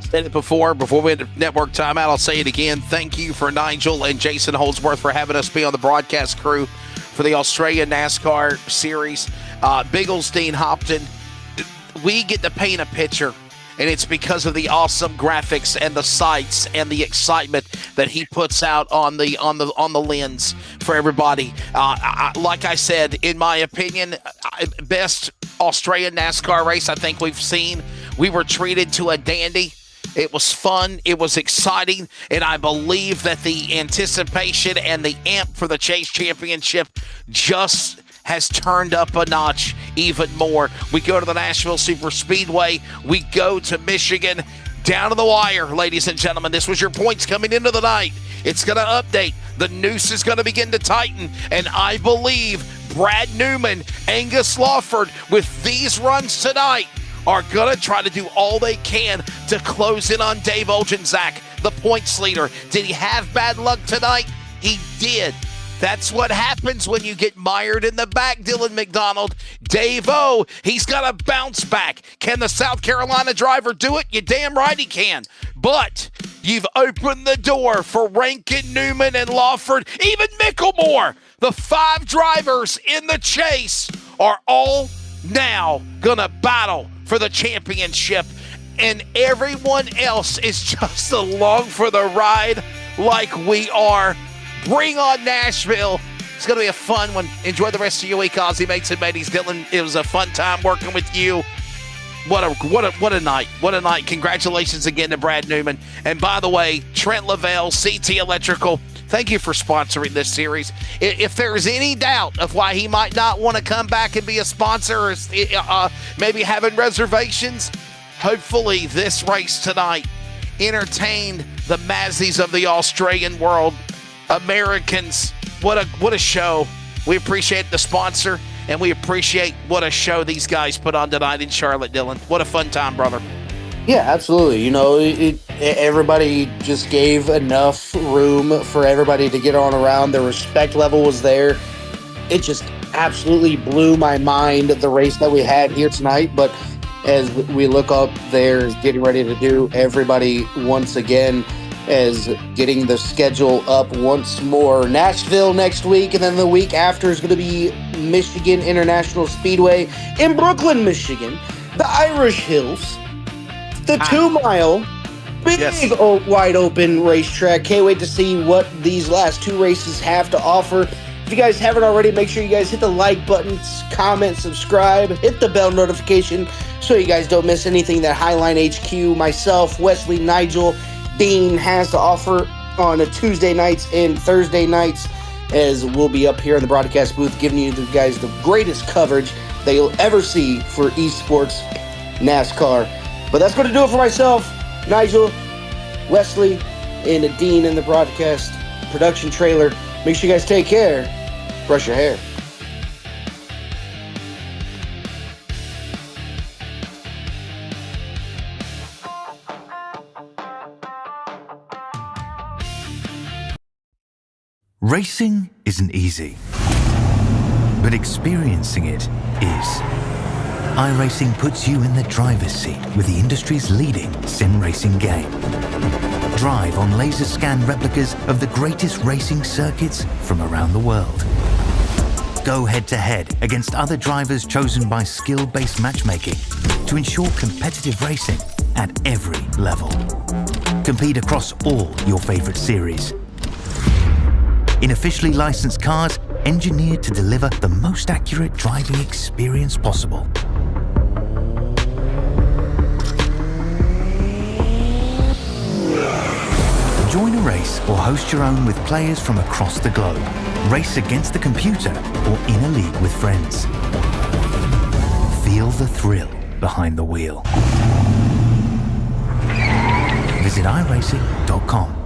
Said it before we had network timeout. I'll say it again. Thank you for Nigel and Jason Holdsworth for having us be on the broadcast crew for the Australian NASCAR Series. Bigglesdean Hopton, we get to paint a picture, and it's because of the awesome graphics and the sights and the excitement that he puts out on the lens for everybody. Like I said, in my opinion, best Australian NASCAR race I think we've seen. We were treated to a dandy. It was fun. It was exciting. And I believe that the anticipation and the amp for the Chase Championship just has turned up a notch even more. We go to the Nashville Super Speedway. We go to Michigan. Down to the wire, ladies and gentlemen. This was your points coming into the night. It's going to update. The noose is going to begin to tighten. And I believe Brad Newman, Angus Lawford, with these runs tonight, are going to try to do all they can to close in on Dave Oljanczak, the points leader. Did he have bad luck tonight? He did. That's what happens when you get mired in the back, Dylan McDonald. Dave O, he's got to bounce back. Can the South Carolina driver do it? You damn right he can. But you've opened the door for Rankin, Newman, and Lawford, even Micklemore. The 5 drivers in the chase are all now going to battle for the championship. And everyone else is just along for the ride like we are. Bring on Nashville. It's going to be a fun one. Enjoy the rest of your week, Aussie mates and mateys. Dylan, it was a fun time working with you. What a night. What a night. Congratulations again to Brad Newman. And by the way, Trent Lavelle, CT Electrical, thank you for sponsoring this series. If there's any doubt of why he might not want to come back and be a sponsor or maybe having reservations, hopefully this race tonight entertained the Mazzies of the Australian world. Americans, what a show. We appreciate the sponsor, and we appreciate what a show these guys put on tonight in Charlotte, Dylan. What a fun time, brother. Yeah, absolutely. You know, everybody just gave enough room for everybody to get on around. The respect level was there. It just absolutely blew my mind, the race that we had here tonight. But as we look up there, getting ready to do everybody once again, as getting the schedule up once more. Nashville next week, and then the week after is going to be Michigan International Speedway in Brooklyn, Michigan. The Irish Hills, the 2-mile, big wide open racetrack. Can't wait to see what these last 2 races have to offer. If you guys haven't already, make sure you guys hit the like buttons, comment, subscribe, hit the bell notification so you guys don't miss anything that Highline HQ, myself, Wesley, Nigel, Dean has to offer on a Tuesday nights and Thursday nights, as we'll be up here in the broadcast booth giving you guys the greatest coverage that you'll ever see for esports NASCAR. But that's going to do it for myself, Nigel, Wesley, and Dean in the broadcast production trailer. Make sure you guys take care. Brush your hair. Racing isn't easy, but experiencing it is. iRacing puts you in the driver's seat with the industry's leading sim racing game. Drive on laser scan replicas of the greatest racing circuits from around the world. Go head to head against other drivers chosen by skill-based matchmaking to ensure competitive racing at every level. Compete across all your favorite series in officially licensed cars engineered to deliver the most accurate driving experience possible. Join a race or host your own with players from across the globe. Race against the computer or in a league with friends. Feel the thrill behind the wheel. Visit iRacing.com.